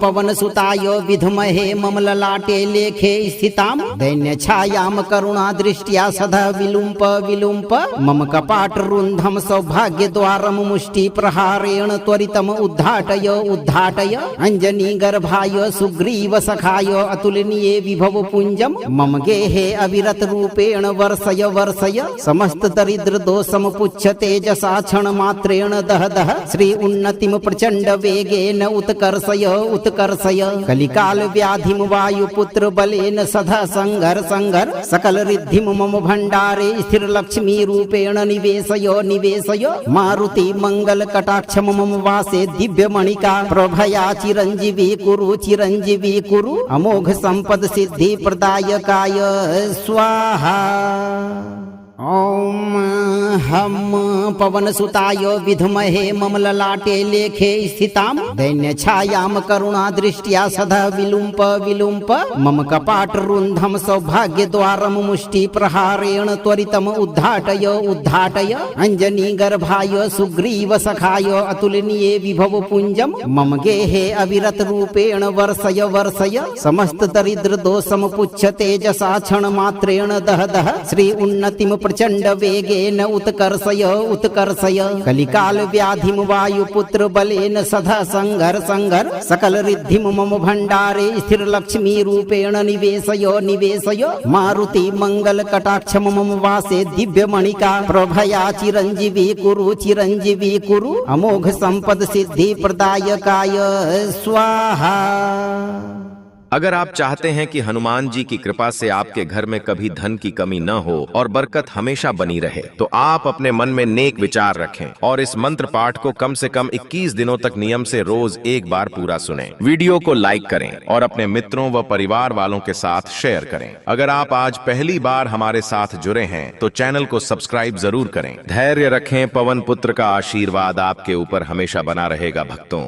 [SPEAKER 2] पवनसुताय विद्महे ममललाटे लेखे स्थितां दैन्यछायां करुणादृष्ट्या सदा विलुम्प विलुम्प मम कपाटरुन्धं सौभाग्यद्वारं मुष्टिप्रहारेण त्वरितम् उद्घाटय उद्घाटय अञ्जनीगर्भाय सुग्रीवसखाय अतुलनीये विभवपुञ्जं मम गेहे अविरतरूपेण वर्षय वर्षय समस्तदरिद्रदोषं पुच्छ तेजसा क्षणमात्रेण दह दह श्री उन्नतिं प्रचंड वेगेन उत्कर्षय उत्कर्षय कलिकाल व्याधिम वायुपुत्र बलेन सदा संघर संघर सकल रिद्धिम मम भंडारे स्थिर लक्ष्मी रूपेण निवेशय निवेशय मारुति मंगल कटाक्ष मम वासे दिव्य मणिका प्रभया चिरंजीवी कुरु अमोघ संपद सिद्धि प्रदायकाय स्वाहा। ॐ हम पवनसुताय विद्महे ममललाटे लेखे स्थितां दैन्यछायां करुणादृष्ट्या सदा विलुम्प विलुम्प मम कपाटरुन्धं सौभाग्यद्वारं मुष्टिप्रहारेण त्वरितम् उद्घाटय उद्घाटय अञ्जनीगर्भाय सुग्रीवसखाय अतुलनीये विभवपुञ्जं मम गेहे अविरतरूपेण वर्षय वर्षय समस्तदरिद्रदोषं पुच्छ तेजसा क्षणमात्रेण दह दह श्री उन्नतिं प्रचंड वेगेन उत्कर्षय उत्कर्षय कलिकाल व्याधिम वायुपुत्र बलेन सदा संघर संघर सकल रिद्धिम मम भंडारे स्थिर लक्ष्मी रूपेण निवेशय निवेशय मारुति मंगल कटाक्ष मम वासे दिव्य मणिका प्रभया चिरंजीवी कुरु अमोघ संपद सिद्धि प्रदायकाय स्वाहा।
[SPEAKER 1] अगर आप चाहते हैं कि हनुमान जी की कृपा से आपके घर में कभी धन की कमी न हो और बरकत हमेशा बनी रहे, तो आप अपने मन में नेक विचार रखें और इस मंत्र पाठ को कम से कम 21 दिनों तक नियम से रोज एक बार पूरा सुनें। वीडियो को लाइक करें और अपने मित्रों व परिवार वालों के साथ शेयर करें। अगर आप आज पहली बार हमारे साथ जुड़े हैं तो चैनल को सब्सक्राइब जरूर करें। धैर्य रखें, पवन पुत्र का आशीर्वाद आपके ऊपर हमेशा बना रहेगा भक्तों।